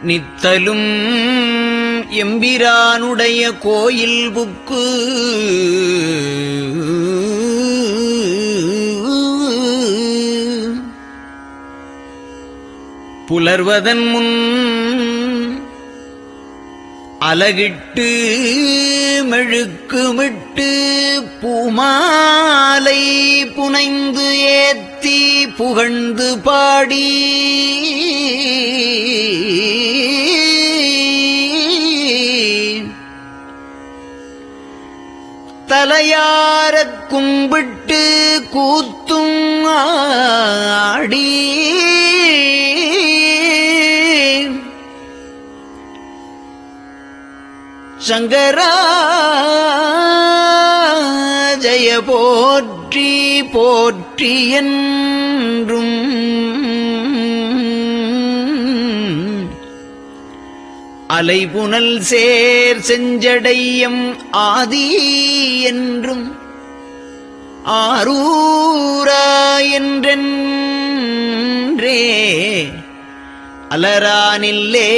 நித்தலும் எம்பிரானுடைய கோயில் புக்கு புலர்வதன் முன் அலகிட்டு மெழுக்குமிட்டு பூமாலை புனைந்து ஏத்தி புகழ்ந்து பாடி தலையாரக் கும்பிட்டு கூத்தும் ஆடி சங்கரா ஜய போற்றி போற்றி என்றும் அலைபுனல் சேர் செஞ்சடையம் ஆதி என்றும் ஆரூரா என்றென்றே அலரானில்லே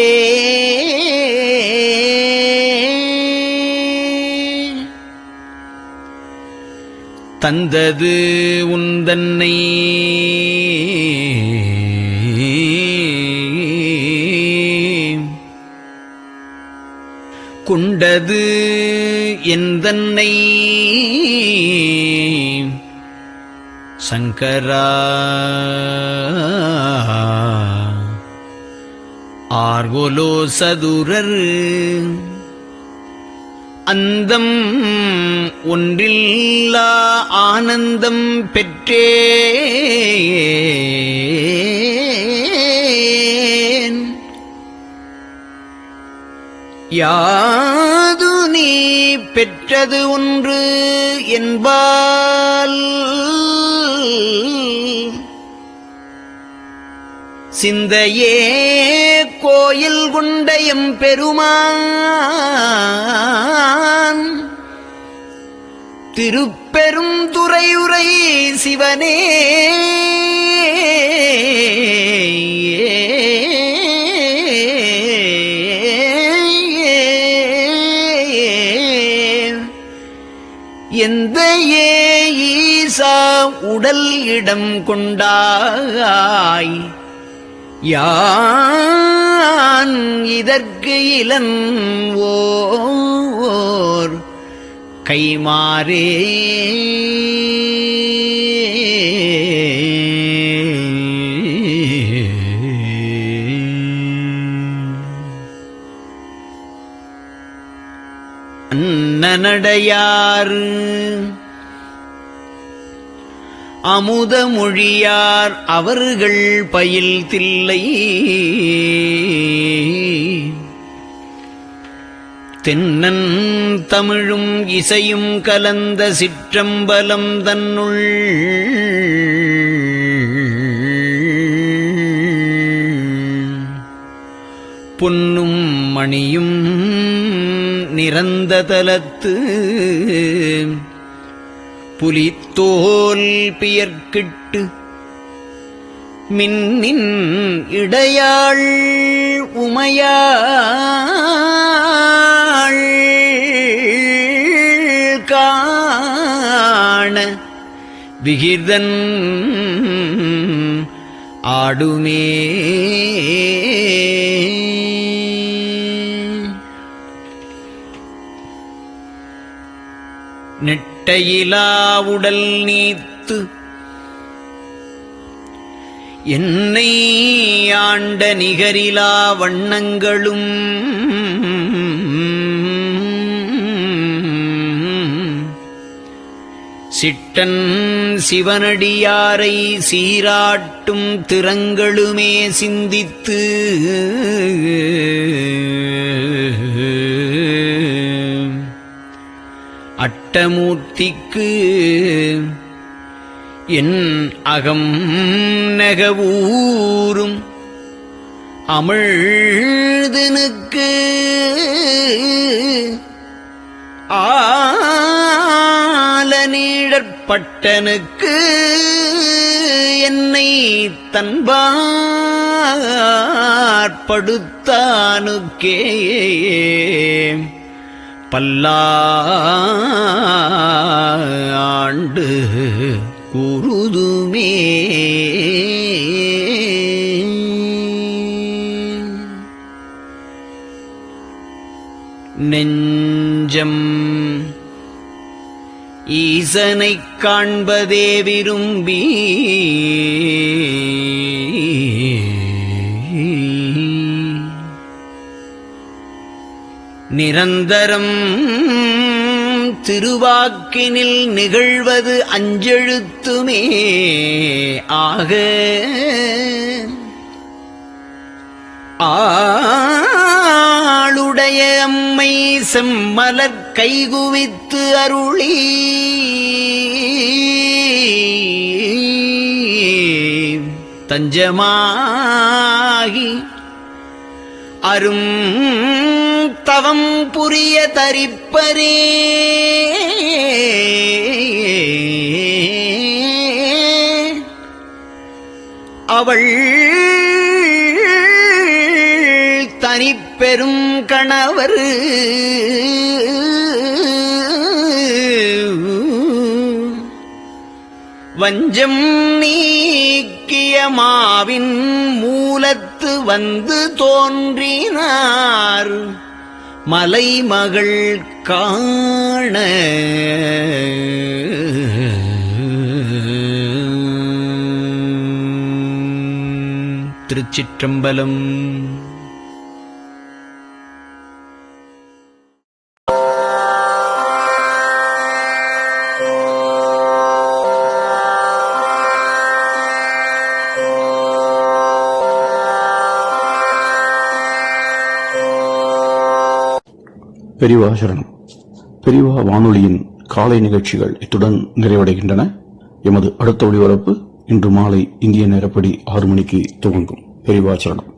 தந்தது உந்தன்னை கொண்டது எந்தன்னை சங்கரா ஆர்கோலோ சதுரர் அந்தம் ஒன்றில்லா ஆனந்தம் பெற்றேன். யாது நீ பெற்றது ஒன்று என்பால் சிந்தையே கோயில் கொண்ட எம்பெருமான் திருப்பெரும் துறையுரை சிவனே எந்த ஈசா உடல் இடம் கொண்டாய் யான் இதற்கு இலன்வோர் கைமாறே அன்னநடையார் அமுத மொழியார் அவர்கள் பயில் தில்லை தென்னன் தமிழும் இசையும் கலந்த சிற்றம்பலம் தன்னுள் பொன்னும் மணியும் நிறந்த தலத்து புலித்தோல் பியர்க்கிட்டு மின்னின் இடையாள் உமையாள் காண விகிர்தன் ஆடுமே நெட்டையிலா உடல் நீத்து என்னை ஆண்ட நிகரிலா வண்ணங்களும் சிட்டன் சிவனடியாரை சீராட்டும் திறங்களுமே சிந்தித்து அட்டமூர்த்திக்கு என் அகம் நெகவூரும் அமிழ்தனுக்கு ஆலநீழற்பட்டனுக்கு என்னை தன்பாற்படுத்தானுக்கே பல்லாண்டு குருதுமே. நெஞ்சம் ஈசனைக் காண்பதே விரும்பி நிரந்தரம் திருவாக்கினில் நிகழ்வது அஞ்செழுத்துமே ஆக ஆளுடைய அம்மை செம்மலர் கைகுவித்து அருளி தஞ்சமாகி அரும் தவம் புரிய தரிப்பரே அவள் தனிப்பெரும் கணவர் வஞ்சம் நீக்கிய மாவின் மூலத்து வந்து தோன்றினார் மலைமகள் காண திருச்சிற்றம்பலம். பெரிவா சரணம். பெரிவா வானொலியின் காலை நிகழ்ச்சிகள் இத்துடன் நிறைவடைகின்றன. எமது அடுத்த ஒளிபரப்பு இன்று மாலை இந்திய நேரப்படி 6 மணிக்கு துவங்கும். பெரிவா சரணம்.